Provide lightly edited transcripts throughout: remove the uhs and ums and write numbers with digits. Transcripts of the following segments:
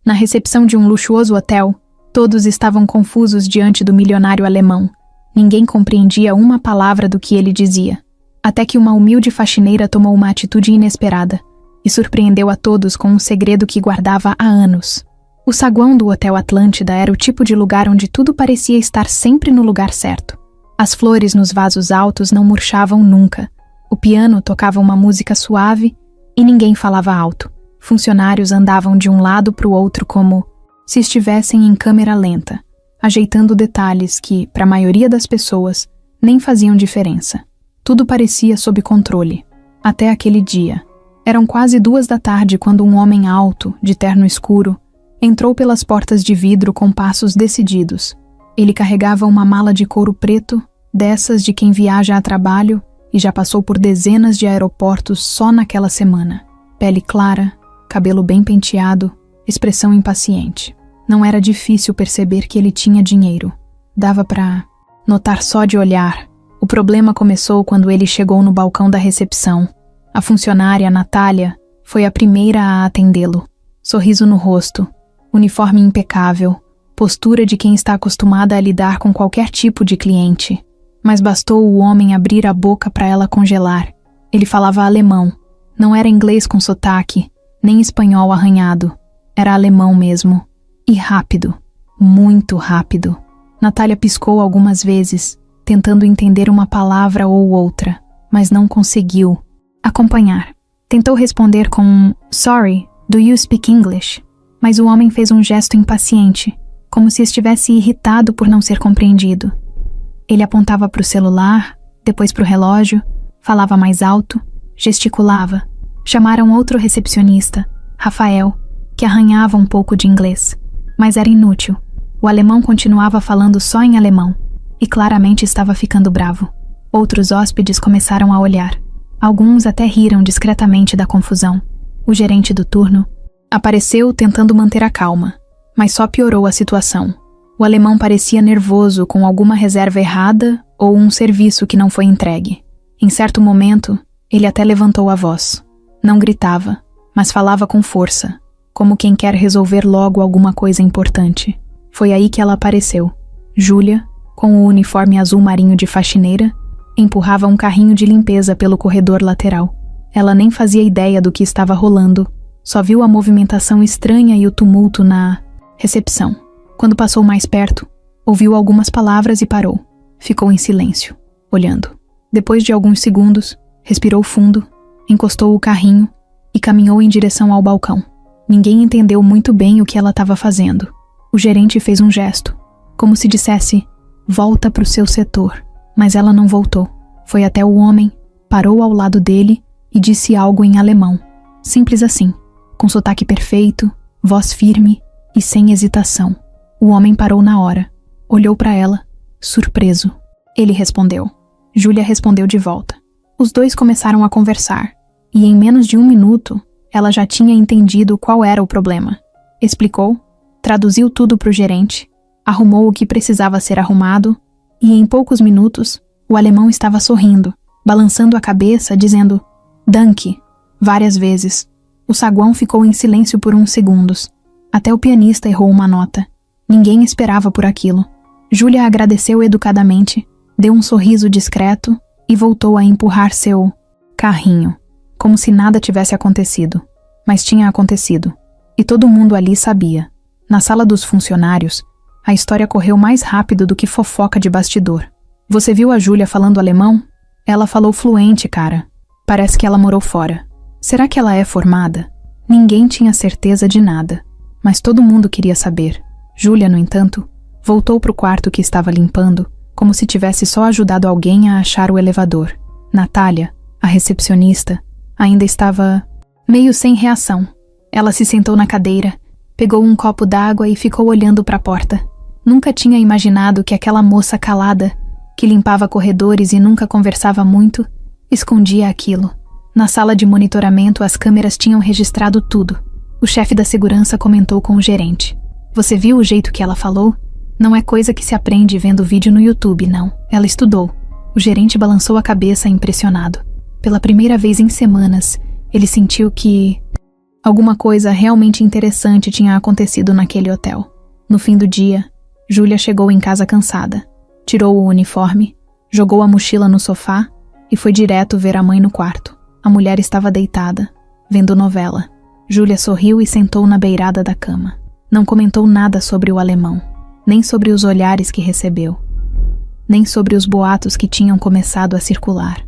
Na recepção de um luxuoso hotel, todos estavam confusos diante do milionário alemão. Ninguém compreendia uma palavra do que ele dizia. Até que uma humilde faxineira tomou uma atitude inesperada e surpreendeu a todos com um segredo que guardava há anos. O saguão do Hotel Atlântida era o tipo de lugar onde tudo parecia estar sempre no lugar certo. As flores nos vasos altos não murchavam nunca. O piano tocava uma música suave e ninguém falava alto. Funcionários andavam de um lado para o outro como se estivessem em câmera lenta, ajeitando detalhes que, para a maioria das pessoas, nem faziam diferença. Tudo parecia sob controle. Até aquele dia. Eram quase 2 da tarde quando um homem alto, de terno escuro, entrou pelas portas de vidro com passos decididos. Ele carregava uma mala de couro preto, dessas de quem viaja a trabalho e já passou por dezenas de aeroportos só naquela semana. Pele clara, cabelo bem penteado, expressão impaciente. Não era difícil perceber que ele tinha dinheiro. Dava pra notar só de olhar. O problema começou quando ele chegou no balcão da recepção. A funcionária, Natália, foi a primeira a atendê-lo. Sorriso no rosto, uniforme impecável, postura de quem está acostumada a lidar com qualquer tipo de cliente. Mas bastou o homem abrir a boca para ela congelar. Ele falava alemão. Não era inglês com sotaque, nem espanhol arranhado. Era alemão mesmo. E rápido. Muito rápido. Natália piscou algumas vezes, tentando entender uma palavra ou outra, mas não conseguiu acompanhar. Tentou responder com um "Sorry, do you speak English?", mas o homem fez um gesto impaciente, como se estivesse irritado por não ser compreendido. Ele apontava para o celular, depois para o relógio, falava mais alto, gesticulava. Chamaram outro recepcionista, Rafael, que arranhava um pouco de inglês, mas era inútil. O alemão continuava falando só em alemão, e claramente estava ficando bravo. Outros hóspedes começaram a olhar. Alguns até riram discretamente da confusão. O gerente do turno apareceu tentando manter a calma, mas só piorou a situação. O alemão parecia nervoso com alguma reserva errada ou um serviço que não foi entregue. Em certo momento, ele até levantou a voz. Não gritava, mas falava com força, como quem quer resolver logo alguma coisa importante. Foi aí que ela apareceu. Júlia, com o uniforme azul marinho de faxineira, empurrava um carrinho de limpeza pelo corredor lateral. Ela nem fazia ideia do que estava rolando, só viu a movimentação estranha e o tumulto na recepção. Quando passou mais perto, ouviu algumas palavras e parou. Ficou em silêncio, olhando. Depois de alguns segundos, respirou fundo, encostou o carrinho e caminhou em direção ao balcão. Ninguém entendeu muito bem o que ela estava fazendo. O gerente fez um gesto, como se dissesse, volta para o seu setor. Mas ela não voltou. Foi até o homem, parou ao lado dele e disse algo em alemão. Simples assim, com sotaque perfeito, voz firme e sem hesitação. O homem parou na hora, olhou para ela, surpreso. Ele respondeu. Júlia respondeu de volta. Os dois começaram a conversar, e em menos de 1 minuto, ela já tinha entendido qual era o problema. Explicou, traduziu tudo para o gerente, arrumou o que precisava ser arrumado, e em poucos minutos, o alemão estava sorrindo, balançando a cabeça, dizendo "Danke", várias vezes. O saguão ficou em silêncio por uns segundos. Até o pianista errou uma nota. Ninguém esperava por aquilo. Júlia agradeceu educadamente, deu um sorriso discreto e voltou a empurrar seu carrinho, como se nada tivesse acontecido. Mas tinha acontecido. E todo mundo ali sabia. Na sala dos funcionários, a história correu mais rápido do que fofoca de bastidor. Você viu a Júlia falando alemão? Ela falou fluente, cara. Parece que ela morou fora. Será que ela é formada? Ninguém tinha certeza de nada, mas todo mundo queria saber. Júlia, no entanto, voltou para o quarto que estava limpando, como se tivesse só ajudado alguém a achar o elevador. Natália, a recepcionista, ainda estava meio sem reação. Ela se sentou na cadeira, pegou um copo d'água e ficou olhando para a porta. Nunca tinha imaginado que aquela moça calada, que limpava corredores e nunca conversava muito, escondia aquilo. Na sala de monitoramento, as câmeras tinham registrado tudo. O chefe da segurança comentou com o gerente. Você viu o jeito que ela falou? Não é coisa que se aprende vendo vídeo no YouTube, não. Ela estudou. O gerente balançou a cabeça impressionado. Pela primeira vez em semanas, ele sentiu que Alguma coisa realmente interessante tinha acontecido naquele hotel. No fim do dia, Júlia chegou em casa cansada. Tirou o uniforme, jogou a mochila no sofá e foi direto ver a mãe no quarto. A mulher estava deitada, vendo novela. Júlia sorriu e sentou na beirada da cama. Não comentou nada sobre o alemão, nem sobre os olhares que recebeu, nem sobre os boatos que tinham começado a circular.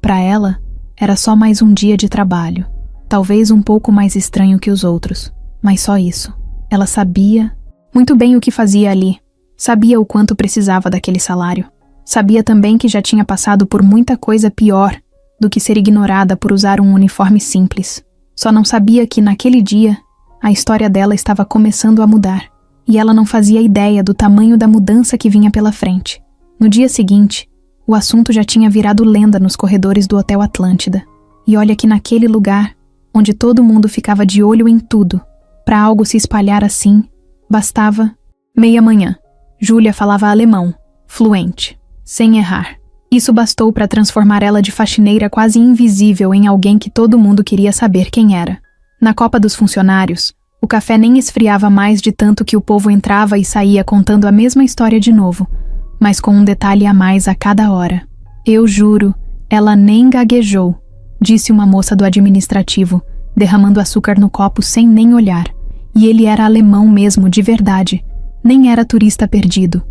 Para ela, era só mais um dia de trabalho, talvez um pouco mais estranho que os outros, mas só isso. Ela sabia muito bem o que fazia ali, sabia o quanto precisava daquele salário. Sabia também que já tinha passado por muita coisa pior do que ser ignorada por usar um uniforme simples. Só não sabia que, naquele dia, a história dela estava começando a mudar, e ela não fazia ideia do tamanho da mudança que vinha pela frente. No dia seguinte, o assunto já tinha virado lenda nos corredores do Hotel Atlântida. E olha que naquele lugar, onde todo mundo ficava de olho em tudo, para algo se espalhar assim, bastava 6h. Júlia falava alemão, fluente, sem errar. Isso bastou para transformar ela de faxineira quase invisível em alguém que todo mundo queria saber quem era. Na Copa dos Funcionários, o café nem esfriava mais de tanto que o povo entrava e saía contando a mesma história de novo, mas com um detalhe a mais a cada hora. Eu juro, ela nem gaguejou, disse uma moça do administrativo, derramando açúcar no copo sem nem olhar. E ele era alemão mesmo, de verdade, nem era turista perdido.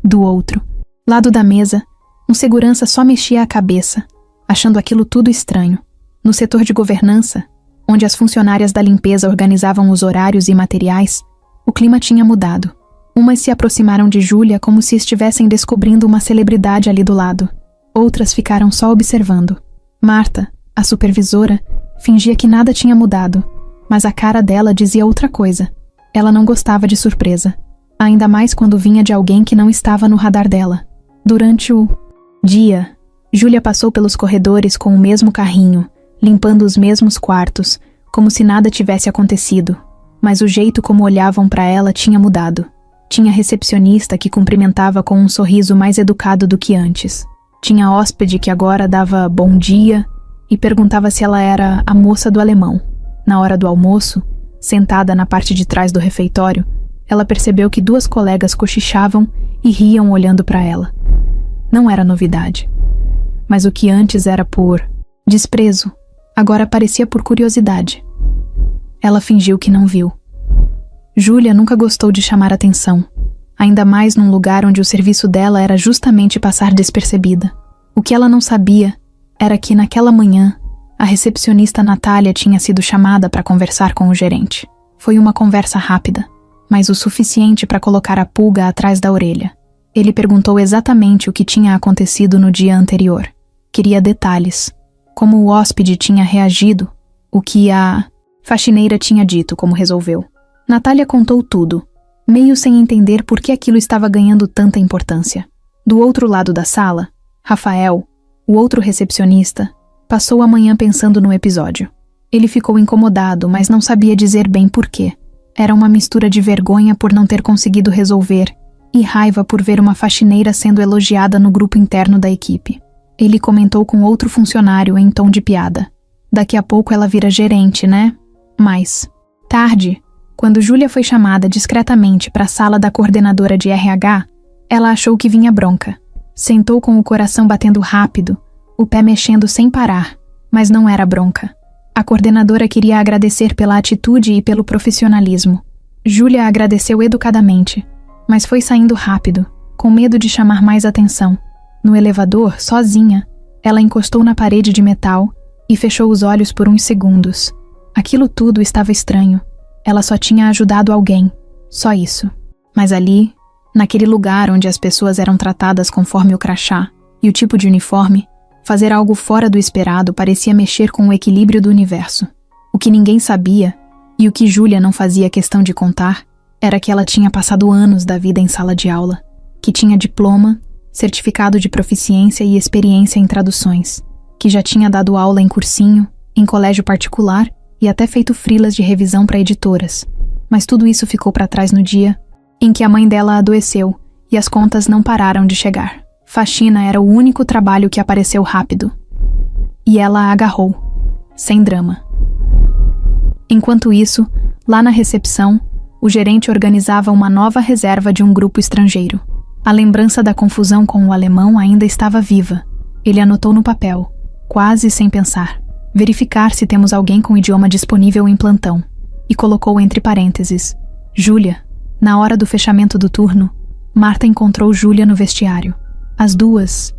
Do outro lado da mesa, um segurança só mexia a cabeça, achando aquilo tudo estranho. No setor de governança, onde as funcionárias da limpeza organizavam os horários e materiais, o clima tinha mudado. Umas se aproximaram de Júlia como se estivessem descobrindo uma celebridade ali do lado. Outras ficaram só observando. Marta, a supervisora, fingia que nada tinha mudado, mas a cara dela dizia outra coisa. Ela não gostava de surpresa, ainda mais quando vinha de alguém que não estava no radar dela. Durante o dia, Júlia passou pelos corredores com o mesmo carrinho, limpando os mesmos quartos, como se nada tivesse acontecido. Mas o jeito como olhavam para ela tinha mudado. Tinha recepcionista que cumprimentava com um sorriso mais educado do que antes. Tinha hóspede que agora dava bom dia e perguntava se ela era a moça do alemão. Na hora do almoço, sentada na parte de trás do refeitório, ela percebeu que 2 colegas cochichavam e riam olhando para ela. Não era novidade. Mas o que antes era por desprezo, agora parecia por curiosidade. Ela fingiu que não viu. Júlia nunca gostou de chamar atenção, ainda mais num lugar onde o serviço dela era justamente passar despercebida. O que ela não sabia era que, naquela manhã, a recepcionista Natália tinha sido chamada para conversar com o gerente. Foi uma conversa rápida, mas o suficiente para colocar a pulga atrás da orelha. Ele perguntou exatamente o que tinha acontecido no dia anterior. Queria detalhes, como o hóspede tinha reagido, o que a faxineira tinha dito, como resolveu. Natália contou tudo, meio sem entender por que aquilo estava ganhando tanta importância. Do outro lado da sala, Rafael, o outro recepcionista, passou a manhã pensando no episódio. Ele ficou incomodado, mas não sabia dizer bem por quê. Era uma mistura de vergonha por não ter conseguido resolver e raiva por ver uma faxineira sendo elogiada no grupo interno da equipe. Ele comentou com outro funcionário em tom de piada. Daqui a pouco ela vira gerente, né? Mas, tarde, quando Júlia foi chamada discretamente para a sala da coordenadora de RH, ela achou que vinha bronca. Sentou com o coração batendo rápido, o pé mexendo sem parar, mas não era bronca. A coordenadora queria agradecer pela atitude e pelo profissionalismo. Júlia agradeceu educadamente, mas foi saindo rápido, com medo de chamar mais atenção. No elevador, sozinha, ela encostou na parede de metal e fechou os olhos por uns segundos. Aquilo tudo estava estranho. Ela só tinha ajudado alguém, só isso. Mas ali, naquele lugar onde as pessoas eram tratadas conforme o crachá e o tipo de uniforme, fazer algo fora do esperado parecia mexer com o equilíbrio do universo. O que ninguém sabia, e o que Júlia não fazia questão de contar, era que ela tinha passado anos da vida em sala de aula, que tinha diploma, certificado de proficiência e experiência em traduções, que já tinha dado aula em cursinho, em colégio particular e até feito freelas de revisão para editoras. Mas tudo isso ficou para trás no dia em que a mãe dela adoeceu e as contas não pararam de chegar. Faxina era o único trabalho que apareceu rápido. E ela a agarrou, sem drama. Enquanto isso, lá na recepção, o gerente organizava uma nova reserva de um grupo estrangeiro. A lembrança da confusão com o alemão ainda estava viva. Ele anotou no papel, quase sem pensar, verificar se temos alguém com idioma disponível em plantão, e colocou entre parênteses, Júlia. Na hora do fechamento do turno, Marta encontrou Júlia no vestiário. As duas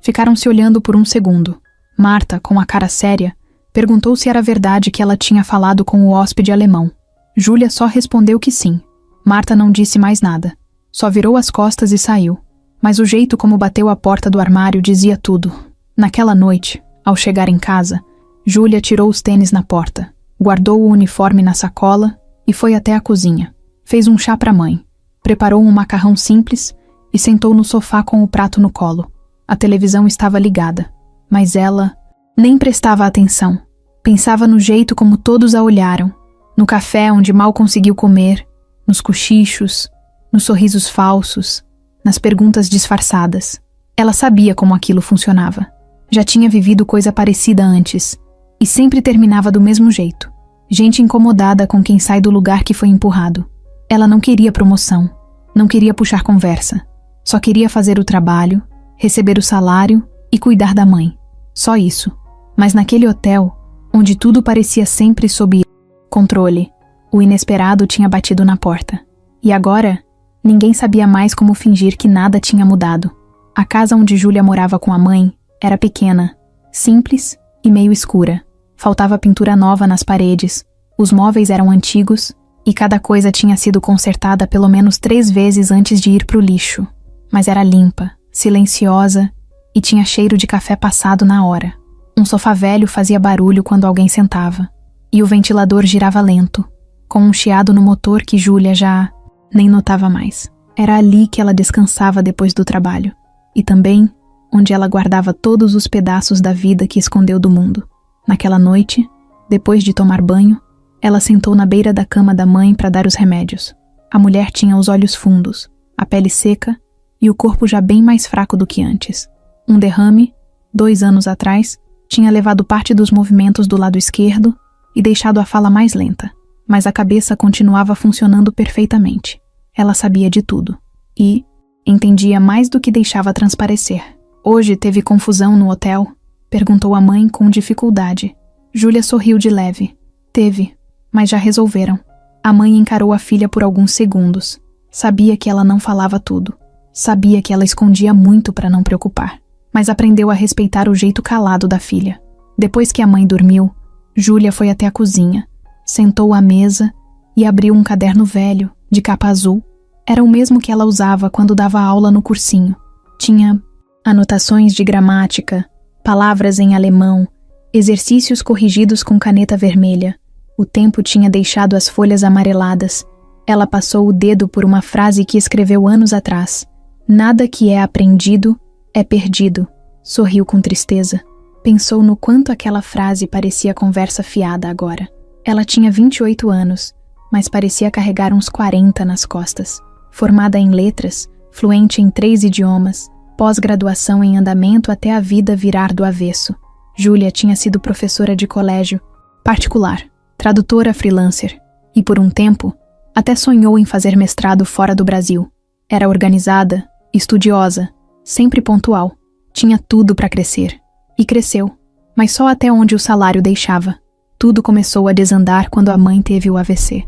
ficaram se olhando por um segundo. Marta, com a cara séria, perguntou se era verdade que ela tinha falado com o hóspede alemão. Júlia só respondeu que sim. Marta não disse mais nada. Só virou as costas e saiu. Mas o jeito como bateu a porta do armário dizia tudo. Naquela noite, ao chegar em casa, Júlia tirou os tênis na porta, guardou o uniforme na sacola e foi até a cozinha. Fez um chá para a mãe, preparou um macarrão simples e sentou no sofá com o prato no colo. A televisão estava ligada, mas ela nem prestava atenção. Pensava no jeito como todos a olharam, no café onde mal conseguiu comer, nos cochichos, nos sorrisos falsos, nas perguntas disfarçadas. Ela sabia como aquilo funcionava. Já tinha vivido coisa parecida antes, e sempre terminava do mesmo jeito. Gente incomodada com quem sai do lugar que foi empurrado. Ela não queria promoção, não queria puxar conversa. Só queria fazer o trabalho, receber o salário e cuidar da mãe. Só isso. Mas naquele hotel, onde tudo parecia sempre sob controle, o inesperado tinha batido na porta. E agora, ninguém sabia mais como fingir que nada tinha mudado. A casa onde Júlia morava com a mãe era pequena, simples e meio escura. Faltava pintura nova nas paredes, os móveis eram antigos e cada coisa tinha sido consertada pelo menos 3 vezes antes de ir pro lixo. Mas era limpa, silenciosa e tinha cheiro de café passado na hora. Um sofá velho fazia barulho quando alguém sentava, e o ventilador girava lento, com um chiado no motor que Júlia já nem notava mais. Era ali que ela descansava depois do trabalho, e também onde ela guardava todos os pedaços da vida que escondeu do mundo. Naquela noite, depois de tomar banho, ela sentou na beira da cama da mãe para dar os remédios. A mulher tinha os olhos fundos, a pele seca e o corpo já bem mais fraco do que antes. Um derrame, 2 anos atrás, tinha levado parte dos movimentos do lado esquerdo e deixado a fala mais lenta, mas a cabeça continuava funcionando perfeitamente. Ela sabia de tudo e entendia mais do que deixava transparecer. Hoje teve confusão no hotel? Perguntou a mãe com dificuldade. Júlia sorriu de leve. Teve, mas já resolveram. A mãe encarou a filha por alguns segundos. Sabia que ela não falava tudo. Sabia que ela escondia muito para não preocupar. Mas aprendeu a respeitar o jeito calado da filha. Depois que a mãe dormiu, Júlia foi até a cozinha, sentou à mesa e abriu um caderno velho, de capa azul. Era o mesmo que ela usava quando dava aula no cursinho. Tinha anotações de gramática, palavras em alemão, exercícios corrigidos com caneta vermelha. O tempo tinha deixado as folhas amareladas. Ela passou o dedo por uma frase que escreveu anos atrás. Nada que é aprendido é perdido. Sorriu com tristeza. Pensou no quanto aquela frase parecia conversa fiada agora. Ela tinha 28 anos, mas parecia carregar uns 40 nas costas. Formada em letras, fluente em 3 idiomas, pós-graduação em andamento até a vida virar do avesso. Júlia tinha sido professora de colégio, particular, tradutora freelancer, e por um tempo, até sonhou em fazer mestrado fora do Brasil. Era organizada, estudiosa, sempre pontual. Tinha tudo para crescer. E cresceu, mas só até onde o salário deixava. Tudo começou a desandar quando a mãe teve o AVC.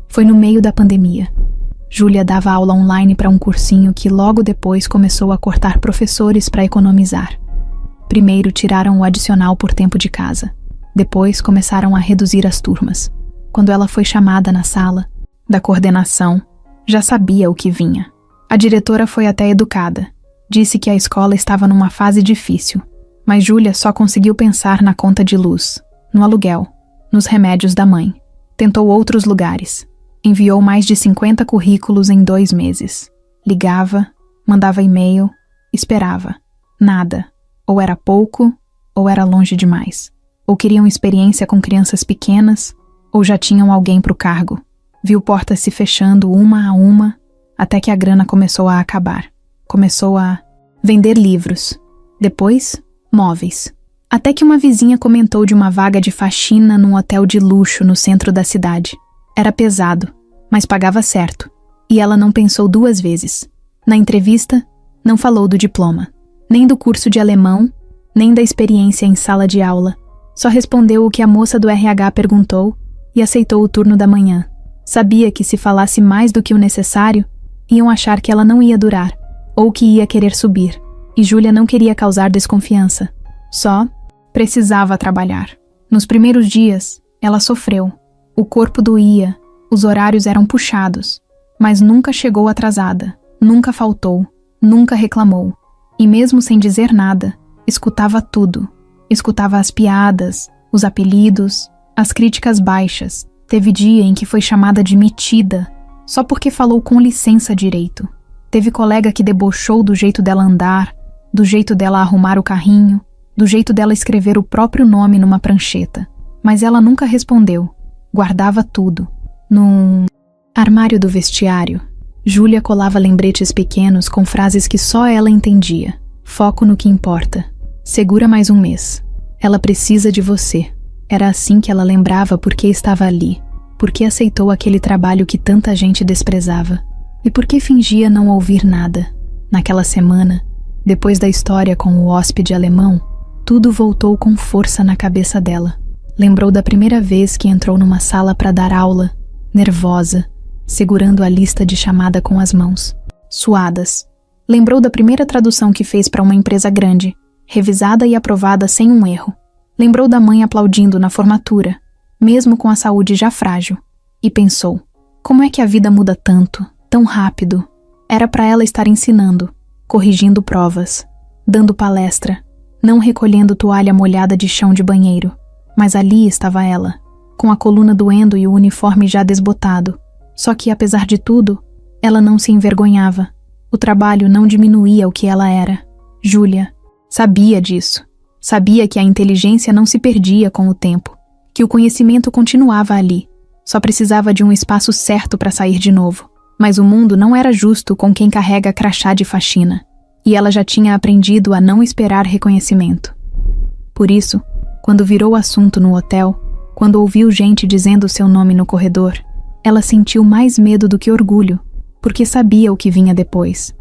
Foi no meio da pandemia. Júlia dava aula online para um cursinho que logo depois começou a cortar professores para economizar. Primeiro tiraram o adicional por tempo de casa. Depois começaram a reduzir as turmas. Quando ela foi chamada na sala da coordenação, já sabia o que vinha. A diretora foi até educada. Disse que a escola estava numa fase difícil. Mas Júlia só conseguiu pensar na conta de luz, no aluguel, nos remédios da mãe. Tentou outros lugares. Enviou mais de 50 currículos em 2 meses. Ligava, mandava e-mail, esperava. Nada. Ou era pouco, ou era longe demais. Ou queriam experiência com crianças pequenas, ou já tinham alguém para o cargo. Viu portas se fechando uma a uma, até que a grana começou a acabar. Começou a vender livros. Depois, móveis. Até que uma vizinha comentou de uma vaga de faxina num hotel de luxo no centro da cidade. Era pesado, mas pagava certo, e ela não pensou duas vezes. Na entrevista, não falou do diploma, nem do curso de alemão, nem da experiência em sala de aula. Só respondeu o que a moça do RH perguntou e aceitou o turno da manhã. Sabia que se falasse mais do que o necessário, iam achar que ela não ia durar, ou que ia querer subir, e Júlia não queria causar desconfiança. Só precisava trabalhar. Nos primeiros dias, ela sofreu. O corpo doía, os horários eram puxados, mas nunca chegou atrasada, nunca faltou, nunca reclamou. E mesmo sem dizer nada, escutava tudo. Escutava as piadas, os apelidos, as críticas baixas. Teve dia em que foi chamada de metida, só porque falou com licença direito. Teve colega que debochou do jeito dela andar, do jeito dela arrumar o carrinho, do jeito dela escrever o próprio nome numa prancheta. Mas ela nunca respondeu. Guardava tudo. Num armário do vestiário, Júlia colava lembretes pequenos com frases que só ela entendia. Foco no que importa. Segura mais um mês. Ela precisa de você. Era assim que ela lembrava por que estava ali, por que aceitou aquele trabalho que tanta gente desprezava, e por que fingia não ouvir nada. Naquela semana, depois da história com o hóspede alemão, tudo voltou com força na cabeça dela. Lembrou da primeira vez que entrou numa sala para dar aula, nervosa, segurando a lista de chamada com as mãos, suadas. Lembrou da primeira tradução que fez para uma empresa grande, revisada e aprovada sem um erro. Lembrou da mãe aplaudindo na formatura, mesmo com a saúde já frágil, e pensou, como é que a vida muda tanto, tão rápido? Era para ela estar ensinando, corrigindo provas, dando palestra, não recolhendo toalha molhada de chão de banheiro. Mas ali estava ela, com a coluna doendo e o uniforme já desbotado. Só que, apesar de tudo, ela não se envergonhava. O trabalho não diminuía o que ela era. Júlia sabia disso. Sabia que a inteligência não se perdia com o tempo, que o conhecimento continuava ali. Só precisava de um espaço certo para sair de novo. Mas o mundo não era justo com quem carrega crachá de faxina. E ela já tinha aprendido a não esperar reconhecimento. Por isso, quando virou o assunto no hotel, quando ouviu gente dizendo seu nome no corredor, ela sentiu mais medo do que orgulho, porque sabia o que vinha depois.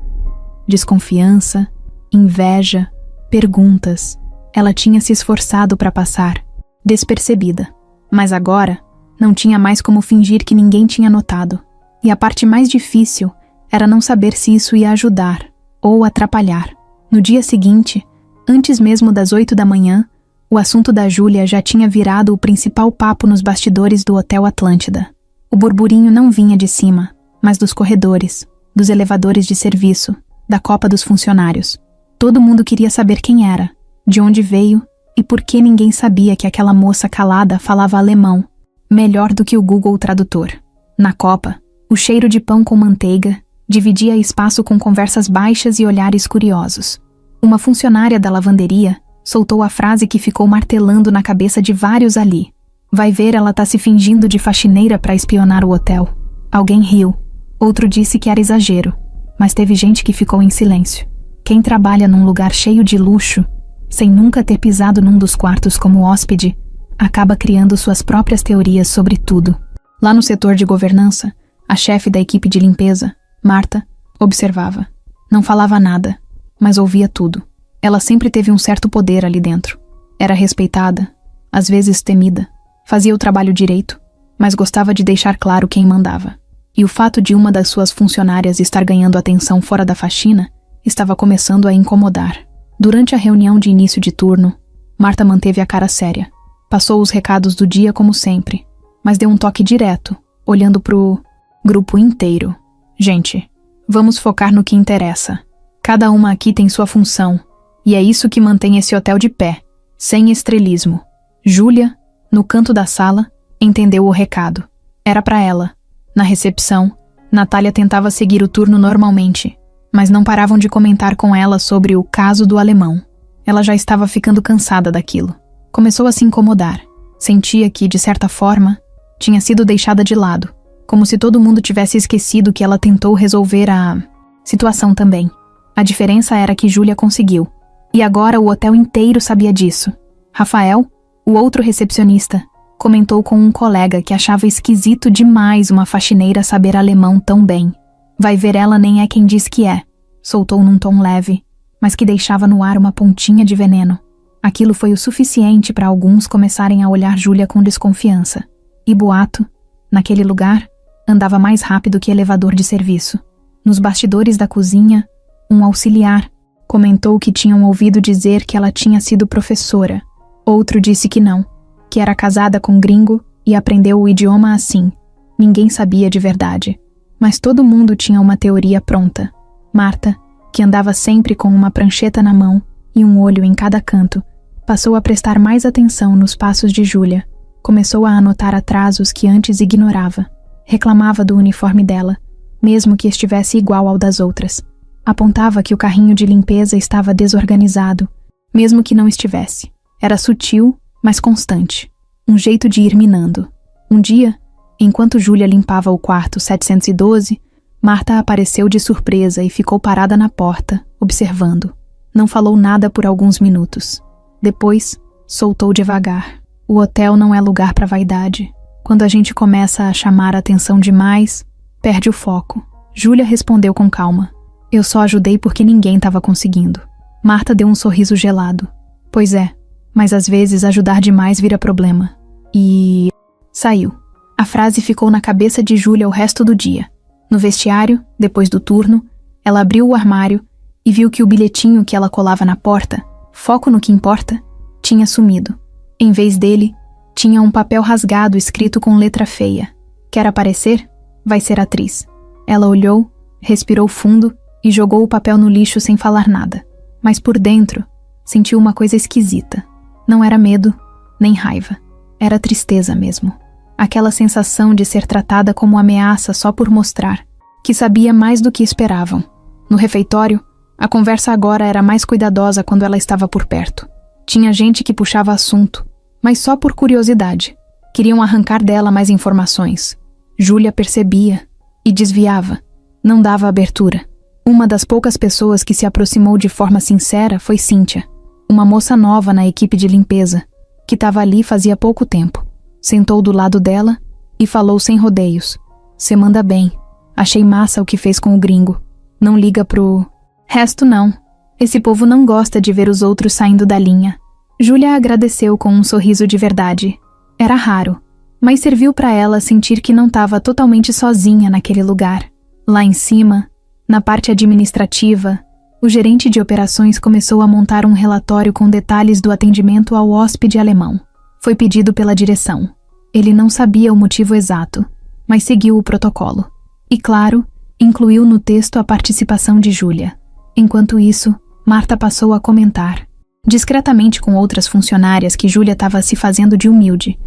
Desconfiança, inveja, perguntas. Ela tinha se esforçado para passar, despercebida. Mas agora, não tinha mais como fingir que ninguém tinha notado. E a parte mais difícil era não saber se isso ia ajudar ou atrapalhar. No dia seguinte, antes mesmo das 8 da manhã, o assunto da Júlia já tinha virado o principal papo nos bastidores do Hotel Atlântida. O burburinho não vinha de cima, mas dos corredores, dos elevadores de serviço, da copa dos funcionários. Todo mundo queria saber quem era, de onde veio e por que ninguém sabia que aquela moça calada falava alemão, melhor do que o Google Tradutor. Na copa, o cheiro de pão com manteiga dividia espaço com conversas baixas e olhares curiosos. Uma funcionária da lavanderia soltou a frase que ficou martelando na cabeça de vários ali. Vai ver, ela tá se fingindo de faxineira para espionar o hotel. Alguém riu. Outro disse que era exagero. Mas teve gente que ficou em silêncio. Quem trabalha num lugar cheio de luxo, sem nunca ter pisado num dos quartos como hóspede, acaba criando suas próprias teorias sobre tudo. Lá no setor de governança, a chefe da equipe de limpeza, Marta, observava. Não falava nada, mas ouvia tudo. Ela sempre teve um certo poder ali dentro. Era respeitada, às vezes temida. Fazia o trabalho direito, mas gostava de deixar claro quem mandava. E o fato de uma das suas funcionárias estar ganhando atenção fora da faxina estava começando a incomodar. Durante a reunião de início de turno, Marta manteve a cara séria. Passou os recados do dia como sempre, mas deu um toque direto, olhando pro grupo inteiro. Gente, vamos focar no que interessa. Cada uma aqui tem sua função. E é isso que mantém esse hotel de pé, sem estrelismo. Júlia, no canto da sala, entendeu o recado. Era para ela. Na recepção, Natália tentava seguir o turno normalmente, mas não paravam de comentar com ela sobre o caso do alemão. Ela já estava ficando cansada daquilo. Começou a se incomodar. Sentia que, de certa forma, tinha sido deixada de lado, como se todo mundo tivesse esquecido que ela tentou resolver a situação também. A diferença era que Júlia conseguiu. E agora o hotel inteiro sabia disso. Rafael, o outro recepcionista, comentou com um colega que achava esquisito demais uma faxineira saber alemão tão bem. Vai ver, ela nem é quem diz que é, soltou num tom leve, mas que deixava no ar uma pontinha de veneno. Aquilo foi o suficiente para alguns começarem a olhar Júlia com desconfiança. E boato, naquele lugar, andava mais rápido que elevador de serviço. Nos bastidores da cozinha, um auxiliar comentou que tinham ouvido dizer que ela tinha sido professora. Outro disse que não, que era casada com um gringo e aprendeu o idioma assim. Ninguém sabia de verdade, mas todo mundo tinha uma teoria pronta. Marta, que andava sempre com uma prancheta na mão e um olho em cada canto, passou a prestar mais atenção nos passos de Júlia. Começou a anotar atrasos que antes ignorava. Reclamava do uniforme dela, mesmo que estivesse igual ao das outras. Apontava que o carrinho de limpeza estava desorganizado, mesmo que não estivesse. Era sutil, mas constante. Um jeito de ir minando. Um dia, enquanto Júlia limpava o quarto 712, Marta apareceu de surpresa e ficou parada na porta, observando. Não falou nada por alguns minutos. Depois, soltou devagar. O hotel não é lugar para vaidade. Quando a gente começa a chamar a atenção demais, perde o foco. Júlia respondeu com calma. Eu só ajudei porque ninguém estava conseguindo. Marta deu um sorriso gelado. Pois é, mas às vezes ajudar demais vira problema. E... saiu. A frase ficou na cabeça de Júlia o resto do dia. No vestiário, depois do turno, ela abriu o armário e viu que o bilhetinho que ela colava na porta, foco no que importa, tinha sumido. Em vez dele, tinha um papel rasgado escrito com letra feia. Quer aparecer? Vai ser atriz. Ela olhou, respirou fundo e jogou o papel no lixo sem falar nada. Mas por dentro, sentiu uma coisa esquisita. Não era medo, nem raiva. Era tristeza mesmo. Aquela sensação de ser tratada como ameaça só por mostrar, que sabia mais do que esperavam. No refeitório, a conversa agora era mais cuidadosa quando ela estava por perto. Tinha gente que puxava assunto, mas só por curiosidade. Queriam arrancar dela mais informações. Júlia percebia e desviava. Não dava abertura. Uma das poucas pessoas que se aproximou de forma sincera foi Cíntia, uma moça nova na equipe de limpeza, que estava ali fazia pouco tempo. Sentou do lado dela e falou sem rodeios. Cê manda bem. Achei massa o que fez com o gringo. Não liga pro... resto não. Esse povo não gosta de ver os outros saindo da linha. Júlia agradeceu com um sorriso de verdade. Era raro, mas serviu para ela sentir que não estava totalmente sozinha naquele lugar. Lá em cima, na parte administrativa, o gerente de operações começou a montar um relatório com detalhes do atendimento ao hóspede alemão. Foi pedido pela direção. Ele não sabia o motivo exato, mas seguiu o protocolo. E, claro, incluiu no texto a participação de Júlia. Enquanto isso, Marta passou a comentar, discretamente com outras funcionárias, que Júlia estava se fazendo de humilde,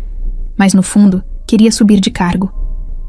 mas no fundo queria subir de cargo.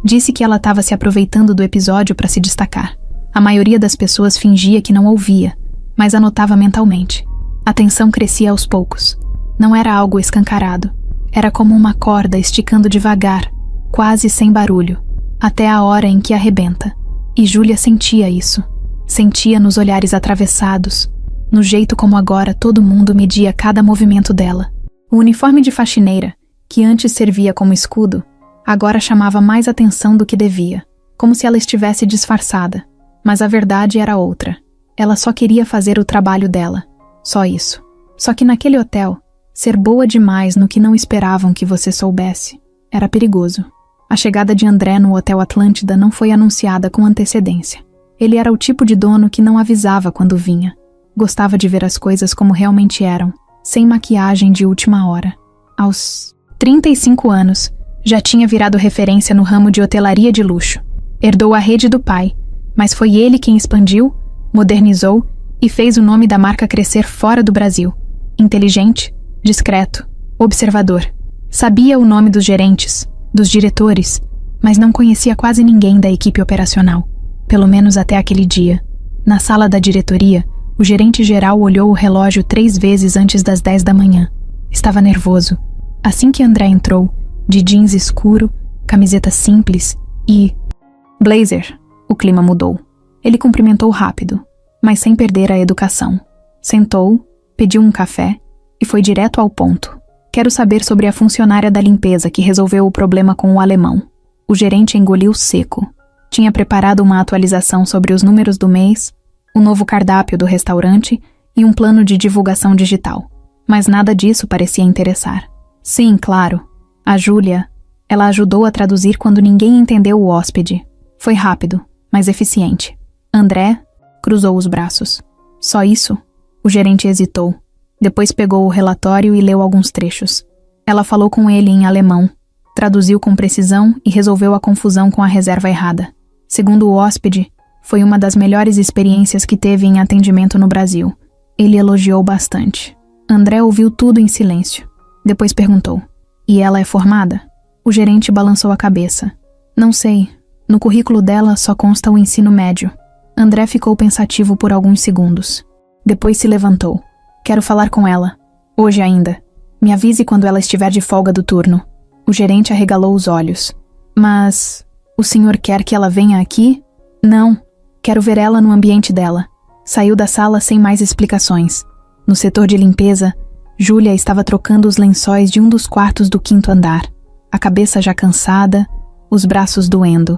Disse que ela estava se aproveitando do episódio para se destacar. A maioria das pessoas fingia que não ouvia, mas anotava mentalmente. A tensão crescia aos poucos. Não era algo escancarado. Era como uma corda esticando devagar, quase sem barulho, até a hora em que arrebenta. E Júlia sentia isso. Sentia nos olhares atravessados, no jeito como agora todo mundo media cada movimento dela. O uniforme de faxineira, que antes servia como escudo, agora chamava mais atenção do que devia, como se ela estivesse disfarçada. Mas a verdade era outra. Ela só queria fazer o trabalho dela. Só isso. Só que naquele hotel, ser boa demais no que não esperavam que você soubesse era perigoso. A chegada de André no Hotel Atlântida não foi anunciada com antecedência. Ele era o tipo de dono que não avisava quando vinha. Gostava de ver as coisas como realmente eram, sem maquiagem de última hora. Aos 35 anos, já tinha virado referência no ramo de hotelaria de luxo. Herdou a rede do pai, mas foi ele quem expandiu, modernizou e fez o nome da marca crescer fora do Brasil. Inteligente, discreto, observador. Sabia o nome dos gerentes, dos diretores, mas não conhecia quase ninguém da equipe operacional. Pelo menos até aquele dia. Na sala da diretoria, o gerente geral olhou o relógio 3 vezes antes das 10 da manhã. Estava nervoso. Assim que André entrou, de jeans escuro, camiseta simples e... blazer. O clima mudou. Ele cumprimentou rápido, mas sem perder a educação. Sentou, pediu um café e foi direto ao ponto. Quero saber sobre a funcionária da limpeza que resolveu o problema com o alemão. O gerente engoliu seco. Tinha preparado uma atualização sobre os números do mês, o novo cardápio do restaurante e um plano de divulgação digital. Mas nada disso parecia interessar. Sim, claro. A Júlia, ela ajudou a traduzir quando ninguém entendeu o hóspede. Foi rápido, mas eficiente. André cruzou os braços. Só isso? O gerente hesitou. Depois pegou o relatório e leu alguns trechos. Ela falou com ele em alemão, traduziu com precisão e resolveu a confusão com a reserva errada. Segundo o hóspede, foi uma das melhores experiências que teve em atendimento no Brasil. Ele elogiou bastante. André ouviu tudo em silêncio. Depois perguntou: "E ela é formada?" O gerente balançou a cabeça. "Não sei. No currículo dela só consta o ensino médio." André ficou pensativo por alguns segundos. Depois se levantou. "Quero falar com ela. Hoje ainda. Me avise quando ela estiver de folga do turno." O gerente arregalou os olhos. "Mas o senhor quer que ela venha aqui?" "Não. Quero ver ela no ambiente dela." Saiu da sala sem mais explicações. No setor de limpeza, Júlia estava trocando os lençóis de um dos quartos do 5º andar. A cabeça já cansada, os braços doendo.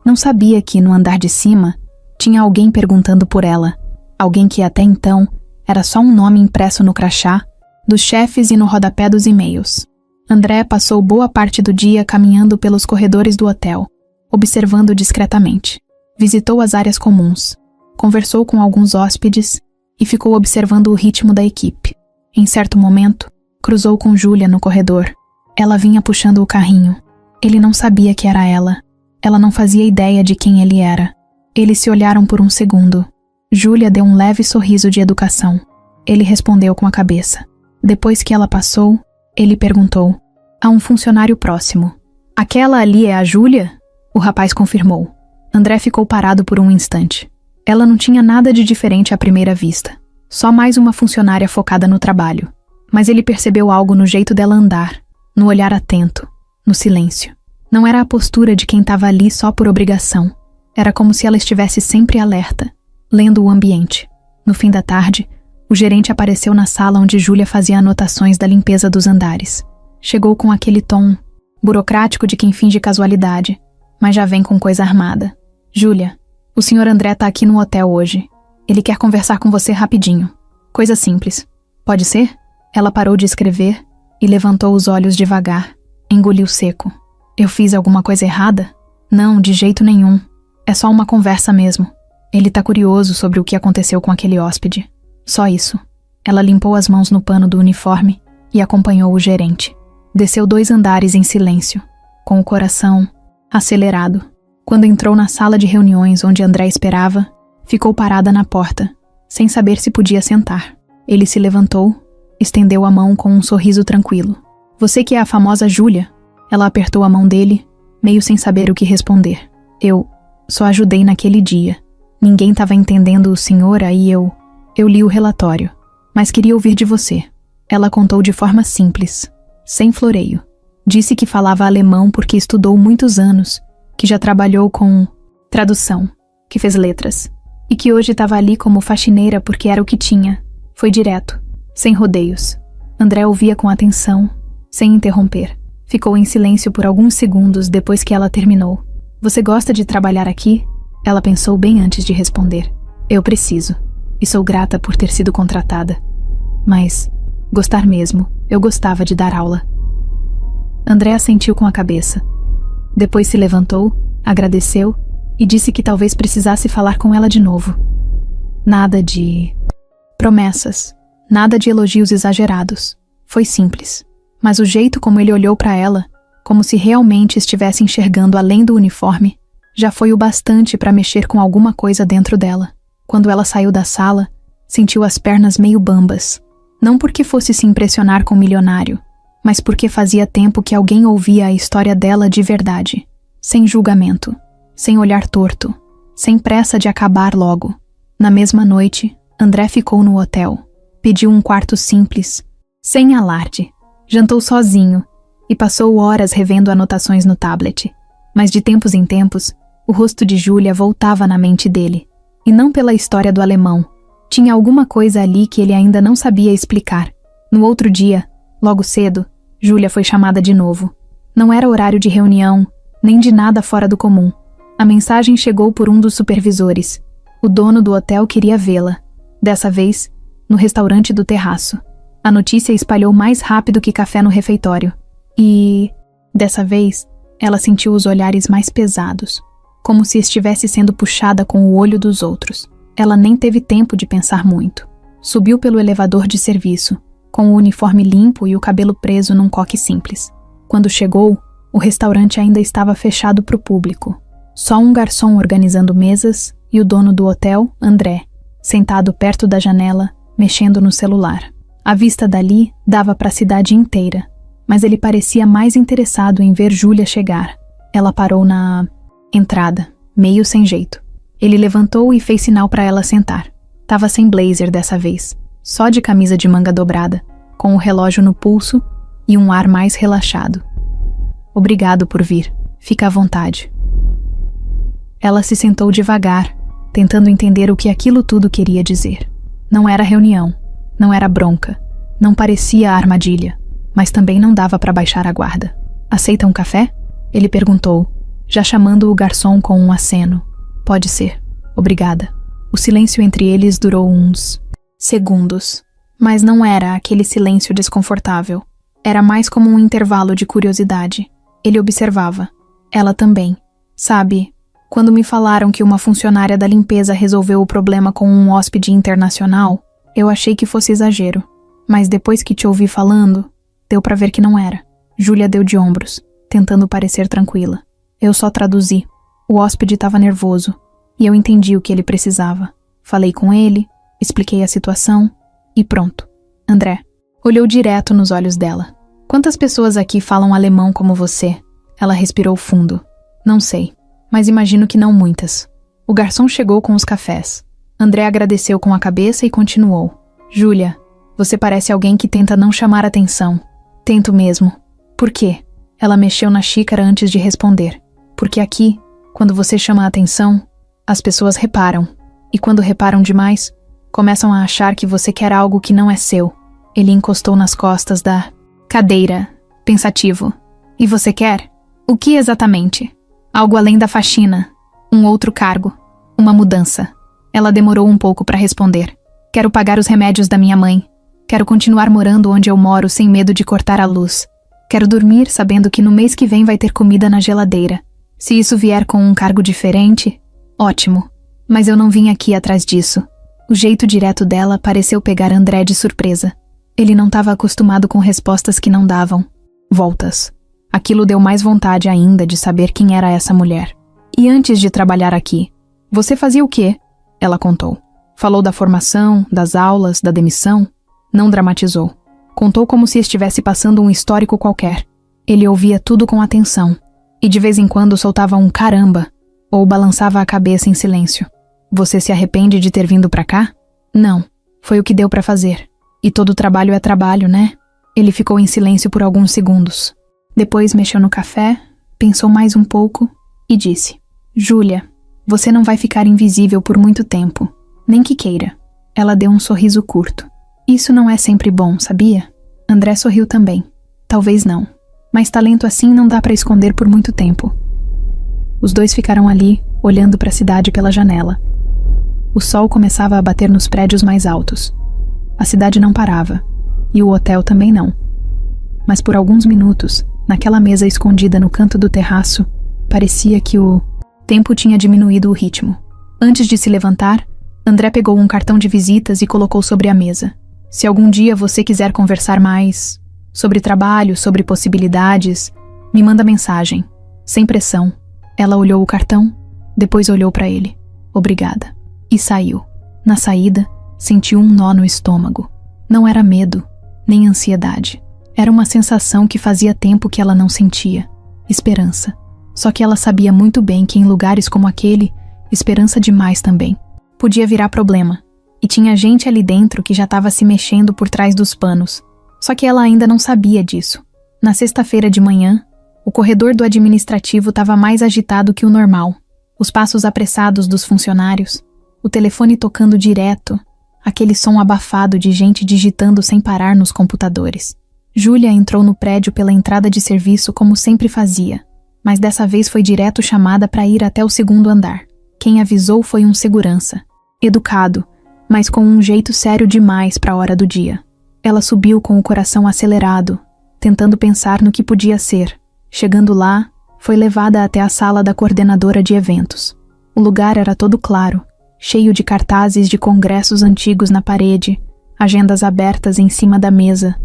Não sabia que, no andar de cima, tinha alguém perguntando por ela. Alguém que até então era só um nome impresso no crachá, dos chefes e no rodapé dos e-mails. André passou boa parte do dia caminhando pelos corredores do hotel, observando discretamente. Visitou as áreas comuns, conversou com alguns hóspedes e ficou observando o ritmo da equipe. Em certo momento, cruzou com Júlia no corredor. Ela vinha puxando o carrinho. Ele não sabia que era ela. Ela não fazia ideia de quem ele era. Eles se olharam por um segundo. Júlia deu um leve sorriso de educação. Ele respondeu com a cabeça. Depois que ela passou, ele perguntou: "Há um funcionário próximo." "Aquela ali é a Júlia?" O rapaz confirmou. André ficou parado por um instante. Ela não tinha nada de diferente à primeira vista. Só mais uma funcionária focada no trabalho. Mas ele percebeu algo no jeito dela andar, no olhar atento, no silêncio. Não era a postura de quem estava ali só por obrigação. Era como se ela estivesse sempre alerta, lendo o ambiente. No fim da tarde, o gerente apareceu na sala onde Júlia fazia anotações da limpeza dos andares. Chegou com aquele tom burocrático de quem finge casualidade, mas já vem com coisa armada. "Júlia, o senhor André tá aqui no hotel hoje. Ele quer conversar com você rapidinho. Coisa simples. Pode ser?" Ela parou de escrever e levantou os olhos devagar. Engoliu seco. "Eu fiz alguma coisa errada?" "Não, de jeito nenhum. É só uma conversa mesmo. Ele tá curioso sobre o que aconteceu com aquele hóspede. Só isso." Ela limpou as mãos no pano do uniforme e acompanhou o gerente. Desceu 2 andares em silêncio, com o coração acelerado. Quando entrou na sala de reuniões onde André esperava, ficou parada na porta, sem saber se podia sentar. Ele se levantou, estendeu a mão com um sorriso tranquilo. "Você que é a famosa Júlia?" Ela apertou a mão dele, meio sem saber o que responder. "Eu só ajudei naquele dia. Ninguém estava entendendo o senhor, aí eu li o relatório. Mas queria ouvir de você." Ela contou de forma simples, sem floreio. Disse que falava alemão porque estudou muitos anos, que já trabalhou com tradução, que fez letras, e que hoje estava ali como faxineira porque era o que tinha. Foi direto, sem rodeios. André ouvia com atenção, sem interromper. Ficou em silêncio por alguns segundos depois que ela terminou. "Você gosta de trabalhar aqui?" Ela pensou bem antes de responder. "Eu preciso, e sou grata por ter sido contratada. Mas, gostar mesmo, eu gostava de dar aula." André assentiu com a cabeça. Depois se levantou, agradeceu e disse que talvez precisasse falar com ela de novo. Nada de promessas, nada de elogios exagerados. Foi simples, mas o jeito como ele olhou para ela, como se realmente estivesse enxergando além do uniforme, já foi o bastante para mexer com alguma coisa dentro dela. Quando ela saiu da sala, sentiu as pernas meio bambas. Não porque fosse se impressionar com o milionário, mas porque fazia tempo que alguém ouvia a história dela de verdade, sem julgamento, sem olhar torto, sem pressa de acabar logo. Na mesma noite, André ficou no hotel, pediu um quarto simples, sem alarde, jantou sozinho e passou horas revendo anotações no tablet. Mas de tempos em tempos, o rosto de Júlia voltava na mente dele, e não pela história do alemão. Tinha alguma coisa ali que ele ainda não sabia explicar. No outro dia, logo cedo, Júlia foi chamada de novo. Não era horário de reunião, nem de nada fora do comum. A mensagem chegou por um dos supervisores. O dono do hotel queria vê-la. Dessa vez, no restaurante do terraço. A notícia espalhou mais rápido que café no refeitório. E, dessa vez, ela sentiu os olhares mais pesados, como se estivesse sendo puxada com o olho dos outros. Ela nem teve tempo de pensar muito. Subiu pelo elevador de serviço, com o uniforme limpo e o cabelo preso num coque simples. Quando chegou, o restaurante ainda estava fechado para o público. Só um garçom organizando mesas e o dono do hotel, André, sentado perto da janela, mexendo no celular. A vista dali dava para a cidade inteira, mas ele parecia mais interessado em ver Júlia chegar. Ela parou na entrada, meio sem jeito. Ele levantou e fez sinal para ela sentar. Tava sem blazer dessa vez, só de camisa de manga dobrada, com o relógio no pulso e um ar mais relaxado. Obrigado por vir. Fica à vontade. Ela se sentou devagar, tentando entender o que aquilo tudo queria dizer. Não era reunião, não era bronca, não parecia armadilha, mas também não dava para baixar a guarda. Aceita um café? Ele perguntou, já chamando o garçom com um aceno. Pode ser. Obrigada. O silêncio entre eles durou uns segundos, mas não era aquele silêncio desconfortável. Era mais como um intervalo de curiosidade. Ele observava. Ela também. Sabe, quando me falaram que uma funcionária da limpeza resolveu o problema com um hóspede internacional, eu achei que fosse exagero. Mas depois que te ouvi falando, deu pra ver que não era. Júlia deu de ombros, tentando parecer tranquila. Eu só traduzi. O hóspede estava nervoso, e eu entendi o que ele precisava. Falei com ele, expliquei a situação, e pronto. André olhou direto nos olhos dela. Quantas pessoas aqui falam alemão como você? Ela respirou fundo. Não sei, mas imagino que não muitas. O garçom chegou com os cafés. André agradeceu com a cabeça e continuou. Júlia, você parece alguém que tenta não chamar atenção. Tento mesmo. Por quê? Ela mexeu na xícara antes de responder. Porque aqui, quando você chama a atenção, as pessoas reparam. E quando reparam demais, começam a achar que você quer algo que não é seu. Ele encostou nas costas da cadeira, pensativo. E você quer? O que exatamente? Algo além da faxina. Um outro cargo. Uma mudança. Ela demorou um pouco para responder. Quero pagar os remédios da minha mãe. Quero continuar morando onde eu moro sem medo de cortar a luz. Quero dormir sabendo que no mês que vem vai ter comida na geladeira. Se isso vier com um cargo diferente, ótimo. Mas eu não vim aqui atrás disso. O jeito direto dela pareceu pegar André de surpresa. Ele não estava acostumado com respostas que não davam voltas. Aquilo deu mais vontade ainda de saber quem era essa mulher. E antes de trabalhar aqui, você fazia o quê? Ela contou. Falou da formação, das aulas, da demissão. Não dramatizou. Contou como se estivesse passando um histórico qualquer. Ele ouvia tudo com atenção. E de vez em quando soltava um caramba, ou balançava a cabeça em silêncio. Você se arrepende de ter vindo pra cá? Não. Foi o que deu pra fazer. E todo trabalho é trabalho, né? Ele ficou em silêncio por alguns segundos. Depois mexeu no café, pensou mais um pouco e disse: Júlia, você não vai ficar invisível por muito tempo. Nem que queira. Ela deu um sorriso curto. Isso não é sempre bom, sabia? André sorriu também. Talvez não. Mas talento assim não dá pra esconder por muito tempo. Os dois ficaram ali, olhando para a cidade pela janela. O sol começava a bater nos prédios mais altos. A cidade não parava, e o hotel também não. Mas por alguns minutos, naquela mesa escondida no canto do terraço, parecia que o tempo tinha diminuído o ritmo. Antes de se levantar, André pegou um cartão de visitas e colocou sobre a mesa. Se algum dia você quiser conversar mais sobre trabalho, sobre possibilidades, me manda mensagem. Sem pressão. Ela olhou o cartão, depois olhou para ele. Obrigada. E saiu. Na saída, sentiu um nó no estômago. Não era medo, nem ansiedade. Era uma sensação que fazia tempo que ela não sentia. Esperança. Só que ela sabia muito bem que em lugares como aquele, esperança demais também podia virar problema. E tinha gente ali dentro que já estava se mexendo por trás dos panos. Só que ela ainda não sabia disso. Na sexta-feira de manhã, o corredor do administrativo estava mais agitado que o normal. Os passos apressados dos funcionários, o telefone tocando direto, aquele som abafado de gente digitando sem parar nos computadores. Júlia entrou no prédio pela entrada de serviço como sempre fazia, mas dessa vez foi direto chamada para ir até o segundo andar. Quem avisou foi um segurança, educado, mas com um jeito sério demais para a hora do dia. Ela subiu com o coração acelerado, tentando pensar no que podia ser. Chegando lá, foi levada até a sala da coordenadora de eventos. O lugar era todo claro, cheio de cartazes de congressos antigos na parede, agendas abertas em cima da mesa,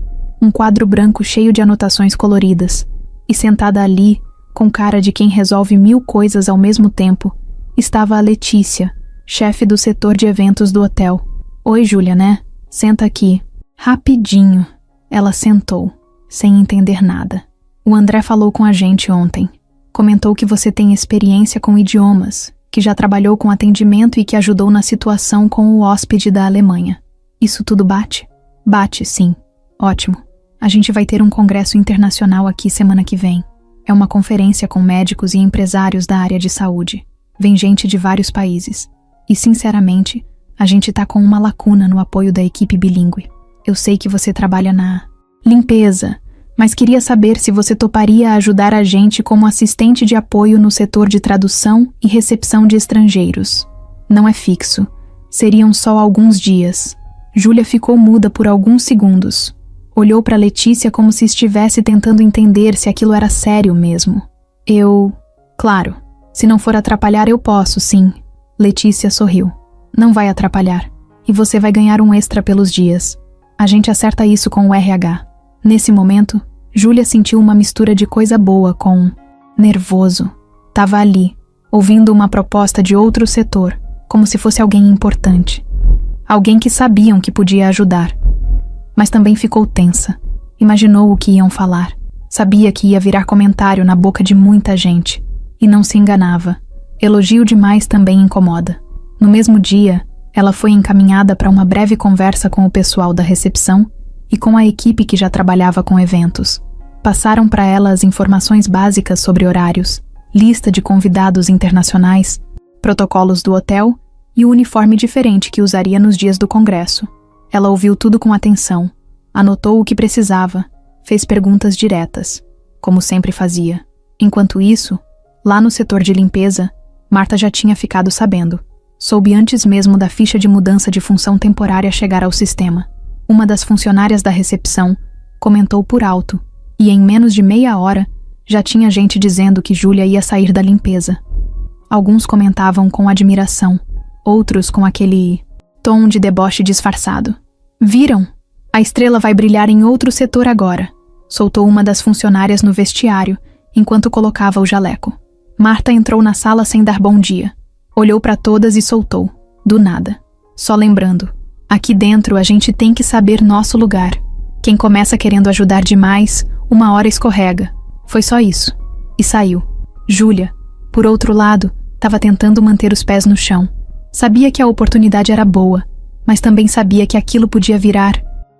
um quadro branco cheio de anotações coloridas, e sentada ali, com cara de quem resolve 1000 coisas ao mesmo tempo, estava a Letícia, chefe do setor de eventos do hotel. Oi, Júlia, né? Senta aqui. Rapidinho. Ela sentou, sem entender nada. O André falou com a gente ontem. Comentou que você tem experiência com idiomas, que já trabalhou com atendimento e que ajudou na situação com o hóspede da Alemanha. Isso tudo bate? Bate, sim. Ótimo. A gente vai ter um congresso internacional aqui semana que vem. É uma conferência com médicos e empresários da área de saúde. Vem gente de vários países. E, sinceramente, a gente tá com uma lacuna no apoio da equipe bilíngue. Eu sei que você trabalha na limpeza, mas queria saber se você toparia ajudar a gente como assistente de apoio no setor de tradução e recepção de estrangeiros. Não é fixo. Seriam só alguns dias. Júlia ficou muda por alguns segundos. Olhou para Letícia como se estivesse tentando entender se aquilo era sério mesmo. Claro, se não for atrapalhar eu posso, sim. Letícia sorriu. Não vai atrapalhar. E você vai ganhar um extra pelos dias. A gente acerta isso com o RH. Nesse momento, Júlia sentiu uma mistura de coisa boa com nervoso. Tava ali, ouvindo uma proposta de outro setor, como se fosse alguém importante. Alguém que sabiam que podia ajudar. Mas também ficou tensa. Imaginou o que iam falar. Sabia que ia virar comentário na boca de muita gente. E não se enganava. Elogio demais também incomoda. No mesmo dia, ela foi encaminhada para uma breve conversa com o pessoal da recepção e com a equipe que já trabalhava com eventos. Passaram para ela as informações básicas sobre horários, lista de convidados internacionais, protocolos do hotel e o uniforme diferente que usaria nos dias do congresso. Ela ouviu tudo com atenção, anotou o que precisava, fez perguntas diretas, como sempre fazia. Enquanto isso, lá no setor de limpeza, Marta já tinha ficado sabendo. Soube antes mesmo da ficha de mudança de função temporária chegar ao sistema. Uma das funcionárias da recepção comentou por alto, e em menos de meia hora já tinha gente dizendo que Júlia ia sair da limpeza. Alguns comentavam com admiração, outros com aquele tom de deboche disfarçado. Viram? A estrela vai brilhar em outro setor agora, soltou uma das funcionárias no vestiário, enquanto colocava o jaleco. Marta entrou na sala sem dar bom dia. Olhou para todas e soltou, do nada. Só lembrando, aqui dentro a gente tem que saber nosso lugar. Quem começa querendo ajudar demais, uma hora escorrega. Foi só isso. E saiu. Júlia, por outro lado, estava tentando manter os pés no chão. Sabia que a oportunidade era boa, mas também sabia que aquilo podia virar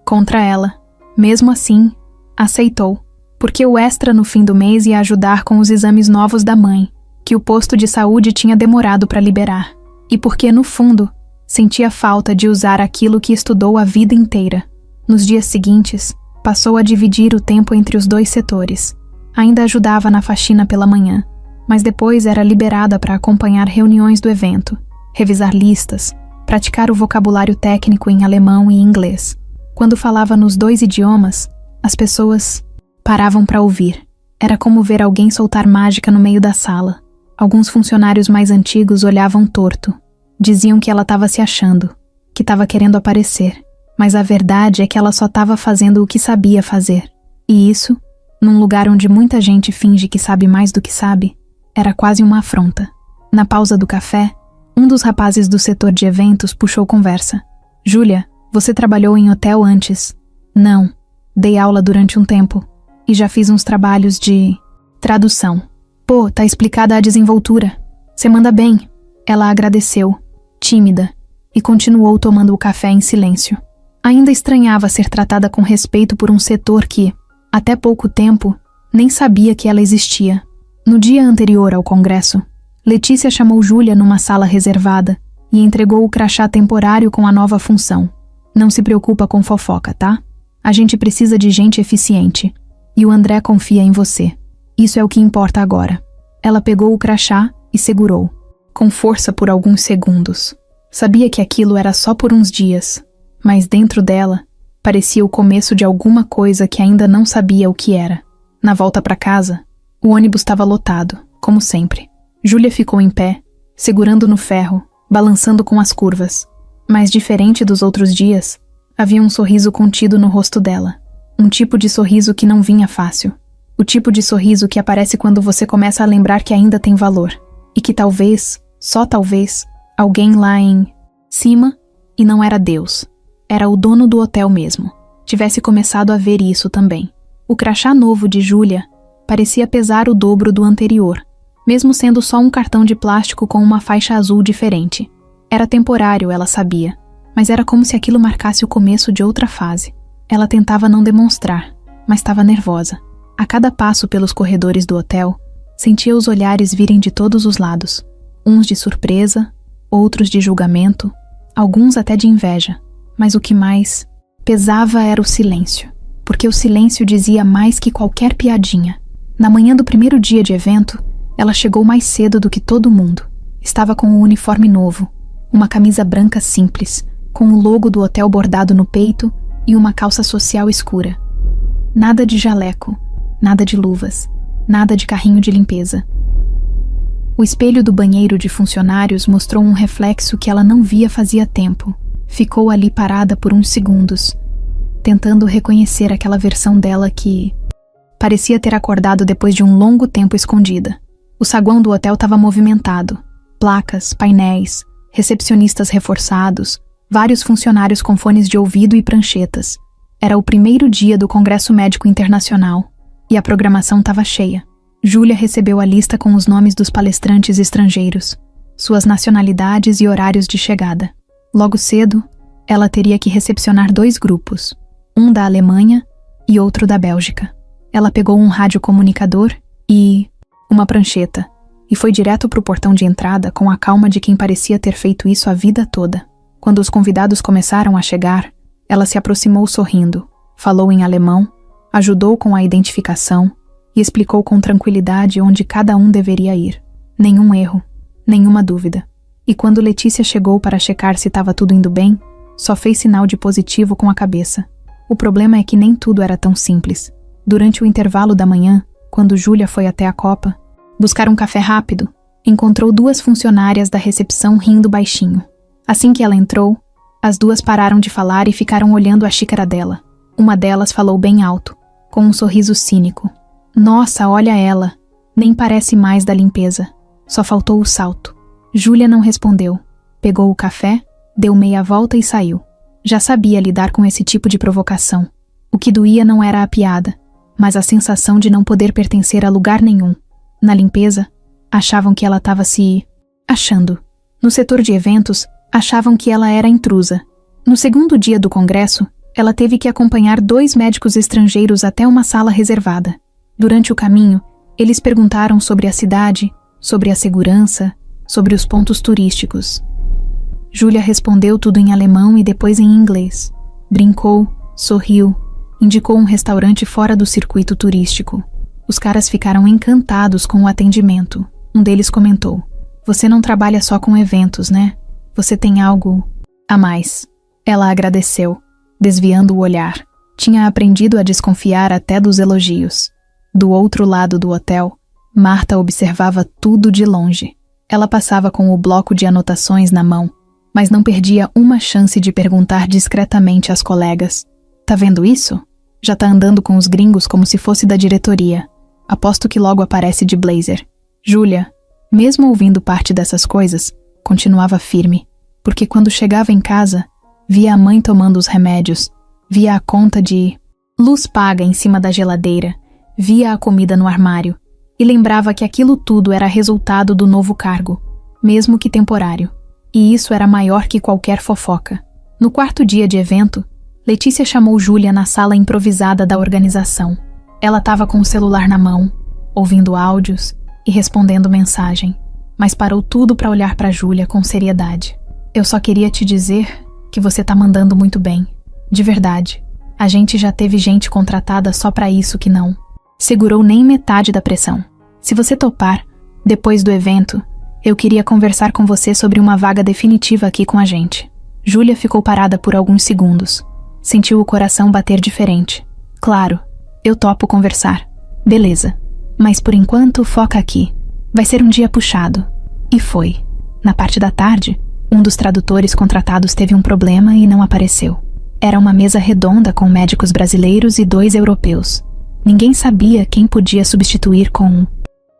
contra ela. Mesmo assim, aceitou, porque o extra no fim do mês ia ajudar com os exames novos da mãe, que o posto de saúde tinha demorado para liberar, e porque, no fundo, sentia falta de usar aquilo que estudou a vida inteira. Nos dias seguintes, passou a dividir o tempo entre os dois setores. Ainda ajudava na faxina pela manhã, mas depois era liberada para acompanhar reuniões do evento, revisar listas, praticar o vocabulário técnico em alemão e inglês. Quando falava nos dois idiomas, as pessoas paravam para ouvir. Era como ver alguém soltar mágica no meio da sala. Alguns funcionários mais antigos olhavam torto. Diziam que ela estava se achando, que estava querendo aparecer. Mas a verdade é que ela só estava fazendo o que sabia fazer. E isso, num lugar onde muita gente finge que sabe mais do que sabe, era quase uma afronta. Na pausa do café, um dos rapazes do setor de eventos puxou conversa. Júlia, você trabalhou em hotel antes? Não. Dei aula durante um tempo. E já fiz uns trabalhos de tradução. Pô, tá explicada a desenvoltura. Você manda bem. Ela agradeceu, tímida, e continuou tomando o café em silêncio. Ainda estranhava ser tratada com respeito por um setor que, até pouco tempo, nem sabia que ela existia. No dia anterior ao congresso, Letícia chamou Júlia numa sala reservada e entregou o crachá temporário com a nova função. Não se preocupa com fofoca, tá? A gente precisa de gente eficiente. E o André confia em você. Isso é o que importa agora. Ela pegou o crachá e segurou, com força por alguns segundos. Sabia que aquilo era só por uns dias, mas dentro dela parecia o começo de alguma coisa que ainda não sabia o que era. Na volta para casa, o ônibus estava lotado, como sempre. Júlia ficou em pé, segurando no ferro, balançando com as curvas. Mas diferente dos outros dias, havia um sorriso contido no rosto dela. Um tipo de sorriso que não vinha fácil. O tipo de sorriso que aparece quando você começa a lembrar que ainda tem valor. E que talvez, só talvez, alguém lá em cima, e não era Deus, era o dono do hotel mesmo, tivesse começado a ver isso também. O crachá novo de Júlia parecia pesar o dobro do anterior, mesmo sendo só um cartão de plástico com uma faixa azul diferente. Era temporário, ela sabia, mas era como se aquilo marcasse o começo de outra fase. Ela tentava não demonstrar, mas estava nervosa. A cada passo pelos corredores do hotel, sentia os olhares virem de todos os lados. Uns de surpresa, outros de julgamento, alguns até de inveja. Mas o que mais pesava era o silêncio, porque o silêncio dizia mais que qualquer piadinha. Na manhã do primeiro dia de evento, ela chegou mais cedo do que todo mundo. Estava com um uniforme novo, uma camisa branca simples, com o logo do hotel bordado no peito e uma calça social escura. Nada de jaleco, nada de luvas, nada de carrinho de limpeza. O espelho do banheiro de funcionários mostrou um reflexo que ela não via fazia tempo. Ficou ali parada por uns segundos, tentando reconhecer aquela versão dela que parecia ter acordado depois de um longo tempo escondida. O saguão do hotel estava movimentado. Placas, painéis, recepcionistas reforçados, vários funcionários com fones de ouvido e pranchetas. Era o primeiro dia do Congresso Médico Internacional e a programação estava cheia. Júlia recebeu a lista com os nomes dos palestrantes estrangeiros, suas nacionalidades e horários de chegada. Logo cedo, ela teria que recepcionar 2 grupos, um da Alemanha e outro da Bélgica. Ela pegou um radiocomunicador e uma prancheta e foi direto para o portão de entrada com a calma de quem parecia ter feito isso a vida toda. Quando os convidados começaram a chegar, ela se aproximou sorrindo, falou em alemão, ajudou com a identificação e explicou com tranquilidade onde cada um deveria ir. Nenhum erro, nenhuma dúvida. E quando Letícia chegou para checar se estava tudo indo bem, só fez sinal de positivo com a cabeça. O problema é que nem tudo era tão simples. Durante o intervalo da manhã, quando Júlia foi até a copa, buscar um café rápido, encontrou 2 funcionárias da recepção rindo baixinho. Assim que ela entrou, as 2 pararam de falar e ficaram olhando a xícara dela. Uma delas falou bem alto, com um sorriso cínico. Nossa, olha ela, nem parece mais da limpeza. Só faltou o salto. Júlia não respondeu. Pegou o café, deu meia volta e saiu. Já sabia lidar com esse tipo de provocação. O que doía não era a piada, mas a sensação de não poder pertencer a lugar nenhum. Na limpeza, achavam que ela estava se achando. No setor de eventos, achavam que ela era intrusa. No segundo dia do congresso, ela teve que acompanhar 2 médicos estrangeiros até uma sala reservada. Durante o caminho, eles perguntaram sobre a cidade, sobre a segurança, sobre os pontos turísticos. Júlia respondeu tudo em alemão e depois em inglês. Brincou, sorriu, indicou um restaurante fora do circuito turístico. Os caras ficaram encantados com o atendimento. Um deles comentou: "Você não trabalha só com eventos, né? Você tem algo a mais." Ela agradeceu, desviando o olhar. Tinha aprendido a desconfiar até dos elogios. Do outro lado do hotel, Marta observava tudo de longe. Ela passava com o bloco de anotações na mão, mas não perdia uma chance de perguntar discretamente às colegas: "Tá vendo isso? Já tá andando com os gringos como se fosse da diretoria. Aposto que logo aparece de blazer." Júlia, mesmo ouvindo parte dessas coisas, continuava firme, porque quando chegava em casa, via a mãe tomando os remédios, via a conta de luz paga em cima da geladeira, via a comida no armário, e lembrava que aquilo tudo era resultado do novo cargo, mesmo que temporário. E isso era maior que qualquer fofoca. No 4º dia de evento, Letícia chamou Júlia na sala improvisada da organização. Ela estava com o celular na mão, ouvindo áudios e respondendo mensagem, mas parou tudo para olhar para Júlia com seriedade. Eu só queria te dizer que você tá mandando muito bem. De verdade. A gente já teve gente contratada só pra isso que não segurou nem metade da pressão. Se você topar, depois do evento, eu queria conversar com você sobre uma vaga definitiva aqui com a gente. Júlia ficou parada por alguns segundos. Sentiu o coração bater diferente. Claro, eu topo conversar. Beleza. Mas por enquanto, foca aqui. Vai ser um dia puxado. E foi. Na parte da tarde, um dos tradutores contratados teve um problema e não apareceu. Era uma mesa redonda com médicos brasileiros e 2 europeus. Ninguém sabia quem podia substituir com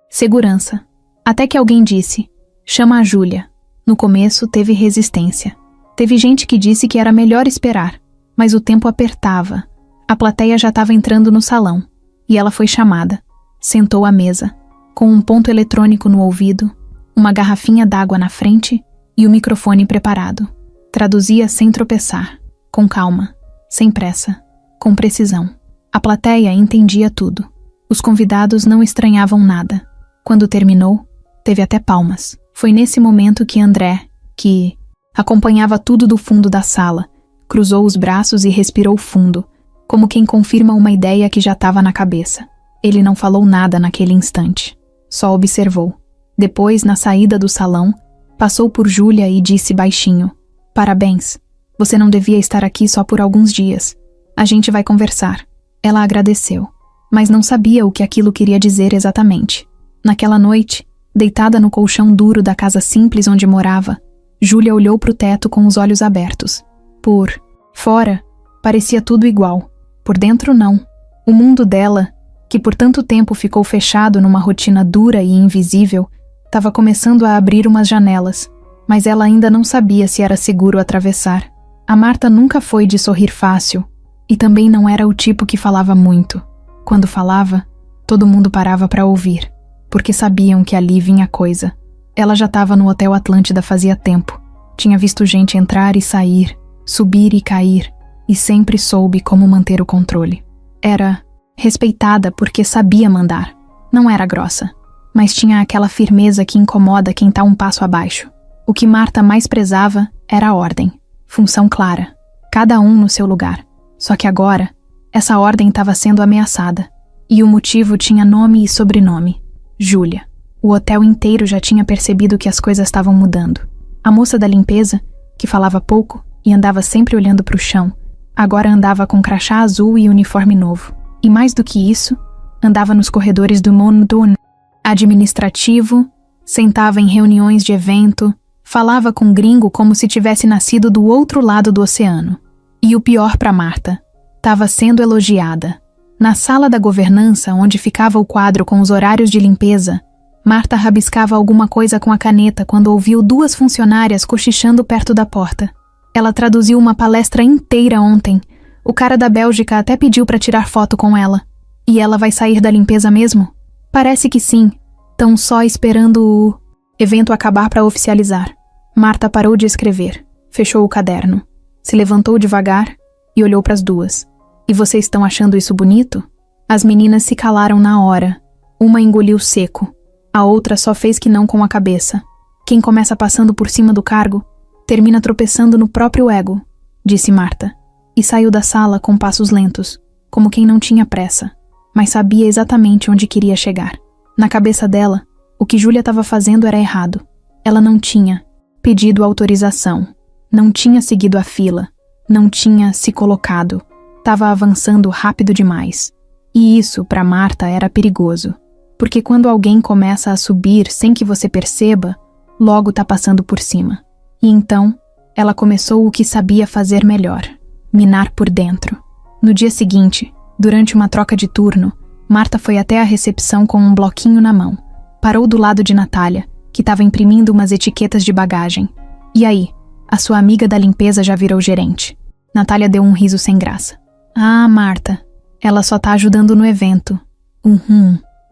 segurança. Até que alguém disse, chama a Júlia. No começo teve resistência. Teve gente que disse que era melhor esperar, mas o tempo apertava. A plateia já estava entrando no salão, e ela foi chamada. Sentou à mesa, com um ponto eletrônico no ouvido, uma garrafinha d'água na frente e o microfone preparado. Traduzia sem tropeçar, com calma, sem pressa, com precisão. A plateia entendia tudo. Os convidados não estranhavam nada. Quando terminou, teve até palmas. Foi nesse momento que André, que acompanhava tudo do fundo da sala, cruzou os braços e respirou fundo, como quem confirma uma ideia que já estava na cabeça. Ele não falou nada naquele instante. Só observou. Depois, na saída do salão, passou por Júlia e disse baixinho, parabéns. Você não devia estar aqui só por alguns dias. A gente vai conversar. Ela agradeceu, mas não sabia o que aquilo queria dizer exatamente. Naquela noite, deitada no colchão duro da casa simples onde morava, Júlia olhou para o teto com os olhos abertos. Por fora, parecia tudo igual. Por dentro, não. O mundo dela, que por tanto tempo ficou fechado numa rotina dura e invisível, estava começando a abrir umas janelas, mas ela ainda não sabia se era seguro atravessar. A Marta nunca foi de sorrir fácil, e também não era o tipo que falava muito. Quando falava, todo mundo parava para ouvir, porque sabiam que ali vinha coisa. Ela já estava no Hotel Atlântida fazia tempo. Tinha visto gente entrar e sair, subir e cair, e sempre soube como manter o controle. Era respeitada porque sabia mandar. Não era grossa, mas tinha aquela firmeza que incomoda quem está um passo abaixo. O que Marta mais prezava era a ordem, função clara, cada um no seu lugar. Só que agora, essa ordem estava sendo ameaçada, e o motivo tinha nome e sobrenome: Júlia. O hotel inteiro já tinha percebido que as coisas estavam mudando. A moça da limpeza, que falava pouco e andava sempre olhando para o chão, agora andava com crachá azul e uniforme novo. E mais do que isso, andava nos corredores do mundo administrativo, sentava em reuniões de evento, falava com gringo como se tivesse nascido do outro lado do oceano. E o pior para Marta, estava sendo elogiada. Na sala da governança, onde ficava o quadro com os horários de limpeza, Marta rabiscava alguma coisa com a caneta quando ouviu 2 funcionárias cochichando perto da porta. Ela traduziu uma palestra inteira ontem. O cara da Bélgica até pediu para tirar foto com ela. E ela vai sair da limpeza mesmo? Parece que sim. Tão só esperando o evento acabar para oficializar. Marta parou de escrever, fechou o caderno, se levantou devagar e olhou para as 2. E vocês estão achando isso bonito? As meninas se calaram na hora. Uma engoliu seco. A outra só fez que não com a cabeça. Quem começa passando por cima do cargo, termina tropeçando no próprio ego, disse Marta. E saiu da sala com passos lentos, como quem não tinha pressa, mas sabia exatamente onde queria chegar. Na cabeça dela, o que Júlia estava fazendo era errado. Ela não tinha pedido autorização, não tinha seguido a fila, não tinha se colocado, estava avançando rápido demais. E isso, para Marta, era perigoso, porque quando alguém começa a subir sem que você perceba, logo está passando por cima. E então, ela começou o que sabia fazer melhor: minar por dentro. No dia seguinte, durante uma troca de turno, Marta foi até a recepção com um bloquinho na mão. Parou do lado de Natália, que estava imprimindo umas etiquetas de bagagem. E aí, a sua amiga da limpeza já virou gerente. Natália deu um riso sem graça. Ah, Marta, ela só tá ajudando no evento.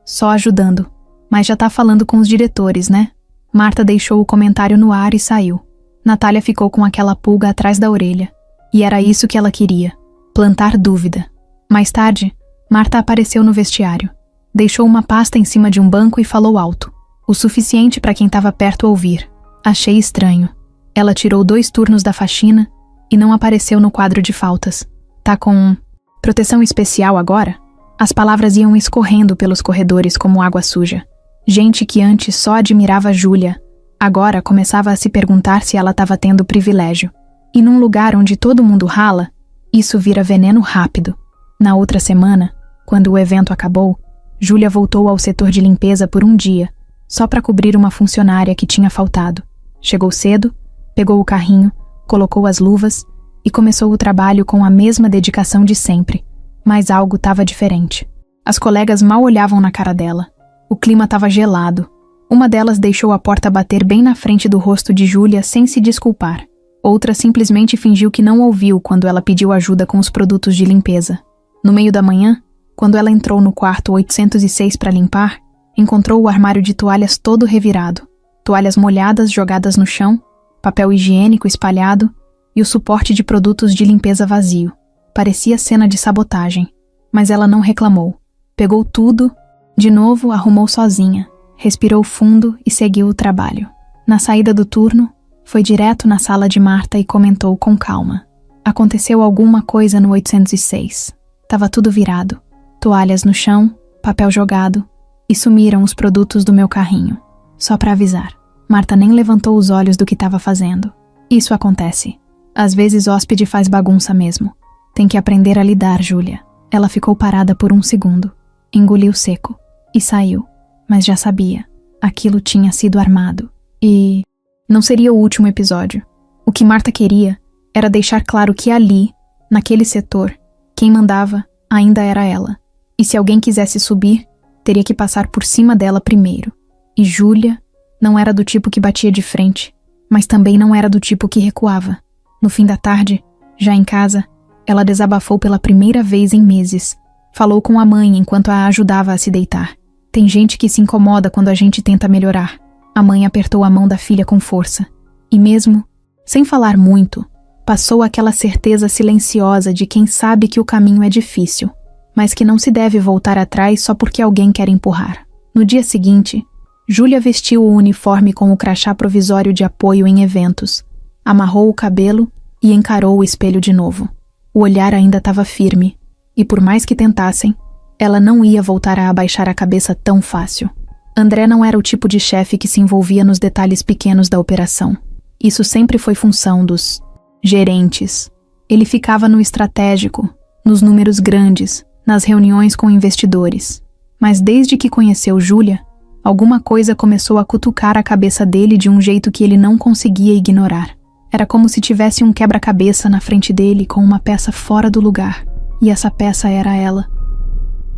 Só ajudando. Mas já tá falando com os diretores, né? Marta deixou o comentário no ar e saiu. Natália ficou com aquela pulga atrás da orelha. E era isso que ela queria: plantar dúvida. Mais tarde, Marta apareceu no vestiário. Deixou uma pasta em cima de um banco e falou alto, o suficiente para quem estava perto ouvir. Achei estranho. Ela tirou 2 turnos da faxina e não apareceu no quadro de faltas. Tá com proteção especial agora? As palavras iam escorrendo pelos corredores como água suja. Gente que antes só admirava Júlia, agora começava a se perguntar se ela estava tendo privilégio. E num lugar onde todo mundo rala, isso vira veneno rápido. Na outra semana, quando o evento acabou, Júlia voltou ao setor de limpeza por um dia, só para cobrir uma funcionária que tinha faltado. Chegou cedo, pegou o carrinho, colocou as luvas e começou o trabalho com a mesma dedicação de sempre. Mas algo estava diferente. As colegas mal olhavam na cara dela. O clima estava gelado. Uma delas deixou a porta bater bem na frente do rosto de Júlia sem se desculpar. Outra simplesmente fingiu que não ouviu quando ela pediu ajuda com os produtos de limpeza. No meio da manhã, quando ela entrou no quarto 806 para limpar, encontrou o armário de toalhas todo revirado. Toalhas molhadas jogadas no chão, papel higiênico espalhado e o suporte de produtos de limpeza vazio. Parecia cena de sabotagem, mas ela não reclamou. Pegou tudo, de novo arrumou sozinha, respirou fundo e seguiu o trabalho. Na saída do turno, foi direto na sala de Marta e comentou com calma. Aconteceu alguma coisa no 806. Tava tudo virado. Toalhas no chão, papel jogado, e sumiram os produtos do meu carrinho. Só pra avisar. Marta nem levantou os olhos do que estava fazendo. Isso acontece. Às vezes hóspede faz bagunça mesmo. Tem que aprender a lidar, Júlia. Ela ficou parada por um segundo. Engoliu seco. E saiu. Mas já sabia. Aquilo tinha sido armado. E não seria o último episódio. O que Marta queria era deixar claro que ali, naquele setor, quem mandava ainda era ela. E se alguém quisesse subir, teria que passar por cima dela primeiro. E Júlia não era do tipo que batia de frente, mas também não era do tipo que recuava. No fim da tarde, já em casa, ela desabafou pela primeira vez em meses. Falou com a mãe enquanto a ajudava a se deitar. Tem gente que se incomoda quando a gente tenta melhorar. A mãe apertou a mão da filha com força. E mesmo, sem falar muito, passou aquela certeza silenciosa de quem sabe que o caminho é difícil, mas que não se deve voltar atrás só porque alguém quer empurrar. No dia seguinte, Júlia vestiu o uniforme com o crachá provisório de apoio em eventos, amarrou o cabelo e encarou o espelho de novo. O olhar ainda estava firme, e por mais que tentassem, ela não ia voltar a abaixar a cabeça tão fácil. André não era o tipo de chefe que se envolvia nos detalhes pequenos da operação. Isso sempre foi função dos gerentes. Ele ficava no estratégico, nos números grandes, nas reuniões com investidores. Mas desde que conheceu Júlia, alguma coisa começou a cutucar a cabeça dele de um jeito que ele não conseguia ignorar. Era como se tivesse um quebra-cabeça na frente dele com uma peça fora do lugar, e essa peça era ela.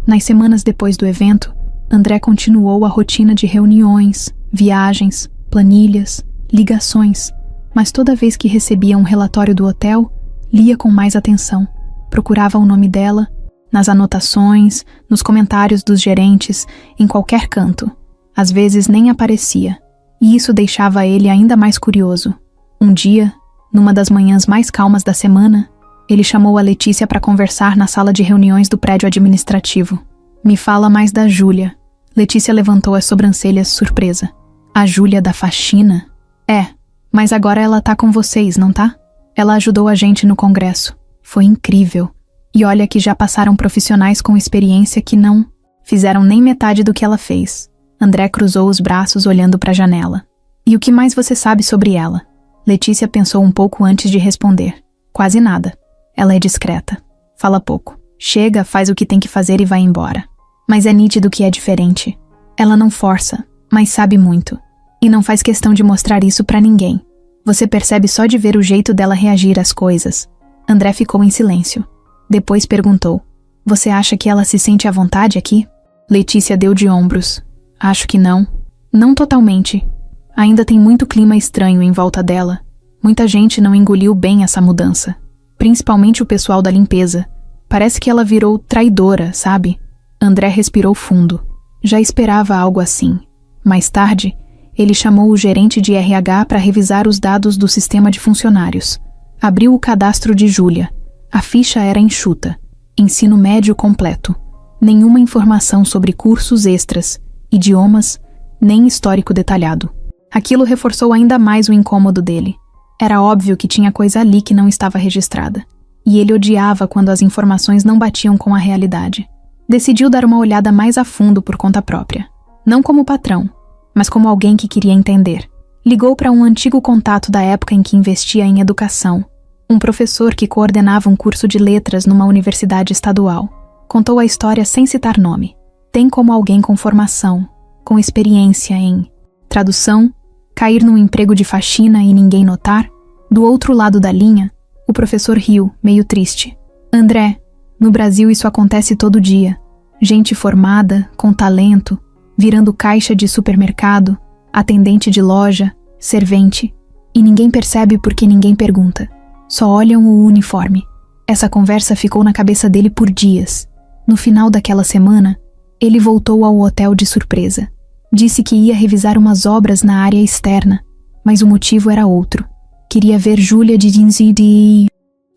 Nas semanas depois do evento, André continuou a rotina de reuniões, viagens, planilhas, ligações, mas toda vez que recebia um relatório do hotel, lia com mais atenção, procurava o nome dela, nas anotações, nos comentários dos gerentes, em qualquer canto. Às vezes nem aparecia, e isso deixava ele ainda mais curioso. Um dia, numa das manhãs mais calmas da semana, ele chamou a Letícia para conversar na sala de reuniões do prédio administrativo. Me fala mais da Júlia. Letícia levantou as sobrancelhas surpresa. A Júlia da faxina? É, mas agora ela tá com vocês, não tá? Ela ajudou a gente no congresso. Foi incrível. E olha que já passaram profissionais com experiência que não fizeram nem metade do que ela fez. André cruzou os braços olhando para a janela. E o que mais você sabe sobre ela? Letícia pensou um pouco antes de responder. Quase nada. Ela é discreta. Fala pouco. Chega, faz o que tem que fazer e vai embora. Mas é nítido que é diferente. Ela não força, mas sabe muito. E não faz questão de mostrar isso pra ninguém. Você percebe só de ver o jeito dela reagir às coisas. André ficou em silêncio. Depois perguntou. Você acha que ela se sente à vontade aqui? Letícia deu de ombros. Acho que não. Não totalmente. Ainda tem muito clima estranho em volta dela. Muita gente não engoliu bem essa mudança. Principalmente o pessoal da limpeza. Parece que ela virou traidora, sabe? André respirou fundo. Já esperava algo assim. Mais tarde, ele chamou o gerente de RH para revisar os dados do sistema de funcionários. Abriu o cadastro de Júlia. A ficha era enxuta. Ensino médio completo. Nenhuma informação sobre cursos extras, idiomas, nem histórico detalhado. Aquilo reforçou ainda mais o incômodo dele. Era óbvio que tinha coisa ali que não estava registrada. E ele odiava quando as informações não batiam com a realidade. Decidiu dar uma olhada mais a fundo por conta própria. Não como patrão, mas como alguém que queria entender. Ligou para um antigo contato da época em que investia em educação. Um professor que coordenava um curso de letras numa universidade estadual. Contou a história sem citar nome. Tem como alguém com formação, com experiência em tradução, cair num emprego de faxina e ninguém notar? Do outro lado da linha, o professor riu, meio triste. André, no Brasil isso acontece todo dia. Gente formada, com talento, virando caixa de supermercado, atendente de loja, servente. E ninguém percebe porque ninguém pergunta. Só olham o uniforme. Essa conversa ficou na cabeça dele por dias. No final daquela semana, ele voltou ao hotel de surpresa. Disse que ia revisar umas obras na área externa, mas o motivo era outro. Queria ver Júlia de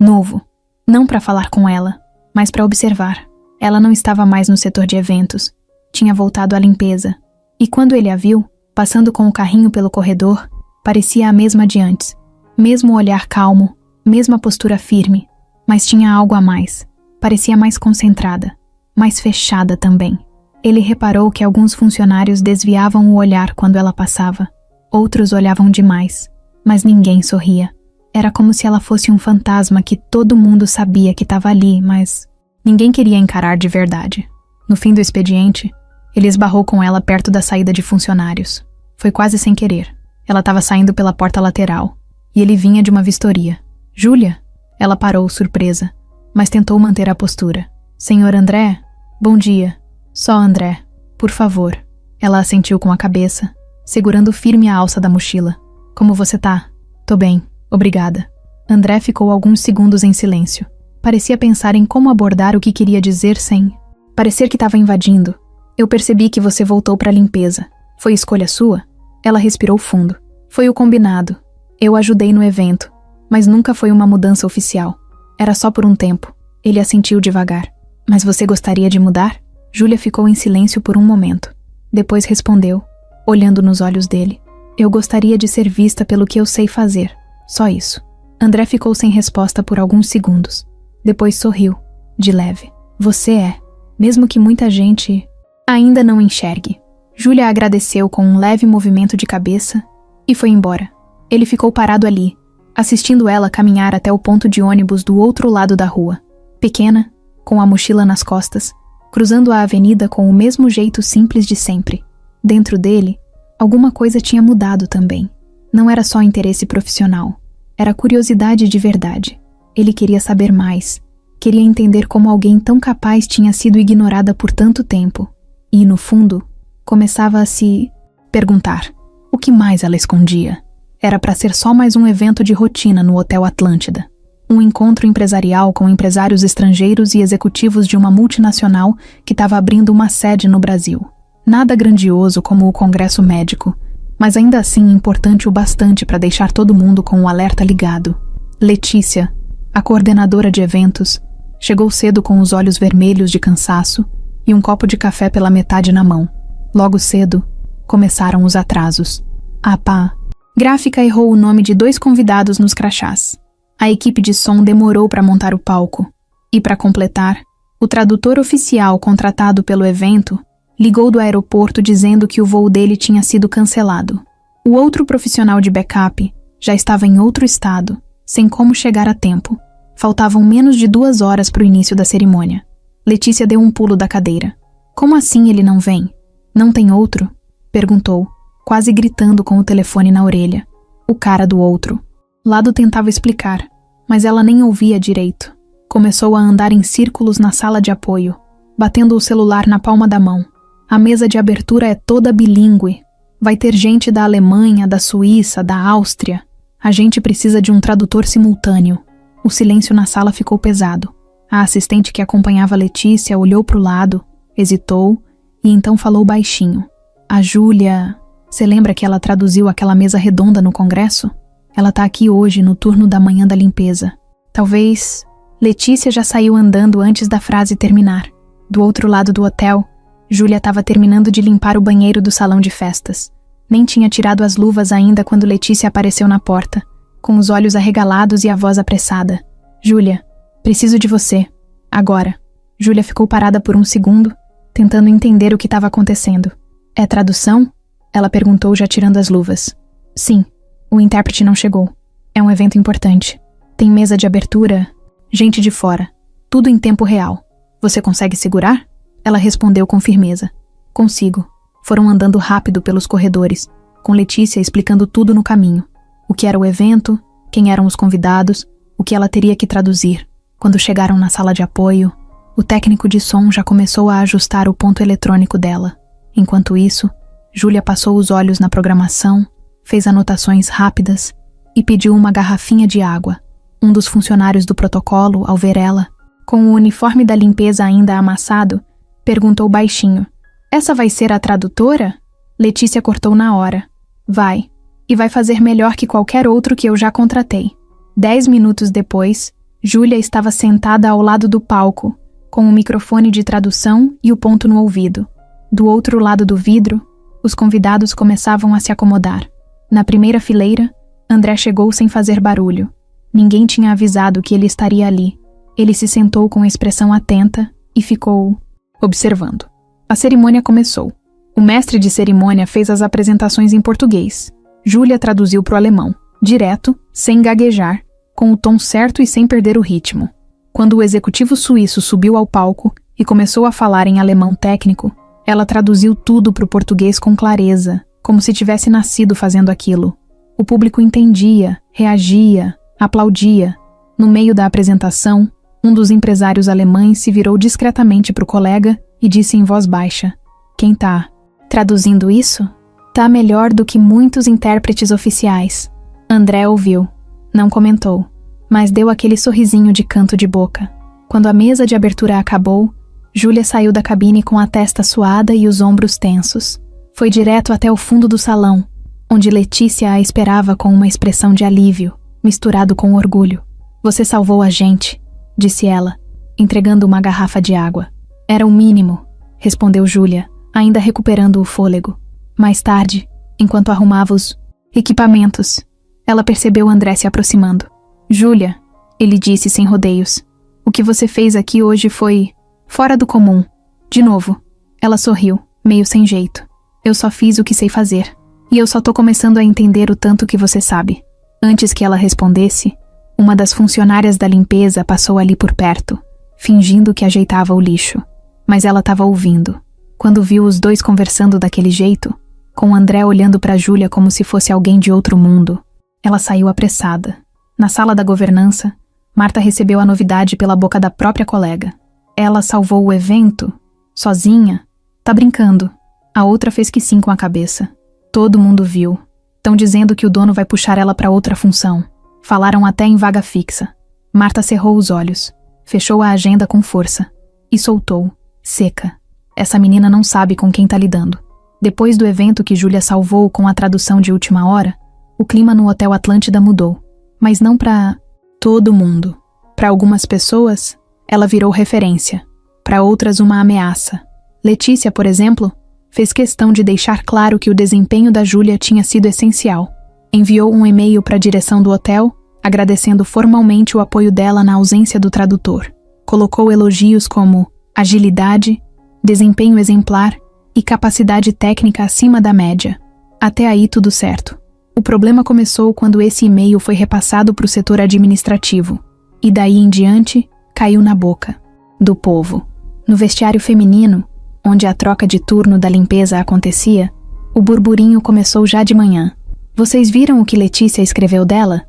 novo. Não para falar com ela, mas para observar. Ela não estava mais no setor de eventos. Tinha voltado à limpeza. E quando ele a viu, passando com o carrinho pelo corredor, parecia a mesma de antes. Mesmo olhar calmo, mesma postura firme, mas tinha algo a mais. Parecia mais concentrada, mais fechada também. Ele reparou que alguns funcionários desviavam o olhar quando ela passava. Outros olhavam demais, mas ninguém sorria. Era como se ela fosse um fantasma que todo mundo sabia que estava ali, mas ninguém queria encarar de verdade. No fim do expediente, ele esbarrou com ela perto da saída de funcionários. Foi quase sem querer. Ela estava saindo pela porta lateral, e ele vinha de uma vistoria. Júlia? Ela parou, surpresa, mas tentou manter a postura. Senhor André? Bom dia. Só André. Por favor. Ela assentiu com a cabeça, segurando firme a alça da mochila. Como você tá? Tô bem, obrigada. André ficou alguns segundos em silêncio. Parecia pensar em como abordar o que queria dizer sem parecer que estava invadindo. Eu percebi que você voltou para a limpeza. Foi escolha sua? Ela respirou fundo. Foi o combinado. Eu ajudei no evento, mas nunca foi uma mudança oficial. Era só por um tempo. Ele assentiu devagar. Mas você gostaria de mudar? Júlia ficou em silêncio por um momento. Depois respondeu, olhando nos olhos dele. Eu gostaria de ser vista pelo que eu sei fazer. Só isso. André ficou sem resposta por alguns segundos. Depois sorriu, de leve. Você é, mesmo que muita gente ainda não enxergue. Júlia agradeceu com um leve movimento de cabeça e foi embora. Ele ficou parado ali, assistindo ela caminhar até o ponto de ônibus do outro lado da rua. Pequena, com a mochila nas costas, cruzando a avenida com o mesmo jeito simples de sempre. Dentro dele, alguma coisa tinha mudado também. Não era só interesse profissional, era curiosidade de verdade. Ele queria saber mais, queria entender como alguém tão capaz tinha sido ignorada por tanto tempo. E, no fundo, começava a se perguntar, o que mais ela escondia? Era para ser só mais um evento de rotina no Hotel Atlântida. Um encontro empresarial com empresários estrangeiros e executivos de uma multinacional que estava abrindo uma sede no Brasil. Nada grandioso como o Congresso Médico, mas ainda assim importante o bastante para deixar todo mundo com o alerta ligado. Letícia, a coordenadora de eventos, chegou cedo com os olhos vermelhos de cansaço e um copo de café pela metade na mão. Logo cedo, começaram os atrasos. A pá. Gráfica errou o nome de 2 convidados nos crachás. A equipe de som demorou para montar o palco. E, para completar, o tradutor oficial contratado pelo evento ligou do aeroporto dizendo que o voo dele tinha sido cancelado. O outro profissional de backup já estava em outro estado, sem como chegar a tempo. Faltavam menos de 2 horas para o início da cerimônia. Letícia deu um pulo da cadeira. Como assim ele não vem? Não tem outro? Perguntou, quase gritando com o telefone na orelha. O cara do outro. Lado tentava explicar, mas ela nem ouvia direito. Começou a andar em círculos na sala de apoio, batendo o celular na palma da mão. A mesa de abertura é toda bilíngue. Vai ter gente da Alemanha, da Suíça, da Áustria. A gente precisa de um tradutor simultâneo. O silêncio na sala ficou pesado. A assistente que acompanhava Letícia olhou para o lado, hesitou e então falou baixinho. A Júlia... Você lembra que ela traduziu aquela mesa redonda no congresso? Ela tá aqui hoje, no turno da manhã da limpeza. Talvez... Letícia já saiu andando antes da frase terminar. Do outro lado do hotel, Júlia estava terminando de limpar o banheiro do salão de festas. Nem tinha tirado as luvas ainda quando Letícia apareceu na porta. com os olhos arregalados e a voz apressada. Júlia, preciso de você. Agora. Júlia ficou parada por um segundo, tentando entender o que estava acontecendo. É tradução? Ela perguntou, já tirando as luvas. Sim, o intérprete não chegou. É um evento importante. Tem mesa de abertura, gente de fora. Tudo em tempo real. Você consegue segurar? Ela respondeu com firmeza. Consigo. Foram andando rápido pelos corredores, com Letícia explicando tudo no caminho. O que era o evento, quem eram os convidados, o que ela teria que traduzir. Quando chegaram na sala de apoio, o técnico de som já começou a ajustar o ponto eletrônico dela. Enquanto isso, Júlia passou os olhos na programação, fez anotações rápidas e pediu uma garrafinha de água. Um dos funcionários do protocolo, ao ver ela, com o uniforme da limpeza ainda amassado, perguntou baixinho: Essa vai ser a tradutora? Letícia cortou na hora. Vai. E vai fazer melhor que qualquer outro que eu já contratei. 10 minutos depois, Júlia estava sentada ao lado do palco, com o microfone de tradução e o ponto no ouvido. Do outro lado do vidro, os convidados começavam a se acomodar. Na primeira fileira, André chegou sem fazer barulho. Ninguém tinha avisado que ele estaria ali. Ele se sentou com expressão atenta e ficou observando. A cerimônia começou. O mestre de cerimônia fez as apresentações em português. Júlia traduziu para o alemão, direto, sem gaguejar, com o tom certo e sem perder o ritmo. Quando o executivo suíço subiu ao palco e começou a falar em alemão técnico, ela traduziu tudo para o português com clareza, como se tivesse nascido fazendo aquilo. O público entendia, reagia, aplaudia. No meio da apresentação, um dos empresários alemães se virou discretamente para o colega e disse em voz baixa: Quem tá traduzindo isso? Tá melhor do que muitos intérpretes oficiais. André ouviu. Não comentou, mas deu aquele sorrisinho de canto de boca. Quando a mesa de abertura acabou, Júlia saiu da cabine com a testa suada e os ombros tensos. Foi direto até o fundo do salão, onde Letícia a esperava com uma expressão de alívio, misturado com orgulho. Você salvou a gente, disse ela, entregando uma garrafa de água. Era o mínimo, respondeu Júlia, ainda recuperando o fôlego. Mais tarde, enquanto arrumava os equipamentos, ela percebeu André se aproximando. Júlia, ele disse sem rodeios, o que você fez aqui hoje foi fora do comum. De novo, ela sorriu, meio sem jeito. Eu só fiz o que sei fazer. E eu só tô começando a entender o tanto que você sabe. Antes que ela respondesse, uma das funcionárias da limpeza passou ali por perto, fingindo que ajeitava o lixo. Mas ela estava ouvindo. Quando viu os dois conversando daquele jeito, com André olhando para Júlia como se fosse alguém de outro mundo, ela saiu apressada. Na sala da governança, Marta recebeu a novidade pela boca da própria colega. Ela salvou o evento? Sozinha? Tá brincando. A outra fez que sim com a cabeça. Todo mundo viu. Tão dizendo que o dono vai puxar ela para outra função. Falaram até em vaga fixa. Marta cerrou os olhos, fechou a agenda com força e soltou, seca. Essa menina não sabe com quem tá lidando. Depois do evento que Júlia salvou com a tradução de última hora, o clima no Hotel Atlântida mudou. Mas não para todo mundo. Para algumas pessoas, ela virou referência. Para outras, uma ameaça. Letícia, por exemplo, fez questão de deixar claro que o desempenho da Júlia tinha sido essencial. Enviou um e-mail para a direção do hotel, agradecendo formalmente o apoio dela na ausência do tradutor. Colocou elogios como agilidade, desempenho exemplar e capacidade técnica acima da média. Até aí tudo certo. O problema começou quando esse e-mail foi repassado para o setor administrativo, e daí em diante caiu na boca do povo. No vestiário feminino, onde a troca de turno da limpeza acontecia, o burburinho começou já de manhã. Vocês viram o que Letícia escreveu dela?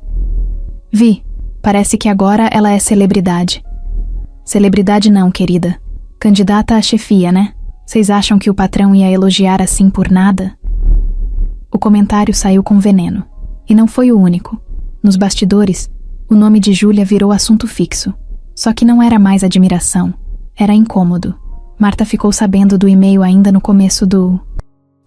Vi. Parece que agora ela é celebridade. Celebridade não, querida. Candidata à chefia, né? Vocês acham que o patrão ia elogiar assim por nada? O comentário saiu com veneno. E não foi o único. Nos bastidores, o nome de Júlia virou assunto fixo. Só que não era mais admiração. Era incômodo. Marta ficou sabendo do e-mail ainda no começo do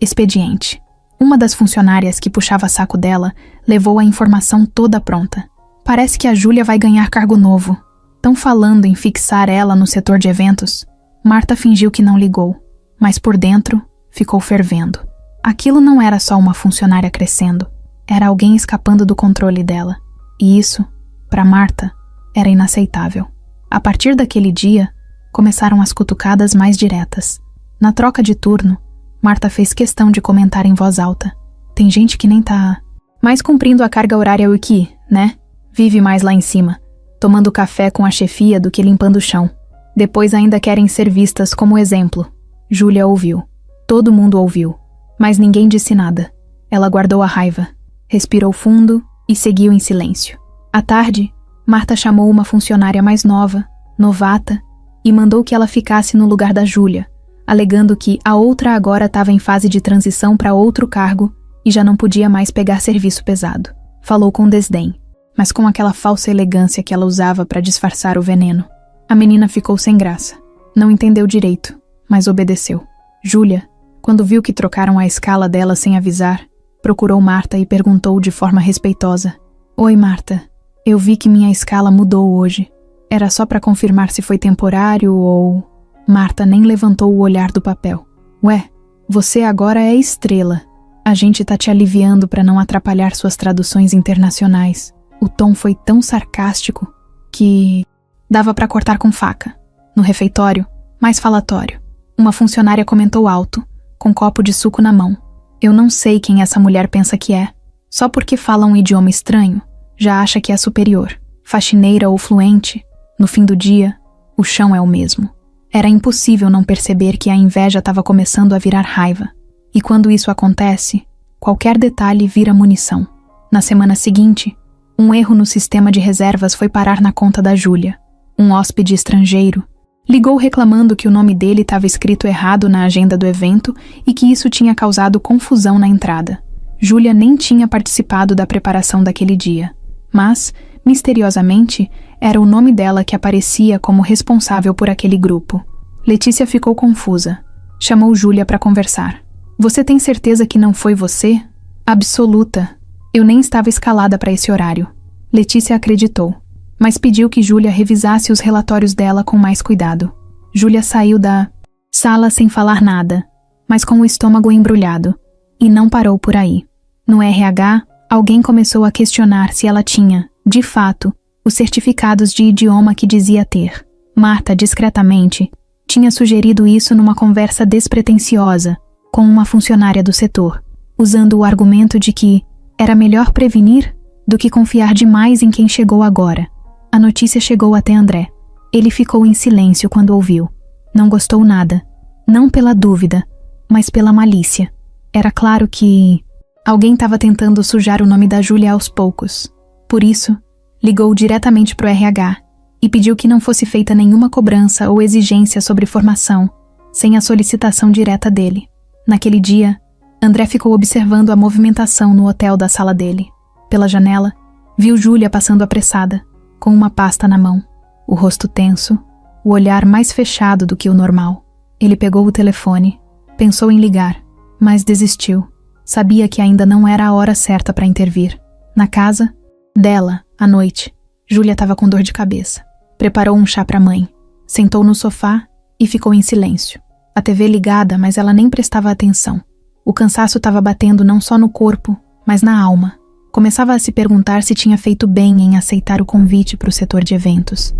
expediente. Uma das funcionárias que puxava saco dela levou a informação toda pronta. Parece que a Júlia vai ganhar cargo novo. Tão falando em fixar ela no setor de eventos. Marta fingiu que não ligou, mas por dentro ficou fervendo. Aquilo não era só uma funcionária crescendo, era alguém escapando do controle dela. E isso, para Marta, era inaceitável. A partir daquele dia, começaram as cutucadas mais diretas. Na troca de turno, Marta fez questão de comentar em voz alta. Tem gente que nem tá mais cumprindo a carga horária o que, né? Vive mais lá em cima, tomando café com a chefia do que limpando o chão. Depois ainda querem ser vistas como exemplo. Júlia ouviu. Todo mundo ouviu. Mas ninguém disse nada. Ela guardou a raiva, respirou fundo e seguiu em silêncio. À tarde, Marta chamou uma funcionária mais nova, novata, e mandou que ela ficasse no lugar da Júlia, alegando que a outra agora estava em fase de transição para outro cargo e já não podia mais pegar serviço pesado. Falou com desdém, mas com aquela falsa elegância que ela usava para disfarçar o veneno. A menina ficou sem graça. Não entendeu direito, mas obedeceu. Júlia, quando viu que trocaram a escala dela sem avisar, procurou Marta e perguntou de forma respeitosa. Oi, Marta. Eu vi que minha escala mudou hoje. Era só para confirmar se foi temporário ou... Marta nem levantou o olhar do papel. Ué, você agora é estrela. A gente tá te aliviando para não atrapalhar suas traduções internacionais. O tom foi tão sarcástico que... dava para cortar com faca. No refeitório, mais falatório. Uma funcionária comentou alto, com um copo de suco na mão. Eu não sei quem essa mulher pensa que é. Só porque fala um idioma estranho, já acha que é superior. Faxineira ou fluente, no fim do dia, o chão é o mesmo. Era impossível não perceber que a inveja estava começando a virar raiva. E quando isso acontece, qualquer detalhe vira munição. Na semana seguinte, um erro no sistema de reservas foi parar na conta da Júlia. Um hóspede estrangeiro ligou reclamando que o nome dele estava escrito errado na agenda do evento e que isso tinha causado confusão na entrada. Júlia nem tinha participado da preparação daquele dia, mas, misteriosamente, era o nome dela que aparecia como responsável por aquele grupo. Letícia ficou confusa. Chamou Júlia para conversar. Você tem certeza que não foi você? Absoluta. Eu nem estava escalada para esse horário. Letícia acreditou, mas pediu que Júlia revisasse os relatórios dela com mais cuidado. Júlia saiu da sala sem falar nada, mas com o estômago embrulhado, e não parou por aí. No RH, alguém começou a questionar se ela tinha, de fato, os certificados de idioma que dizia ter. Marta, discretamente, tinha sugerido isso numa conversa despretensiosa com uma funcionária do setor, usando o argumento de que era melhor prevenir do que confiar demais em quem chegou agora. A notícia chegou até André. Ele ficou em silêncio quando ouviu. Não gostou nada. Não pela dúvida, mas pela malícia. Era claro que alguém estava tentando sujar o nome da Júlia aos poucos. Por isso, ligou diretamente para o RH e pediu que não fosse feita nenhuma cobrança ou exigência sobre formação, sem a solicitação direta dele. Naquele dia, André ficou observando a movimentação no hotel da sala dele. Pela janela, viu Júlia passando apressada, com uma pasta na mão, o rosto tenso, o olhar mais fechado do que o normal. Ele pegou o telefone, pensou em ligar, mas desistiu. Sabia que ainda não era a hora certa para intervir. Na casa dela, à noite, Júlia estava com dor de cabeça. Preparou um chá para a mãe, sentou no sofá e ficou em silêncio. A TV ligada, mas ela nem prestava atenção. O cansaço estava batendo não só no corpo, mas na alma. Começava a se perguntar se tinha feito bem em aceitar o convite para o setor de eventos.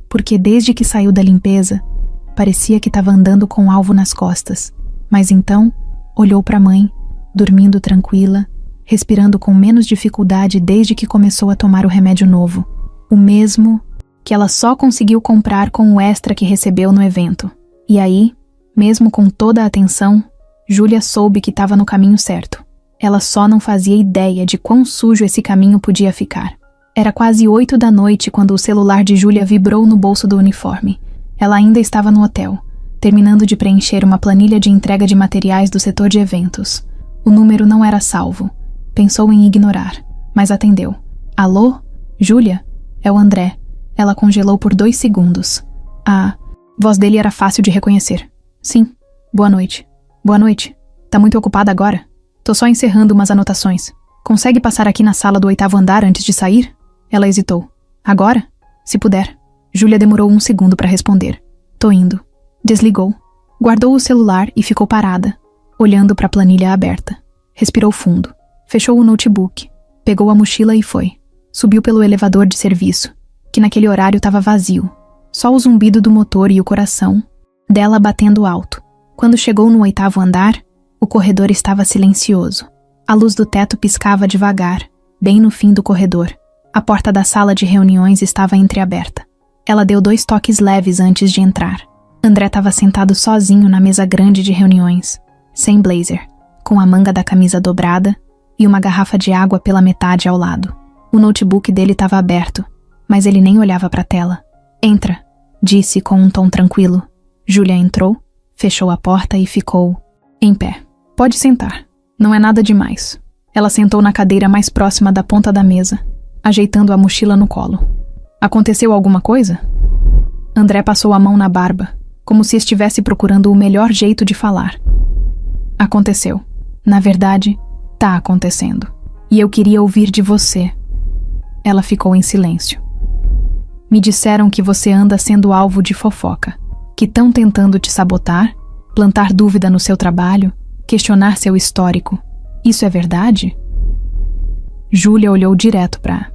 Porque desde que saiu da limpeza, parecia que estava andando com um alvo nas costas. Mas então, olhou para a mãe, dormindo tranquila, respirando com menos dificuldade desde que começou a tomar o remédio novo. O mesmo que ela só conseguiu comprar com o extra que recebeu no evento. E aí, mesmo com toda a atenção, Júlia soube que estava no caminho certo. Ela só não fazia ideia de quão sujo esse caminho podia ficar. Era quase 8 da noite quando o celular de Júlia vibrou no bolso do uniforme. Ela ainda estava no hotel, terminando de preencher uma planilha de entrega de materiais do setor de eventos. O número não era salvo. Pensou em ignorar, mas atendeu. Alô? Júlia? É o André. Ela congelou por 2 segundos. A voz dele era fácil de reconhecer. Sim. Boa noite. Boa noite. Tá muito ocupada agora? Tô só encerrando umas anotações. Consegue passar aqui na sala do 8º andar antes de sair? Ela hesitou. Agora? Se puder. Júlia demorou 1 segundo para responder. Tô indo. Desligou. Guardou o celular e ficou parada, olhando para a planilha aberta. Respirou fundo. Fechou o notebook. Pegou a mochila e foi. Subiu pelo elevador de serviço, que naquele horário estava vazio. Só o zumbido do motor e o coração dela batendo alto. Quando chegou no 8º andar, o corredor estava silencioso. A luz do teto piscava devagar, bem no fim do corredor. A porta da sala de reuniões estava entreaberta. Ela deu 2 toques leves antes de entrar. André estava sentado sozinho na mesa grande de reuniões, sem blazer, com a manga da camisa dobrada e uma garrafa de água pela metade ao lado. O notebook dele estava aberto, mas ele nem olhava para a tela. "Entra", disse com um tom tranquilo. Júlia entrou, fechou a porta e ficou em pé. "Pode sentar. Não é nada demais." Ela sentou na cadeira mais próxima da ponta da mesa, ajeitando a mochila no colo. "Aconteceu alguma coisa?" André passou a mão na barba, como se estivesse procurando o melhor jeito de falar. "Aconteceu. Na verdade, tá acontecendo. E eu queria ouvir de você." Ela ficou em silêncio. "Me disseram que você anda sendo alvo de fofoca, que estão tentando te sabotar, plantar dúvida no seu trabalho, questionar seu histórico. Isso é verdade?" Júlia olhou direto para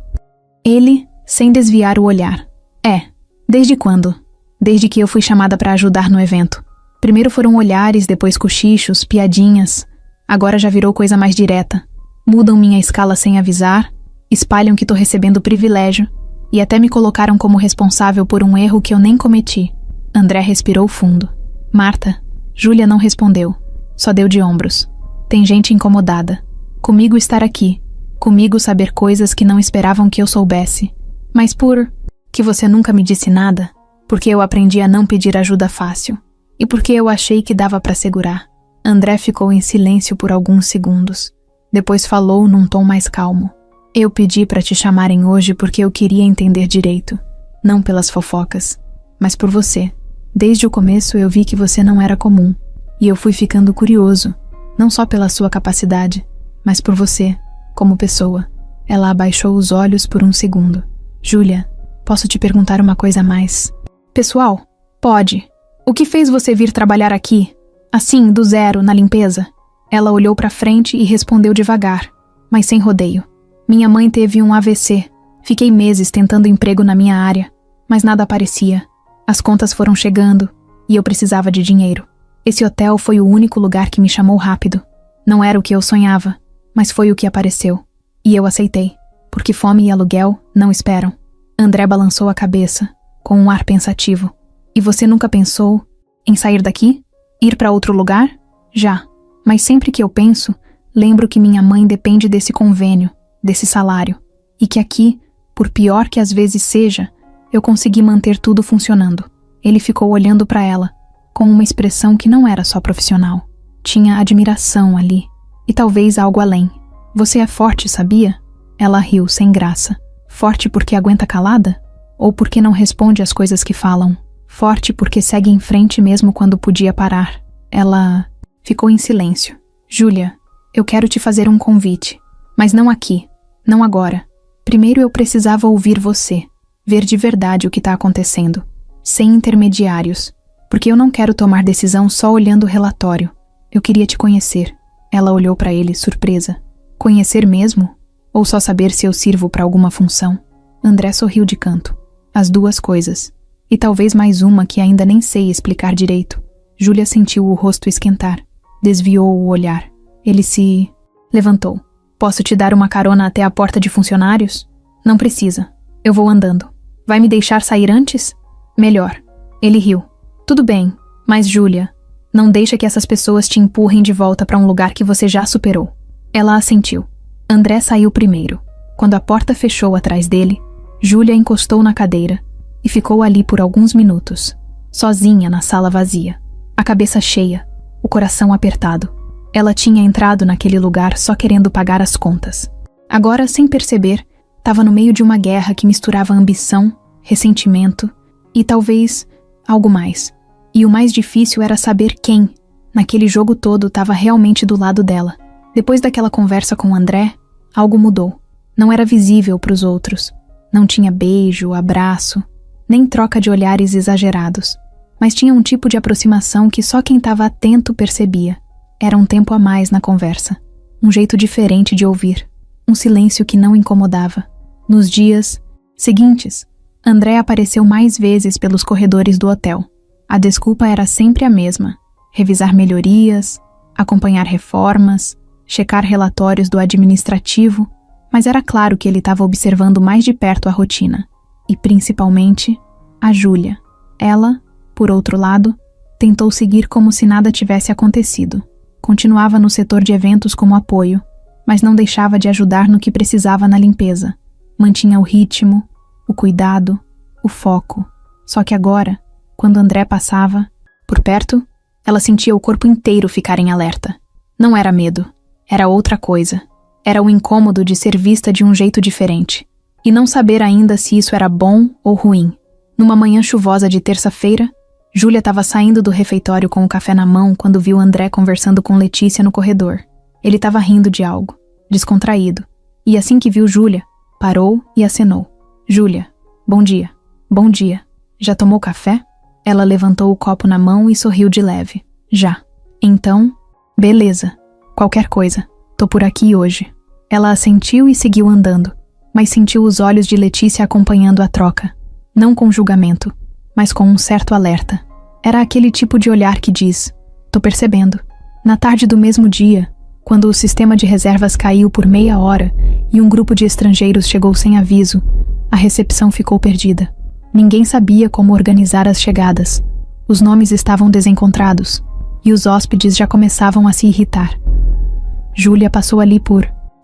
ele, sem desviar o olhar. "É. Desde quando?" "Desde que eu fui chamada para ajudar no evento. Primeiro foram olhares, depois cochichos, piadinhas. Agora já virou coisa mais direta. Mudam minha escala sem avisar, espalham que tô recebendo privilégio e até me colocaram como responsável por um erro que eu nem cometi." André respirou fundo. "Marta." Júlia não respondeu, só deu de ombros. "Tem gente incomodada. Comigo estar aqui. Comigo saber coisas que não esperavam que eu soubesse. Mas por que você nunca me disse nada? Porque eu aprendi a não pedir ajuda fácil. E porque eu achei que dava para segurar." André ficou em silêncio por alguns segundos. Depois falou num tom mais calmo. "Eu pedi para te chamarem hoje porque eu queria entender direito. Não pelas fofocas, mas por você. Desde o começo eu vi que você não era comum. E eu fui ficando curioso, não só pela sua capacidade, mas por você, como pessoa." Ela abaixou os olhos por um segundo. "Júlia, posso te perguntar uma coisa a mais?" "Pessoal?" "Pode. O que fez você vir trabalhar aqui? Assim, do zero, na limpeza?" Ela olhou para frente e respondeu devagar, mas sem rodeio. "Minha mãe teve um AVC. Fiquei meses tentando emprego na minha área, mas nada aparecia. As contas foram chegando e eu precisava de dinheiro. Esse hotel foi o único lugar que me chamou rápido. Não era o que eu sonhava, mas foi o que apareceu. E eu aceitei, porque fome e aluguel não esperam." André balançou a cabeça, com um ar pensativo. "E você nunca pensou em sair daqui? Ir para outro lugar?" "Já. Mas sempre que eu penso, lembro que minha mãe depende desse convênio, desse salário. E que aqui, por pior que às vezes seja, eu consegui manter tudo funcionando." Ele ficou olhando para ela, com uma expressão que não era só profissional. Tinha admiração ali, e talvez algo além. "Você é forte, sabia?" Ela riu, sem graça. "Forte porque aguenta calada? Ou porque não responde às coisas que falam? Forte porque segue em frente mesmo quando podia parar?" Ela ficou em silêncio. "Júlia, eu quero te fazer um convite. Mas não aqui, não agora. Primeiro eu precisava ouvir você, ver de verdade o que está acontecendo, sem intermediários, porque eu não quero tomar decisão só olhando o relatório. Eu queria te conhecer." Ela olhou para ele, surpresa. "Conhecer mesmo? Ou só saber se eu sirvo para alguma função?" André sorriu de canto. "As duas coisas. E talvez mais uma que ainda nem sei explicar direito." Júlia sentiu o rosto esquentar. Desviou o olhar. Ele se levantou. "Posso te dar uma carona até a porta de funcionários?" "Não precisa. Eu vou andando." "Vai me deixar sair antes?" "Melhor." Ele riu. "Tudo bem, mas Júlia, não deixa que essas pessoas te empurrem de volta para um lugar que você já superou." Ela assentiu. André saiu primeiro. Quando a porta fechou atrás dele, Júlia encostou na cadeira e ficou ali por alguns minutos, sozinha na sala vazia, a cabeça cheia, o coração apertado. Ela tinha entrado naquele lugar só querendo pagar as contas. Agora, sem perceber, estava no meio de uma guerra que misturava ambição, ressentimento e talvez algo mais. E o mais difícil era saber quem, naquele jogo todo, estava realmente do lado dela. Depois daquela conversa com André, algo mudou. Não era visível para os outros. Não tinha beijo, abraço, nem troca de olhares exagerados. Mas tinha um tipo de aproximação que só quem estava atento percebia. Era um tempo a mais na conversa. Um jeito diferente de ouvir. Um silêncio que não incomodava. Nos dias seguintes, André apareceu mais vezes pelos corredores do hotel. A desculpa era sempre a mesma: revisar melhorias, acompanhar reformas, checar relatórios do administrativo, mas era claro que ele estava observando mais de perto a rotina. E principalmente, a Júlia. Ela, por outro lado, tentou seguir como se nada tivesse acontecido. Continuava no setor de eventos como apoio, mas não deixava de ajudar no que precisava na limpeza. Mantinha o ritmo, o cuidado, o foco. Só que agora, quando André passava por perto, ela sentia o corpo inteiro ficar em alerta. Não era medo, era outra coisa. Era o incômodo de ser vista de um jeito diferente, e não saber ainda se isso era bom ou ruim. Numa manhã chuvosa de terça-feira, Júlia estava saindo do refeitório com o café na mão quando viu André conversando com Letícia no corredor. Ele estava rindo de algo, descontraído, e assim que viu Júlia, parou e acenou. Júlia, bom dia. Bom dia. Já tomou café? Ela levantou o copo na mão e sorriu de leve. Já. Então, beleza. Qualquer coisa. Tô por aqui hoje. Ela assentiu e seguiu andando, mas sentiu os olhos de Letícia acompanhando a troca. Não com julgamento, mas com um certo alerta. Era aquele tipo de olhar que diz: tô percebendo. Na tarde do mesmo dia, quando o sistema de reservas caiu por meia hora e um grupo de estrangeiros chegou sem aviso, a recepção ficou perdida. Ninguém sabia como organizar as chegadas. Os nomes estavam desencontrados e os hóspedes já começavam a se irritar. Júlia passou ali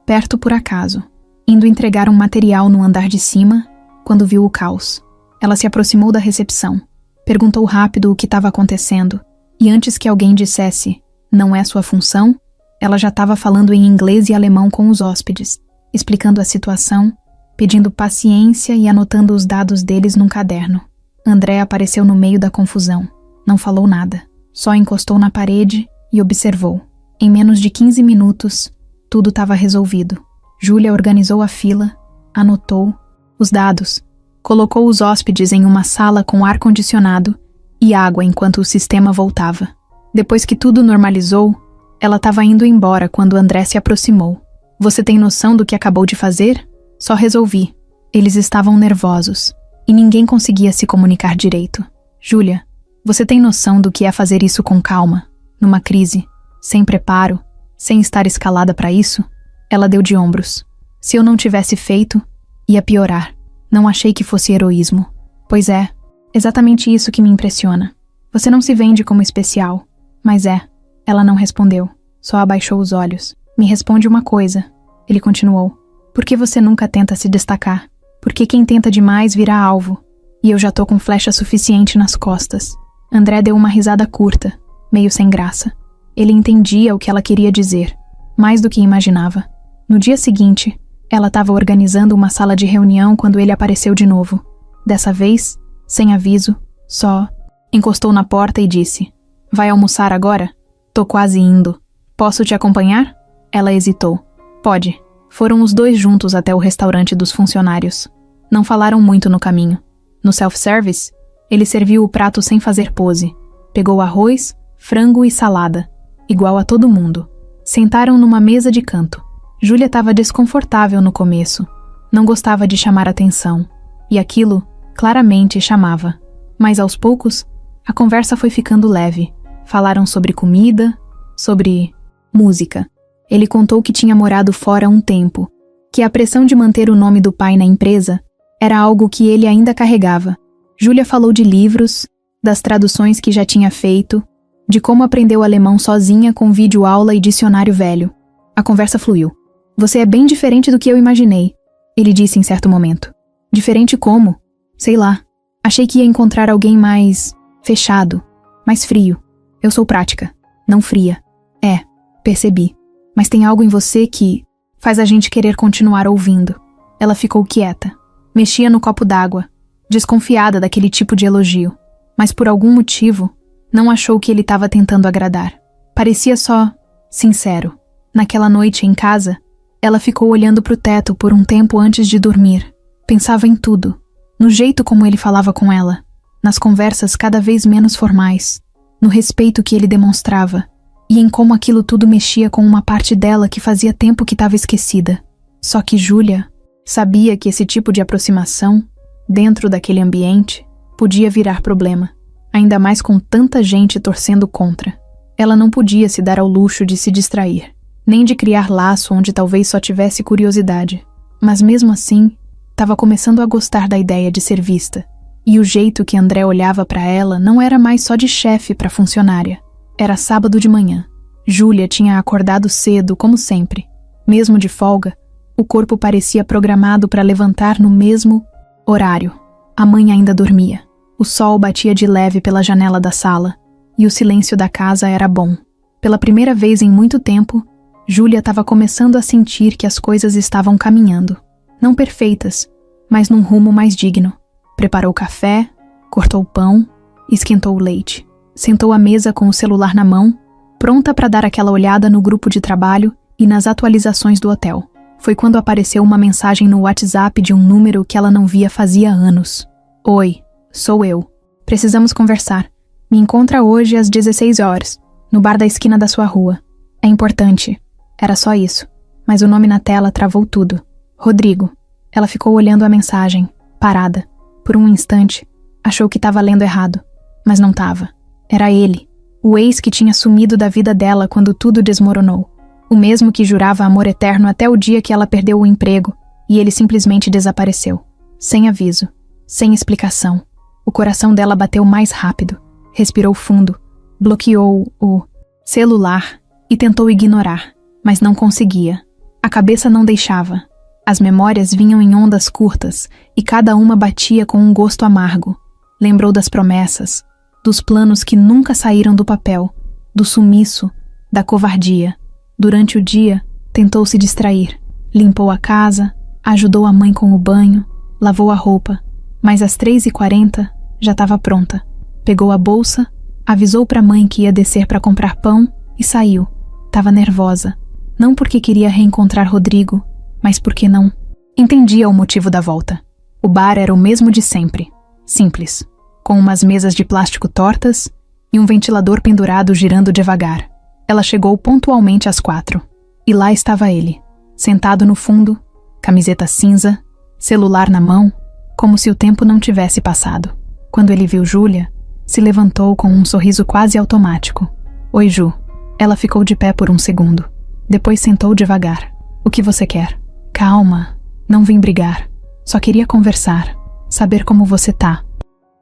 perto por acaso, indo entregar um material no andar de cima, quando viu o caos. Ela se aproximou da recepção, perguntou rápido o que estava acontecendo, e antes que alguém dissesse "não é sua função", ela já estava falando em inglês e alemão com os hóspedes, explicando a situação, pedindo paciência e anotando os dados deles num caderno. André apareceu no meio da confusão. Não falou nada, só encostou na parede e observou. Em menos de 15 minutos, tudo estava resolvido. Júlia organizou a fila, anotou os dados, colocou os hóspedes em uma sala com ar-condicionado e água enquanto o sistema voltava. Depois que tudo normalizou, ela estava indo embora quando André se aproximou. Você tem noção do que acabou de fazer? Só resolvi. Eles estavam nervosos e ninguém conseguia se comunicar direito. Júlia, você tem noção do que é fazer isso com calma, numa crise, sem preparo, sem estar escalada para isso? Ela deu de ombros. Se eu não tivesse feito, ia piorar. Não achei que fosse heroísmo. Pois é, exatamente isso que me impressiona. Você não se vende como especial, mas é. Ela não respondeu, só abaixou os olhos. Me responde uma coisa, ele continuou. Por que você nunca tenta se destacar? Porque quem tenta demais vira alvo. E eu já tô com flecha suficiente nas costas. André deu uma risada curta, meio sem graça. Ele entendia o que ela queria dizer, mais do que imaginava. No dia seguinte, ela estava organizando uma sala de reunião quando ele apareceu de novo. Dessa vez, sem aviso, só encostou na porta e disse: vai almoçar agora? Tô quase indo. Posso te acompanhar? Ela hesitou. Pode. Foram os dois juntos até o restaurante dos funcionários. Não falaram muito no caminho. No self-service, ele serviu o prato sem fazer pose. Pegou arroz, frango e salada, igual a todo mundo. Sentaram numa mesa de canto. Júlia estava desconfortável no começo. Não gostava de chamar atenção. E aquilo, claramente, chamava. Mas aos poucos, a conversa foi ficando leve. Falaram sobre comida, sobre música. Ele contou que tinha morado fora há um tempo, que a pressão de manter o nome do pai na empresa era algo que ele ainda carregava. Júlia falou de livros, das traduções que já tinha feito, de como aprendeu alemão sozinha com videoaula e dicionário velho. A conversa fluiu. Você é bem diferente do que eu imaginei, ele disse em certo momento. Diferente como? Sei lá. Achei que ia encontrar alguém mais fechado, mais frio. Eu sou prática, não fria. É, percebi. Mas tem algo em você que faz a gente querer continuar ouvindo. Ela ficou quieta. Mexia no copo d'água, desconfiada daquele tipo de elogio. Mas por algum motivo, não achou que ele estava tentando agradar. Parecia só sincero. Naquela noite em casa, ela ficou olhando para o teto por um tempo antes de dormir. Pensava em tudo. No jeito como ele falava com ela. Nas conversas cada vez menos formais. No respeito que ele demonstrava. E em como aquilo tudo mexia com uma parte dela que fazia tempo que estava esquecida. Só que Júlia Sabia que esse tipo de aproximação, dentro daquele ambiente, podia virar problema, ainda mais com tanta gente torcendo contra. Ela não podia se dar ao luxo de se distrair, nem de criar laço onde talvez só tivesse curiosidade. Mas mesmo assim, estava começando a gostar da ideia de ser vista. E o jeito que André olhava para ela não era mais só de chefe para funcionária. Era sábado de manhã. Júlia tinha acordado cedo, como sempre. Mesmo de folga, o corpo parecia programado para levantar no mesmo horário. A mãe ainda dormia. O sol batia de leve pela janela da sala, e o silêncio da casa era bom. Pela primeira vez em muito tempo, Júlia estava começando a sentir que as coisas estavam caminhando. Não perfeitas, mas num rumo mais digno. Preparou café, cortou o pão, esquentou o leite. Sentou à mesa com o celular na mão, pronta para dar aquela olhada no grupo de trabalho e nas atualizações do hotel. Foi quando apareceu uma mensagem no WhatsApp de um número que ela não via fazia anos. Oi, sou eu. Precisamos conversar. Me encontra hoje às 16 horas, no bar da esquina da sua rua. É importante. Era só isso. Mas o nome na tela travou tudo. Rodrigo. Ela ficou olhando a mensagem, parada. Por um instante, achou que estava lendo errado. Mas não estava. Era ele. O ex que tinha sumido da vida dela quando tudo desmoronou. O mesmo que jurava amor eterno até o dia que ela perdeu o emprego e ele simplesmente desapareceu. Sem aviso. Sem explicação. O coração dela bateu mais rápido. Respirou fundo. Bloqueou o celular e tentou ignorar, mas não conseguia. A cabeça não deixava. As memórias vinham em ondas curtas e cada uma batia com um gosto amargo. Lembrou das promessas, dos planos que nunca saíram do papel, do sumiço, da covardia. Durante o dia, tentou se distrair. Limpou a casa, ajudou a mãe com o banho, lavou a roupa, mas às 3h40 já estava pronta. Pegou a bolsa, avisou para a mãe que ia descer para comprar pão e saiu. Tava nervosa, não porque queria reencontrar Rodrigo, mas porque não entendia o motivo da volta. O bar era o mesmo de sempre, simples, com umas mesas de plástico tortas e um ventilador pendurado girando devagar. Ela chegou pontualmente às 4, e lá estava ele, sentado no fundo, camiseta cinza, celular na mão, como se o tempo não tivesse passado. Quando ele viu Júlia, se levantou com um sorriso quase automático. Oi, Ju. Ela ficou de pé por um segundo. Depois sentou devagar. O que você quer? Calma, não vim brigar. Só queria conversar, saber como você tá.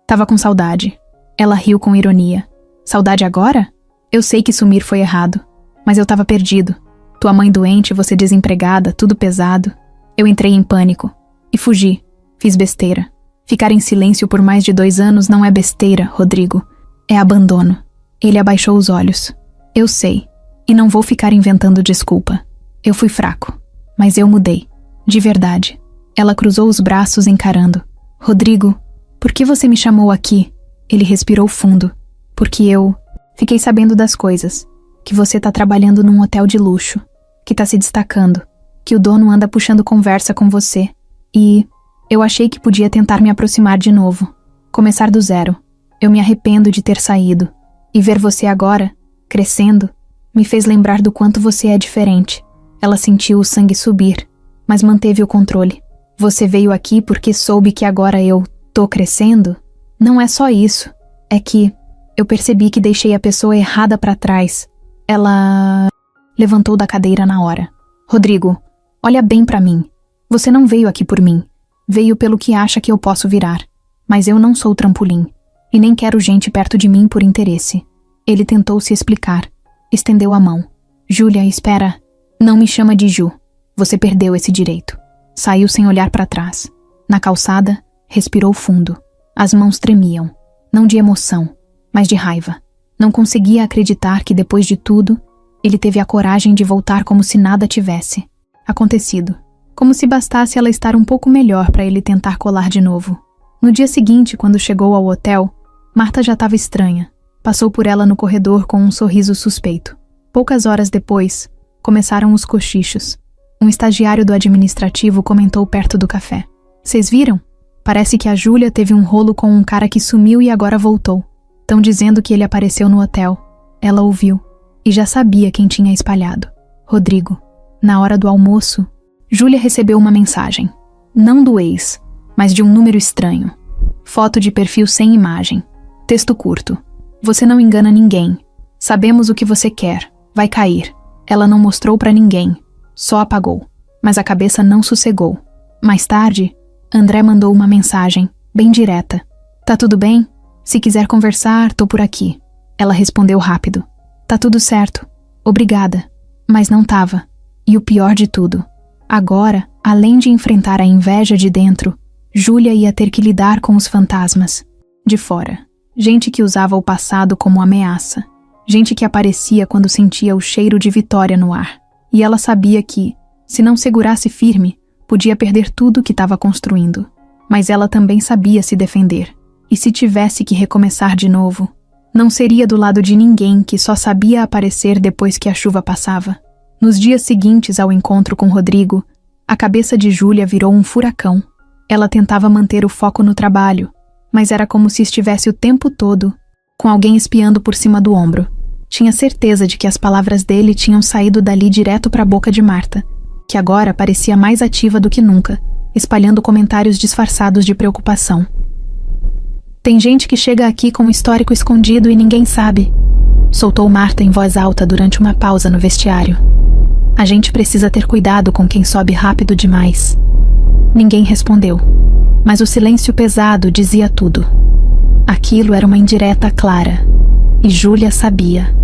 Tava com saudade. Ela riu com ironia. Saudade agora? Eu sei que sumir foi errado, mas eu tava perdido. Tua mãe doente, você desempregada, tudo pesado. Eu entrei em pânico. E fugi. Fiz besteira. Ficar em silêncio por mais de 2 anos não é besteira, Rodrigo. É abandono. Ele abaixou os olhos. Eu sei. E não vou ficar inventando desculpa. Eu fui fraco. Mas eu mudei. De verdade. Ela cruzou os braços encarando. Rodrigo, por que você me chamou aqui? Ele respirou fundo. Porque eu fiquei sabendo das coisas. Que você tá trabalhando num hotel de luxo. Que tá se destacando. Que o dono anda puxando conversa com você. E eu achei que podia tentar me aproximar de novo. Começar do zero. Eu me arrependo de ter saído. E ver você agora, crescendo, me fez lembrar do quanto você é diferente. Ela sentiu o sangue subir, mas manteve o controle. Você veio aqui porque soube que agora eu tô crescendo? Não é só isso. É que eu percebi que deixei a pessoa errada pra trás. Ela levantou da cadeira na hora. Rodrigo, olha bem pra mim. Você não veio aqui por mim. Veio pelo que acha que eu posso virar. Mas eu não sou trampolim. E nem quero gente perto de mim por interesse. Ele tentou se explicar. Estendeu a mão. Júlia, espera. Não me chama de Ju. Você perdeu esse direito. Saiu sem olhar para trás. Na calçada, respirou fundo. As mãos tremiam. Não de emoção, mas de raiva. Não conseguia acreditar que depois de tudo, ele teve a coragem de voltar como se nada tivesse acontecido. Como se bastasse ela estar um pouco melhor para ele tentar colar de novo. No dia seguinte, quando chegou ao hotel, Marta já estava estranha. Passou por ela no corredor com um sorriso suspeito. Poucas horas depois, começaram os cochichos. Um estagiário do administrativo comentou perto do café. Vocês viram? Parece que a Júlia teve um rolo com um cara que sumiu e agora voltou. Tão dizendo que ele apareceu no hotel. Ela ouviu. E já sabia quem tinha espalhado. Rodrigo. Na hora do almoço, Júlia recebeu uma mensagem. Não do ex, mas de um número estranho. Foto de perfil sem imagem. Texto curto. Você não engana ninguém. Sabemos o que você quer. Vai cair. Ela não mostrou pra ninguém. Só apagou. Mas a cabeça não sossegou. Mais tarde, André mandou uma mensagem, bem direta. Tá tudo bem? Se quiser conversar, tô por aqui. Ela respondeu rápido. Tá tudo certo. Obrigada. Mas não tava. E o pior de tudo. Agora, além de enfrentar a inveja de dentro, Júlia ia ter que lidar com os fantasmas. De fora. Gente que usava o passado como ameaça. Gente que aparecia quando sentia o cheiro de vitória no ar. E ela sabia que, se não segurasse firme, podia perder tudo que estava construindo. Mas ela também sabia se defender. E se tivesse que recomeçar de novo, não seria do lado de ninguém que só sabia aparecer depois que a chuva passava. Nos dias seguintes ao encontro com Rodrigo, a cabeça de Júlia virou um furacão. Ela tentava manter o foco no trabalho, mas era como se estivesse o tempo todo com alguém espiando por cima do ombro. Tinha certeza de que as palavras dele tinham saído dali direto para a boca de Marta, que agora parecia mais ativa do que nunca, espalhando comentários disfarçados de preocupação. Tem gente que chega aqui com um histórico escondido e ninguém sabe, soltou Marta em voz alta durante uma pausa no vestiário. A gente precisa ter cuidado com quem sobe rápido demais. Ninguém respondeu, mas o silêncio pesado dizia tudo. Aquilo era uma indireta clara, e Júlia sabia.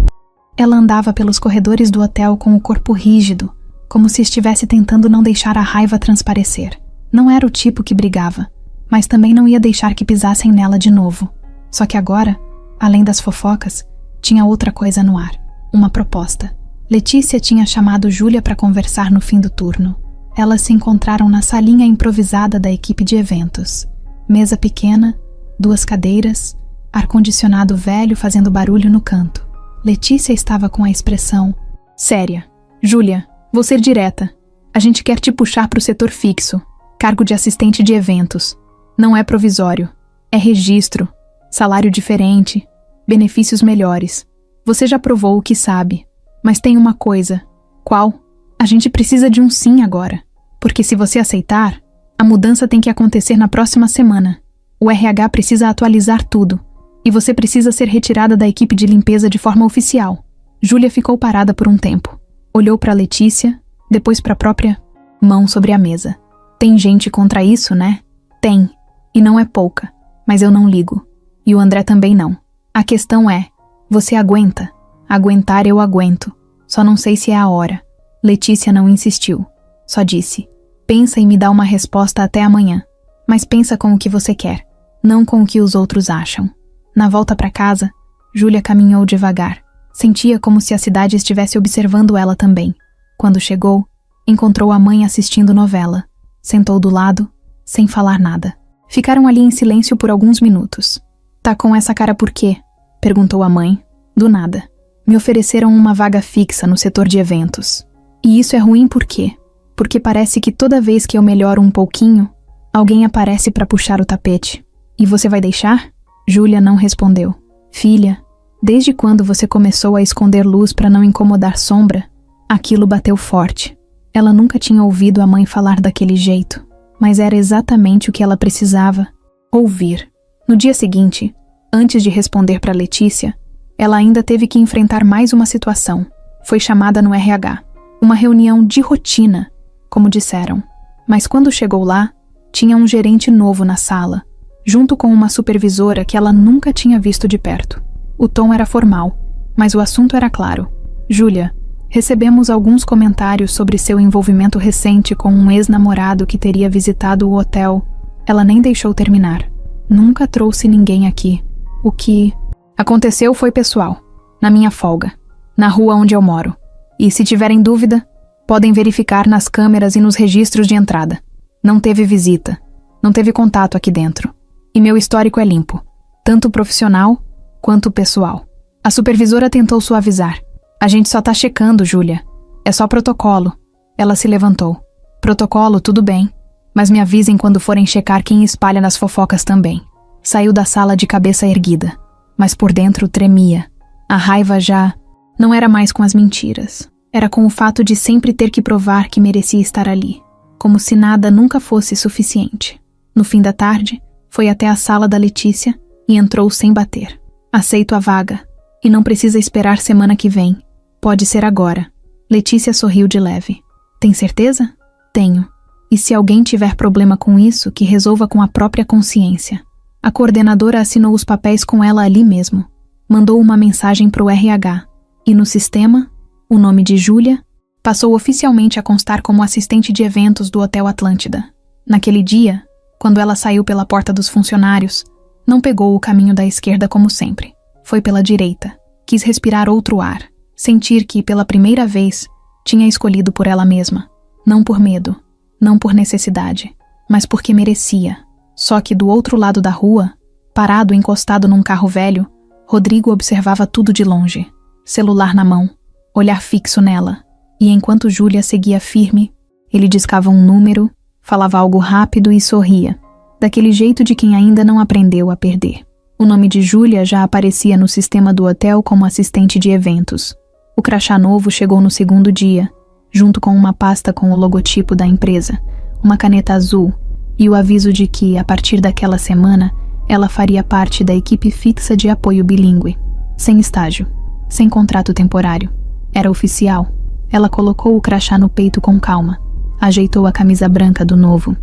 Ela andava pelos corredores do hotel com o corpo rígido, como se estivesse tentando não deixar a raiva transparecer. Não era o tipo que brigava, mas também não ia deixar que pisassem nela de novo. Só que agora, além das fofocas, tinha outra coisa no ar, uma proposta. Letícia tinha chamado Júlia para conversar no fim do turno. Elas se encontraram na salinha improvisada da equipe de eventos. Mesa pequena, 2 cadeiras, ar-condicionado velho fazendo barulho no canto. Letícia estava com a expressão séria. Júlia, vou ser direta. A gente quer te puxar para o setor fixo, cargo de assistente de eventos. Não é provisório, é registro, salário diferente, benefícios melhores. Você já provou o que sabe. Mas tem uma coisa. Qual? A gente precisa de um sim agora. Porque se você aceitar, a mudança tem que acontecer na próxima semana. O RH precisa atualizar tudo. E você precisa ser retirada da equipe de limpeza de forma oficial. Júlia ficou parada por um tempo. Olhou para Letícia, depois para a própria mão sobre a mesa. Tem gente contra isso, né? Tem. E não é pouca. Mas eu não ligo. E o André também não. A questão é, você aguenta? Aguentar eu aguento. Só não sei se é a hora. Letícia não insistiu. Só disse, pensa e me dá uma resposta até amanhã. Mas pensa com o que você quer, não com o que os outros acham. Na volta para casa, Júlia caminhou devagar. Sentia como se a cidade estivesse observando ela também. Quando chegou, encontrou a mãe assistindo novela. Sentou do lado, sem falar nada. Ficaram ali em silêncio por alguns minutos. Tá com essa cara por quê? Perguntou a mãe, do nada. Me ofereceram uma vaga fixa no setor de eventos. E isso é ruim por quê? Porque parece que toda vez que eu melhoro um pouquinho, alguém aparece para puxar o tapete. E você vai deixar? Júlia não respondeu. Filha, desde quando você começou a esconder luz para não incomodar sombra? Aquilo bateu forte. Ela nunca tinha ouvido a mãe falar daquele jeito, mas era exatamente o que ela precisava ouvir. No dia seguinte, antes de responder para Letícia, ela ainda teve que enfrentar mais uma situação. Foi chamada no RH. Uma reunião de rotina, como disseram. Mas quando chegou lá, tinha um gerente novo na sala, junto com uma supervisora que ela nunca tinha visto de perto. O tom era formal, mas o assunto era claro. Júlia, recebemos alguns comentários sobre seu envolvimento recente com um ex-namorado que teria visitado o hotel. Ela nem deixou terminar. Nunca trouxe ninguém aqui. O que aconteceu foi pessoal, na minha folga, na rua onde eu moro. E se tiverem dúvida, podem verificar nas câmeras e nos registros de entrada. Não teve visita, não teve contato aqui dentro. E meu histórico é limpo, tanto profissional quanto pessoal. A supervisora tentou suavizar. A gente só tá checando, Júlia. É só protocolo. Ela se levantou. Protocolo, tudo bem, mas me avisem quando forem checar quem espalha nas fofocas também. Saiu da sala de cabeça erguida, mas por dentro tremia. A raiva já não era mais com as mentiras. Era com o fato de sempre ter que provar que merecia estar ali. como se nada nunca fosse suficiente. No fim da tarde, foi até a sala da Letícia e entrou sem bater. Aceito a vaga. E não precisa esperar semana que vem. Pode ser agora. Letícia sorriu de leve. Tem certeza? Tenho. E se alguém tiver problema com isso, que resolva com a própria consciência. A coordenadora assinou os papéis com ela ali mesmo. Mandou uma mensagem para o RH. E no sistema, o nome de Júlia passou oficialmente a constar como assistente de eventos do Hotel Atlântida. Naquele dia, quando ela saiu pela porta dos funcionários, não pegou o caminho da esquerda como sempre. Foi pela direita. Quis respirar outro ar. Sentir que, pela primeira vez, tinha escolhido por ela mesma. Não por medo, não por necessidade, mas porque merecia. Só que do outro lado da rua, parado encostado num carro velho, Rodrigo observava tudo de longe. Celular na mão, olhar fixo nela. E enquanto Júlia seguia firme, ele discava um número, falava algo rápido e sorria, daquele jeito de quem ainda não aprendeu a perder. O nome de Júlia já aparecia no sistema do hotel como assistente de eventos. O crachá novo chegou no segundo dia, junto com uma pasta com o logotipo da empresa, uma caneta azul e o aviso de que, a partir daquela semana, ela faria parte da equipe fixa de apoio bilíngue. Sem estágio, sem contrato temporário. Era oficial. Ela colocou o crachá no peito com calma, ajeitou a camisa branca do novo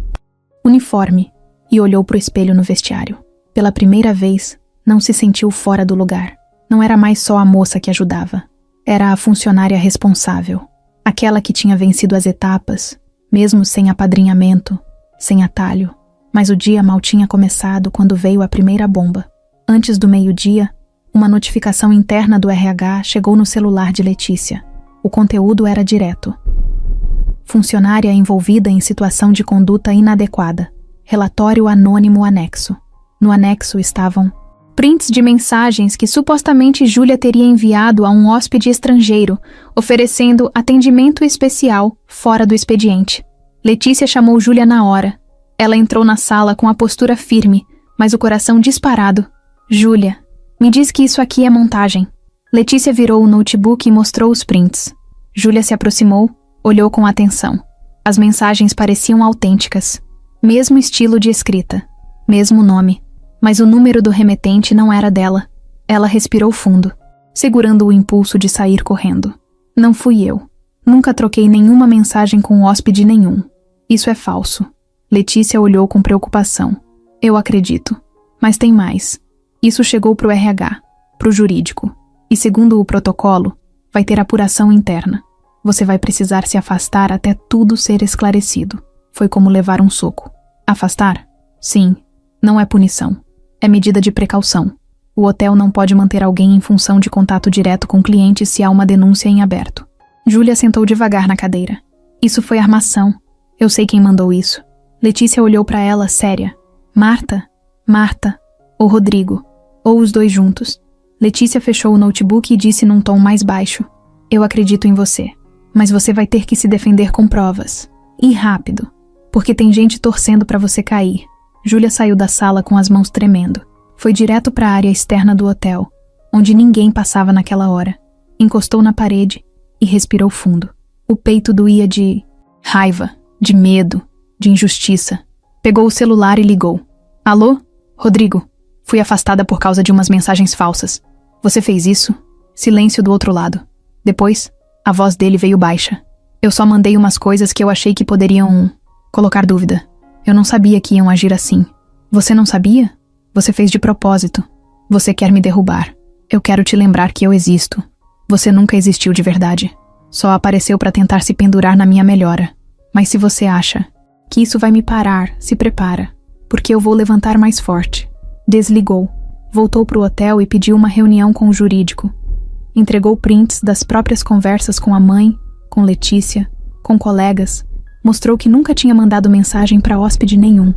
uniforme e olhou para o espelho no vestiário. Pela primeira vez, não se sentiu fora do lugar. Não era mais só a moça que ajudava. Era a funcionária responsável. Aquela que tinha vencido as etapas, mesmo sem apadrinhamento, sem atalho. Mas o dia mal tinha começado quando veio a primeira bomba. Antes do meio-dia, uma notificação interna do RH chegou no celular de Letícia. O conteúdo era direto. Funcionária envolvida em situação de conduta inadequada. Relatório anônimo anexo. No anexo estavam prints de mensagens que supostamente Júlia teria enviado a um hóspede estrangeiro, oferecendo atendimento especial fora do expediente. Letícia chamou Júlia na hora. Ela entrou na sala com a postura firme, mas o coração disparado. Júlia, me diz que isso aqui é montagem. Letícia virou o notebook e mostrou os prints. Júlia se aproximou, olhou com atenção. As mensagens pareciam autênticas. Mesmo estilo de escrita, mesmo nome. Mas o número do remetente não era dela. Ela respirou fundo, segurando o impulso de sair correndo. Não fui eu. Nunca troquei nenhuma mensagem com hóspede nenhum. Isso é falso. Letícia olhou com preocupação. Eu acredito. Mas tem mais. Isso chegou pro RH, pro jurídico. E segundo o protocolo, vai ter apuração interna. Você vai precisar se afastar até tudo ser esclarecido. Foi como levar um soco. Afastar? Sim. Não é punição. É medida de precaução. O hotel não pode manter alguém em função de contato direto com clientes se há uma denúncia em aberto. Júlia sentou devagar na cadeira. Isso foi armação. Eu sei quem mandou isso. Letícia olhou para ela, séria. Marta? Marta. Ou Rodrigo. Ou os dois juntos. Letícia fechou o notebook e disse num tom mais baixo. Eu acredito em você. Mas você vai ter que se defender com provas. E rápido. Porque tem gente torcendo para você cair. Júlia saiu da sala com as mãos tremendo. Foi direto para a área externa do hotel, onde ninguém passava naquela hora. Encostou na parede e respirou fundo. O peito doía de raiva, de medo, de injustiça. Pegou o celular e ligou. Alô? Rodrigo, fui afastada por causa de umas mensagens falsas. Você fez isso? Silêncio do outro lado. Depois, a voz dele veio baixa. Eu só mandei umas coisas que eu achei que poderiam colocar dúvida. Eu não sabia que iam agir assim. Você não sabia? Você fez de propósito. Você quer me derrubar. Eu quero te lembrar que eu existo. Você nunca existiu de verdade. Só apareceu para tentar se pendurar na minha melhora. Mas se você acha que isso vai me parar, se prepara. Porque eu vou levantar mais forte. Desligou. Voltou pro hotel e pediu uma reunião com o jurídico. Entregou prints das próprias conversas com a mãe, com Letícia, com colegas. Mostrou que nunca tinha mandado mensagem para hóspede nenhum.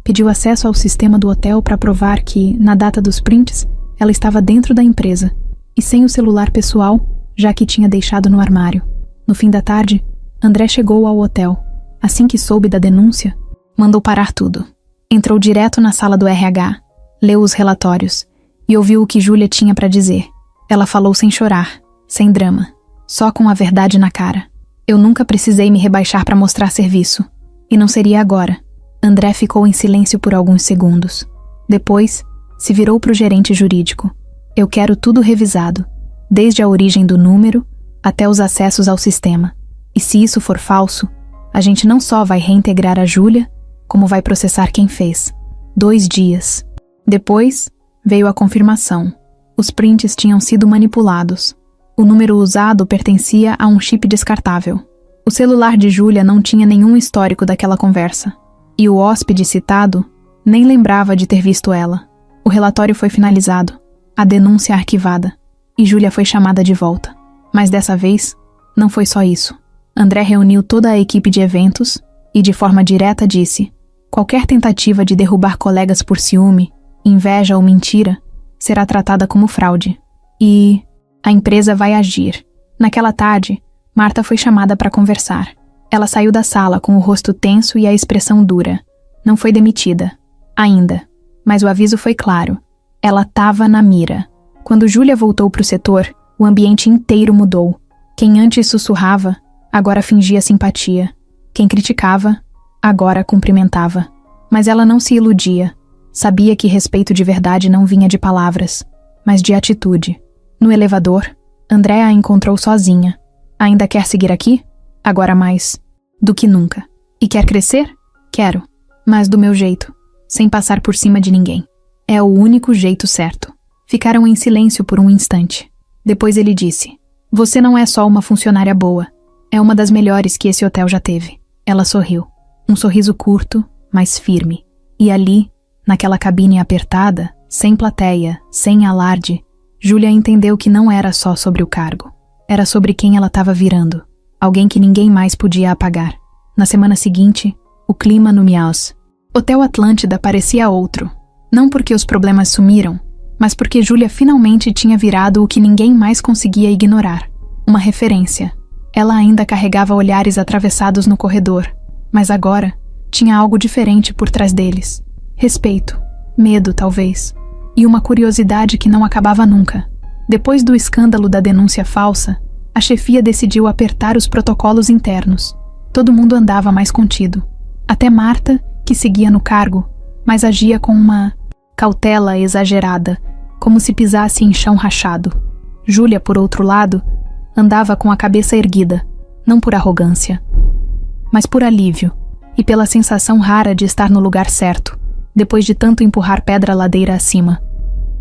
Pediu acesso ao sistema do hotel para provar que, na data dos prints, ela estava dentro da empresa e sem o celular pessoal, já que tinha deixado no armário. No fim da tarde, André chegou ao hotel. Assim que soube da denúncia, mandou parar tudo. Entrou direto na sala do RH, leu os relatórios e ouviu o que Júlia tinha para dizer. Ela falou sem chorar, sem drama, só com a verdade na cara. Eu nunca precisei me rebaixar para mostrar serviço. E não seria agora. André ficou em silêncio por alguns segundos. Depois, se virou para o gerente jurídico. Eu quero tudo revisado, desde a origem do número até os acessos ao sistema. E se isso for falso, a gente não só vai reintegrar a Júlia, como vai processar quem fez. 2 dias. Depois, veio a confirmação. Os prints tinham sido manipulados. O número usado pertencia a um chip descartável. O celular de Júlia não tinha nenhum histórico daquela conversa. E o hóspede citado nem lembrava de ter visto ela. O relatório foi finalizado, a denúncia arquivada, e Júlia foi chamada de volta. Mas dessa vez, não foi só isso. André reuniu toda a equipe de eventos e, de forma direta, disse: qualquer tentativa de derrubar colegas por ciúme, inveja ou mentira será tratada como fraude. E a empresa vai agir. Naquela tarde, Marta foi chamada para conversar. Ela saiu da sala com o rosto tenso e a expressão dura. Não foi demitida. Ainda. Mas o aviso foi claro. Ela estava na mira. Quando Júlia voltou para o setor, o ambiente inteiro mudou. Quem antes sussurrava, agora fingia simpatia. Quem criticava, agora cumprimentava. Mas ela não se iludia. Sabia que respeito de verdade não vinha de palavras, mas de atitude. No elevador, André a encontrou sozinha. Ainda quer seguir aqui? Agora mais do que nunca. E quer crescer? Quero. Mas do meu jeito, sem passar por cima de ninguém. É o único jeito certo. Ficaram em silêncio por um instante. Depois ele disse: você não é só uma funcionária boa. É uma das melhores que esse hotel já teve. Ela sorriu. Um sorriso curto, mas firme. E ali, naquela cabine apertada, sem plateia, sem alarde, Júlia entendeu que não era só sobre o cargo. Era sobre quem ela estava virando. Alguém que ninguém mais podia apagar. Na semana seguinte, o clima no Miaus. Hotel Atlântida parecia outro. Não porque os problemas sumiram, mas porque Júlia finalmente tinha virado o que ninguém mais conseguia ignorar. Uma referência. Ela ainda carregava olhares atravessados no corredor, mas agora tinha algo diferente por trás deles. Respeito, medo talvez, e uma curiosidade que não acabava nunca. Depois do escândalo da denúncia falsa, a chefia decidiu apertar os protocolos internos. Todo mundo andava mais contido. Até Marta, que seguia no cargo, mas agia com uma cautela exagerada, como se pisasse em chão rachado. Júlia, por outro lado, andava com a cabeça erguida, não por arrogância, mas por alívio, e pela sensação rara de estar no lugar certo, depois de tanto empurrar pedra ladeira acima.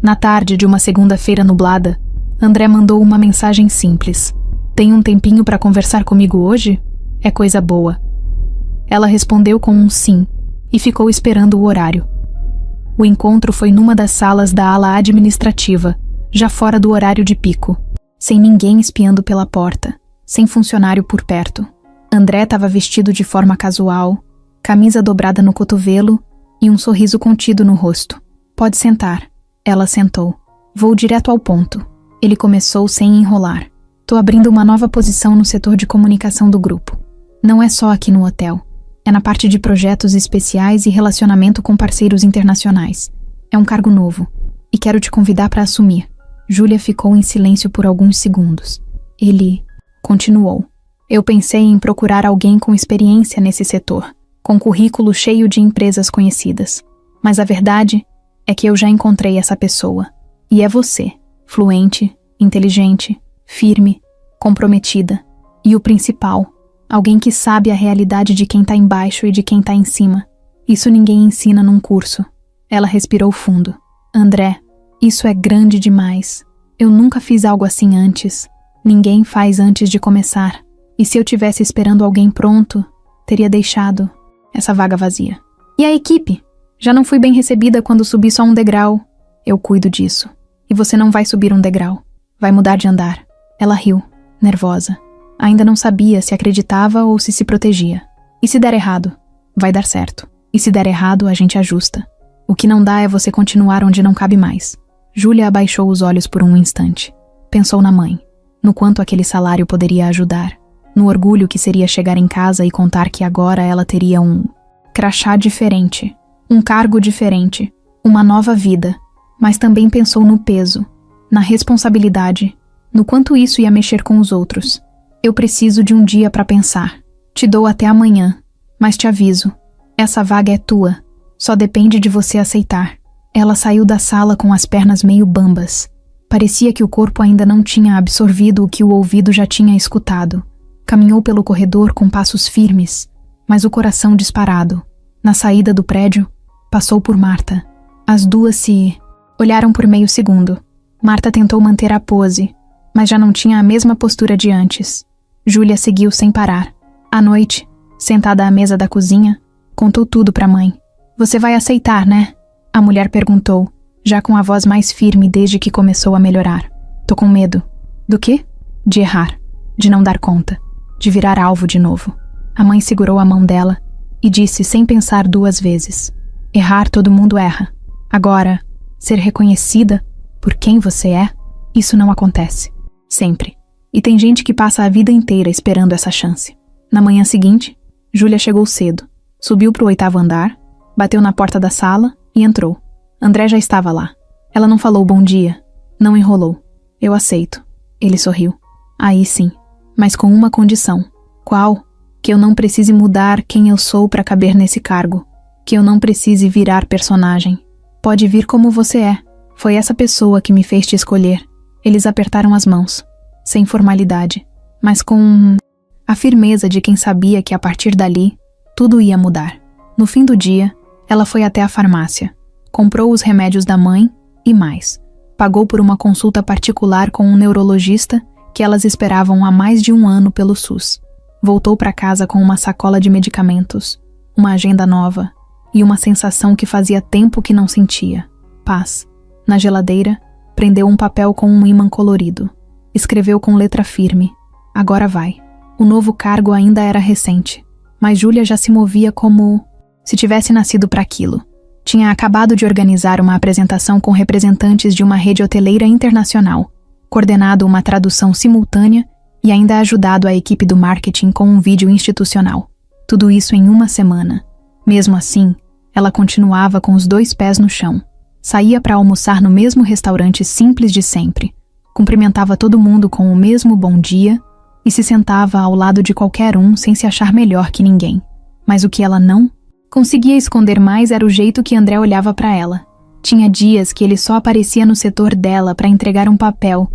Na tarde de uma segunda-feira nublada, André mandou uma mensagem simples. Tem um tempinho para conversar comigo hoje? É coisa boa. Ela respondeu com um sim, e ficou esperando o horário. O encontro foi numa das salas da ala administrativa, já fora do horário de pico, sem ninguém espiando pela porta, sem funcionário por perto. André estava vestido de forma casual, camisa dobrada no cotovelo e um sorriso contido no rosto. Pode sentar. Ela sentou. Vou direto ao ponto. Ele começou sem enrolar. Tô abrindo uma nova posição no setor de comunicação do grupo. Não é só aqui no hotel. É na parte de projetos especiais e relacionamento com parceiros internacionais. É um cargo novo. E quero te convidar para assumir. Júlia ficou em silêncio por alguns segundos. Ele continuou. Eu pensei em procurar alguém com experiência nesse setor, com currículo cheio de empresas conhecidas. Mas a verdade é que eu já encontrei essa pessoa. E é você. Fluente, inteligente, firme, comprometida. E o principal, alguém que sabe a realidade de quem tá embaixo e de quem tá em cima. Isso ninguém ensina num curso. Ela respirou fundo. André, isso é grande demais. Eu nunca fiz algo assim antes. Ninguém faz antes de começar. E se eu tivesse esperando alguém pronto, teria deixado essa vaga vazia. E a equipe? Já não fui bem recebida quando subi só um degrau. Eu cuido disso. E você não vai subir um degrau. Vai mudar de andar. Ela riu, nervosa. Ainda não sabia se acreditava ou se protegia. E se der errado? Vai dar certo. E se der errado, a gente ajusta. O que não dá é você continuar onde não cabe mais. Júlia abaixou os olhos por um instante. Pensou na mãe. No quanto aquele salário poderia ajudar. No orgulho que seria chegar em casa e contar que agora ela teria um crachá diferente. Um cargo diferente. Uma nova vida. Mas também pensou no peso. Na responsabilidade. No quanto isso ia mexer com os outros. Eu preciso de um dia para pensar. Te dou até amanhã. Mas te aviso, essa vaga é tua. Só depende de você aceitar. Ela saiu da sala com as pernas meio bambas. Parecia que o corpo ainda não tinha absorvido o que o ouvido já tinha escutado. Caminhou pelo corredor com passos firmes, mas o coração disparado. Na saída do prédio, passou por Marta. As duas se olharam por meio segundo. Marta tentou manter a pose, mas já não tinha a mesma postura de antes. Júlia seguiu sem parar. À noite, sentada à mesa da cozinha, contou tudo para a mãe. Você vai aceitar, né? A mulher perguntou, já com a voz mais firme desde que começou a melhorar. Tô com medo. Do quê? De errar, de não dar conta, de virar alvo de novo. A mãe segurou a mão dela e disse sem pensar duas vezes. Errar todo mundo erra. Agora, ser reconhecida por quem você é, isso não acontece. Sempre. E tem gente que passa a vida inteira esperando essa chance. Na manhã seguinte, Júlia chegou cedo, subiu pro 8º andar, bateu na porta da sala e entrou. André já estava lá. Ela não falou bom dia, não enrolou. Eu aceito. Ele sorriu. Aí sim, mas com uma condição. Qual? Que eu não precise mudar quem eu sou para caber nesse cargo. Que eu não precise virar personagem. Pode vir como você é. Foi essa pessoa que me fez te escolher. Eles apertaram as mãos, sem formalidade, mas com a firmeza de quem sabia que a partir dali, tudo ia mudar. No fim do dia, ela foi até a farmácia, comprou os remédios da mãe e mais. Pagou por uma consulta particular com um neurologista que elas esperavam há mais de 1 ano pelo SUS. Voltou para casa com uma sacola de medicamentos, uma agenda nova e uma sensação que fazia tempo que não sentia. Paz. Na geladeira, prendeu um papel com um ímã colorido. Escreveu com letra firme. Agora vai. O novo cargo ainda era recente, mas Júlia já se movia como se tivesse nascido para aquilo. Tinha acabado de organizar uma apresentação com representantes de uma rede hoteleira internacional, coordenado uma tradução simultânea e ainda ajudado a equipe do marketing com um vídeo institucional. Tudo isso em 1 semana. Mesmo assim, ela continuava com os 2 pés no chão. Saía para almoçar no mesmo restaurante simples de sempre, cumprimentava todo mundo com o mesmo bom dia e se sentava ao lado de qualquer um sem se achar melhor que ninguém. Mas o que ela não conseguia esconder mais era o jeito que André olhava para ela. Tinha dias que ele só aparecia no setor dela para entregar um papel,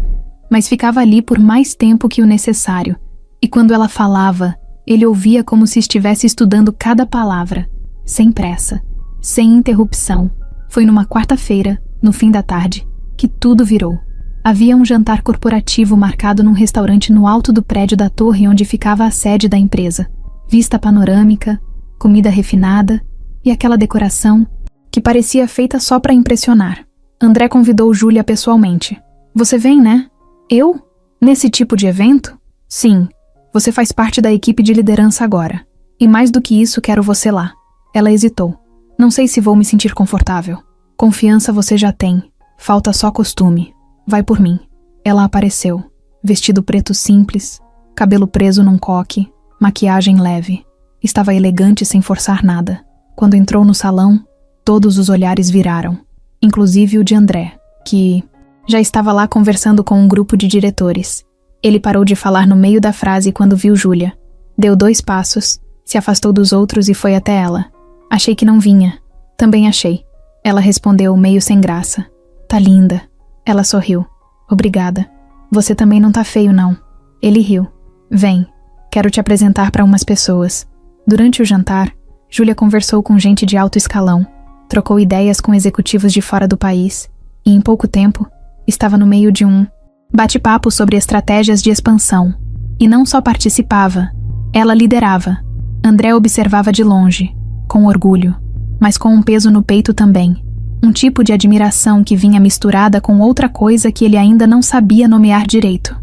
mas ficava ali por mais tempo que o necessário. E quando ela falava, ele ouvia como se estivesse estudando cada palavra, sem pressa, sem interrupção. Foi numa quarta-feira, no fim da tarde, que tudo virou. Havia um jantar corporativo marcado num restaurante no alto do prédio da torre onde ficava a sede da empresa. Vista panorâmica, comida refinada e aquela decoração que parecia feita só para impressionar. André convidou Júlia pessoalmente. Você vem, né? Eu? Nesse tipo de evento? Sim, você faz parte da equipe de liderança agora. E mais do que isso, quero você lá. Ela hesitou. Não sei se vou me sentir confortável. Confiança você já tem. Falta só costume. Vai por mim. Ela apareceu. Vestido preto simples, cabelo preso num coque, maquiagem leve. Estava elegante sem forçar nada. Quando entrou no salão, todos os olhares viraram. Inclusive o de André, que já estava lá conversando com um grupo de diretores. Ele parou de falar no meio da frase quando viu Júlia. Deu 2 passos, se afastou dos outros e foi até ela. Achei que não vinha. Também achei. Ela respondeu meio sem graça. Tá linda. Ela sorriu. Obrigada. Você também não tá feio, não. Ele riu. Vem. Quero te apresentar para umas pessoas. Durante o jantar, Júlia conversou com gente de alto escalão, trocou ideias com executivos de fora do país e, em pouco tempo, estava no meio de um bate-papo sobre estratégias de expansão. E não só participava, ela liderava. André observava de longe, com orgulho, mas com um peso no peito também. Um tipo de admiração que vinha misturada com outra coisa que ele ainda não sabia nomear direito.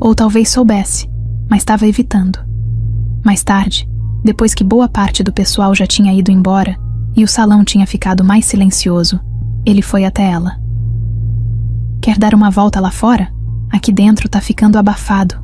Ou talvez soubesse, mas estava evitando. Mais tarde, depois que boa parte do pessoal já tinha ido embora e o salão tinha ficado mais silencioso, ele foi até ela. Quer dar uma volta lá fora? Aqui dentro tá ficando abafado.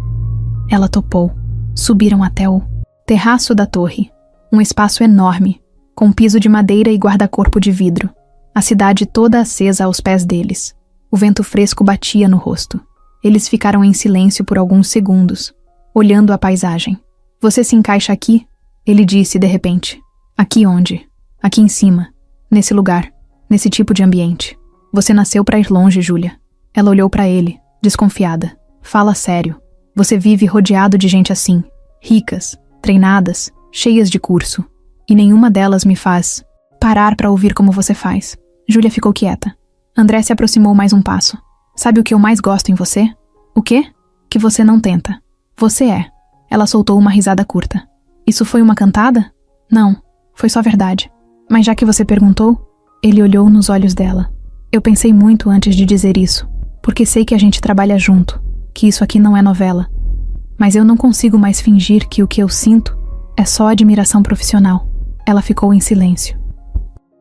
Ela topou. Subiram até o terraço da torre. Um espaço enorme, com piso de madeira e guarda-corpo de vidro. A cidade toda acesa aos pés deles. O vento fresco batia no rosto. Eles ficaram em silêncio por alguns segundos, olhando a paisagem. Você se encaixa aqui? Ele disse de repente. Aqui onde? Aqui em cima. Nesse lugar. Nesse tipo de ambiente. Você nasceu pra ir longe, Júlia. Ela olhou pra ele, desconfiada. Fala sério. Você vive rodeado de gente assim. Ricas, treinadas, cheias de curso. E nenhuma delas me faz parar pra ouvir como você faz. Júlia ficou quieta. André se aproximou mais um passo. Sabe o que eu mais gosto em você? O quê? Que você não tenta. Você é. Ela soltou uma risada curta. Isso foi uma cantada? Não, foi só verdade. Mas já que você perguntou, ele olhou nos olhos dela. Eu pensei muito antes de dizer isso, porque sei que a gente trabalha junto, que isso aqui não é novela. Mas eu não consigo mais fingir que o que eu sinto é só admiração profissional. Ela ficou em silêncio.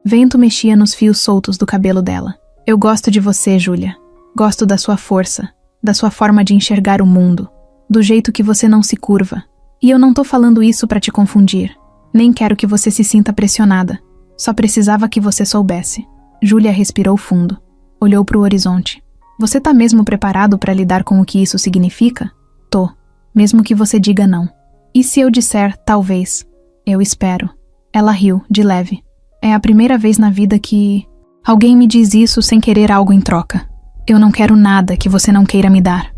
Vento mexia nos fios soltos do cabelo dela. Eu gosto de você, Júlia. Gosto da sua força, da sua forma de enxergar o mundo, do jeito que você não se curva. E eu não tô falando isso pra te confundir. Nem quero que você se sinta pressionada. Só precisava que você soubesse. Júlia respirou fundo. Olhou pro horizonte. Você tá mesmo preparado pra lidar com o que isso significa? Tô. Mesmo que você diga não. E se eu disser, talvez? Eu espero. Ela riu, de leve. É a primeira vez na vida que alguém me diz isso sem querer algo em troca. Eu não quero nada que você não queira me dar.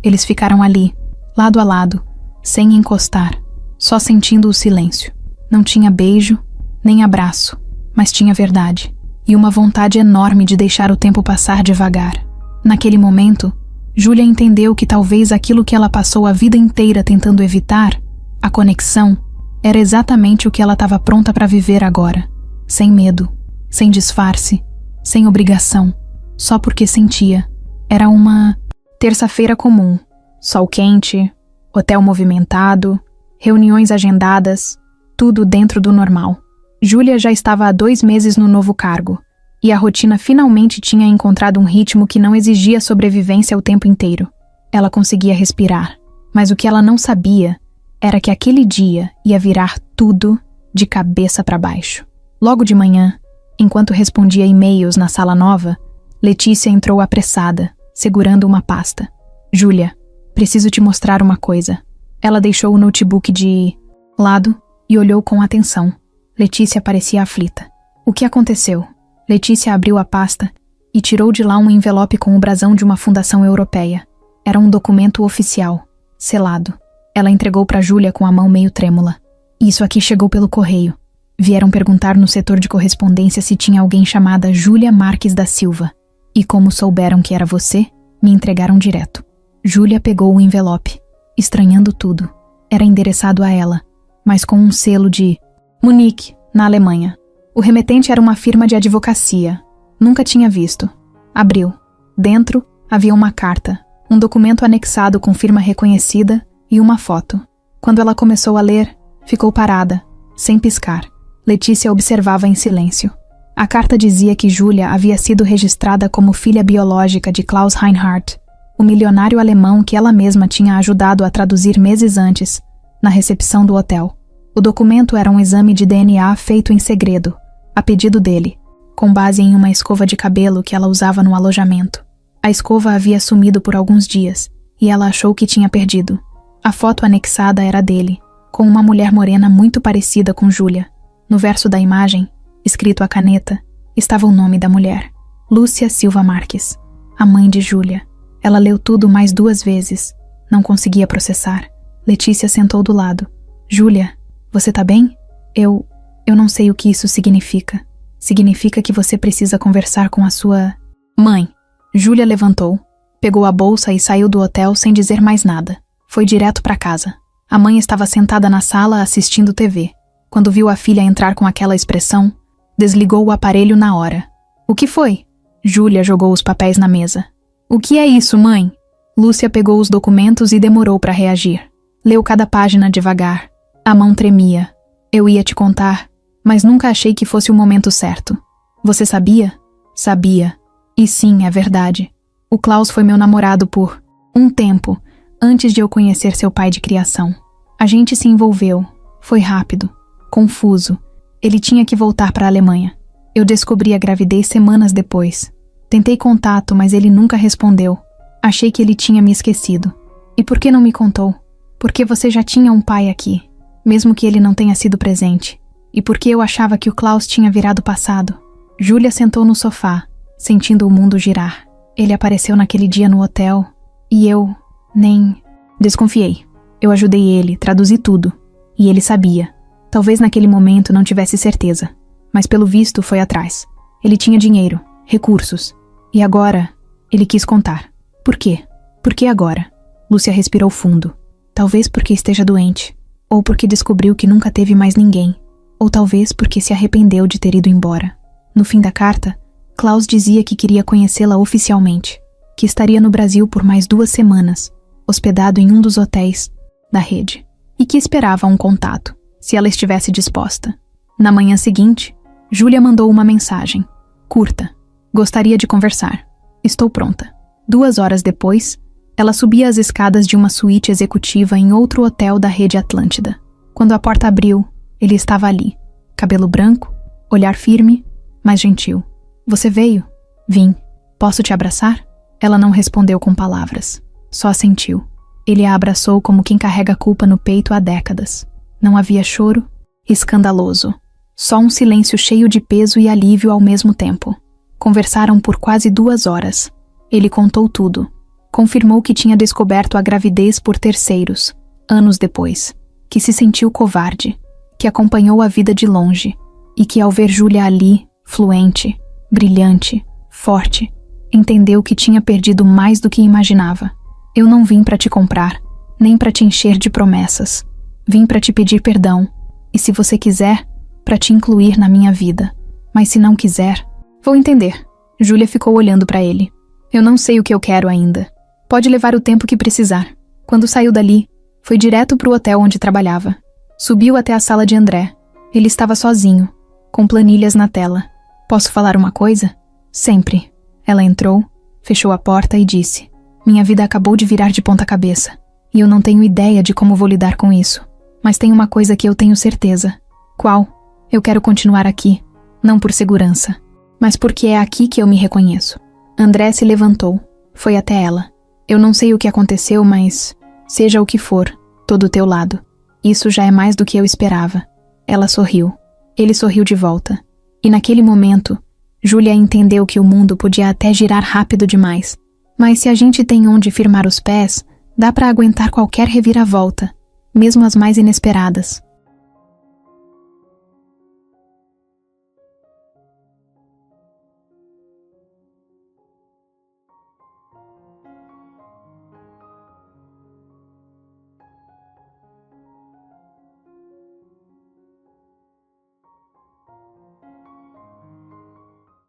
Eles ficaram ali, lado a lado, sem encostar, só sentindo o silêncio. Não tinha beijo, nem abraço, mas tinha verdade. E uma vontade enorme de deixar o tempo passar devagar. Naquele momento, Júlia entendeu que talvez aquilo que ela passou a vida inteira tentando evitar, a conexão, era exatamente o que ela estava pronta para viver agora. Sem medo, sem disfarce, sem obrigação, só porque sentia. Era uma terça-feira comum, sol quente, hotel movimentado, reuniões agendadas, tudo dentro do normal. Júlia já estava há 2 meses no novo cargo, e a rotina finalmente tinha encontrado um ritmo que não exigia sobrevivência o tempo inteiro. Ela conseguia respirar, mas o que ela não sabia era que aquele dia ia virar tudo de cabeça para baixo. Logo de manhã, enquanto respondia e-mails na sala nova, Letícia entrou apressada, segurando uma pasta. Júlia, preciso te mostrar uma coisa. Ela deixou o notebook de lado e olhou com atenção. Letícia parecia aflita. O que aconteceu? Letícia abriu a pasta e tirou de lá um envelope com o brasão de uma fundação europeia. Era um documento oficial, selado. Ela entregou para Júlia com a mão meio trêmula. Isso aqui chegou pelo correio. Vieram perguntar no setor de correspondência se tinha alguém chamada Júlia Marques da Silva. E como souberam que era você, me entregaram direto. Júlia pegou o envelope, estranhando tudo. Era endereçado a ela, mas com um selo de Munique, na Alemanha. O remetente era uma firma de advocacia. Nunca tinha visto. Abriu. Dentro havia uma carta, um documento anexado com firma reconhecida e uma foto. Quando ela começou a ler, ficou parada, sem piscar. Letícia observava em silêncio. A carta dizia que Júlia havia sido registrada como filha biológica de Klaus Reinhardt, o milionário alemão que ela mesma tinha ajudado a traduzir meses antes, na recepção do hotel. O documento era um exame de DNA feito em segredo, a pedido dele, com base em uma escova de cabelo que ela usava no alojamento. A escova havia sumido por alguns dias, e ela achou que tinha perdido. A foto anexada era dele, com uma mulher morena muito parecida com Júlia. No verso da imagem, escrito à caneta, estava o nome da mulher, Lúcia Silva Marques, a mãe de Júlia. Ela leu tudo mais 2 vezes. Não conseguia processar. Letícia sentou do lado. Júlia, você tá bem? Eu não sei o que isso significa. Significa que você precisa conversar com a sua mãe. Júlia levantou, pegou a bolsa e saiu do hotel sem dizer mais nada. Foi direto para casa. A mãe estava sentada na sala assistindo TV. Quando viu a filha entrar com aquela expressão, desligou o aparelho na hora. O que foi? Júlia jogou os papéis na mesa. O que é isso, mãe? Lúcia pegou os documentos e demorou para reagir. Leu cada página devagar. A mão tremia. Eu ia te contar, mas nunca achei que fosse o momento certo. Você sabia? Sabia. E sim, é verdade. O Klaus foi meu namorado por um tempo, antes de eu conhecer seu pai de criação. A gente se envolveu. Foi rápido. Confuso. Ele tinha que voltar para a Alemanha. Eu descobri a gravidez semanas depois. Tentei contato, mas ele nunca respondeu. Achei que ele tinha me esquecido. E por que não me contou? Porque você já tinha um pai aqui. mesmo que ele não tenha sido presente, e porque eu achava que o Klaus tinha virado passado. Júlia sentou no sofá, sentindo o mundo girar. Ele apareceu naquele dia no hotel, e eu nem... Desconfiei. Eu ajudei ele, traduzi tudo. E ele sabia. Talvez naquele momento não tivesse certeza, mas pelo visto foi atrás. Ele tinha dinheiro, recursos. E agora, ele quis contar. Por quê? Por que agora? Lúcia respirou fundo. Talvez porque esteja doente, ou porque descobriu que nunca teve mais ninguém, ou talvez porque se arrependeu de ter ido embora. No fim da carta, Klaus dizia que queria conhecê-la oficialmente, que estaria no Brasil por mais 2 semanas, hospedado em um dos hotéis da rede, e que esperava um contato, se ela estivesse disposta. Na manhã seguinte, Júlia mandou uma mensagem, curta. Gostaria de conversar. Estou pronta. 2 horas depois, ela subia as escadas de uma suíte executiva em outro hotel da rede Atlântida. Quando a porta abriu, ele estava ali. Cabelo branco, olhar firme, mas gentil. Você veio? Vim. Posso te abraçar? Ela não respondeu com palavras. Só assentiu. Ele a abraçou como quem carrega a culpa no peito há décadas. Não havia choro, escandaloso. Só um silêncio cheio de peso e alívio ao mesmo tempo. Conversaram por quase 2 horas. Ele contou tudo. Confirmou que tinha descoberto a gravidez por terceiros, anos depois. Que se sentiu covarde. Que acompanhou a vida de longe. E que ao ver Júlia ali, fluente, brilhante, forte, entendeu que tinha perdido mais do que imaginava. Eu não vim para te comprar, nem para te encher de promessas. Vim para te pedir perdão. E se você quiser, para te incluir na minha vida. Mas se não quiser... Vou entender. Júlia ficou olhando para ele. Eu não sei o que eu quero ainda. Pode levar o tempo que precisar. Quando saiu dali, foi direto pro hotel onde trabalhava. Subiu até a sala de André. Ele estava sozinho, com planilhas na tela. Posso falar uma coisa? Sempre. Ela entrou, fechou a porta e disse: minha vida acabou de virar de ponta cabeça. E eu não tenho ideia de como vou lidar com isso. Mas tem uma coisa que eu tenho certeza. Qual? Eu quero continuar aqui. Não por segurança, mas porque é aqui que eu me reconheço. André se levantou. Foi até ela. Eu não sei o que aconteceu, mas... seja o que for, tô do teu lado. Isso já é mais do que eu esperava. Ela sorriu. Ele sorriu de volta. E naquele momento, Júlia entendeu que o mundo podia até girar rápido demais. Mas se a gente tem onde firmar os pés, dá pra aguentar qualquer reviravolta, mesmo as mais inesperadas.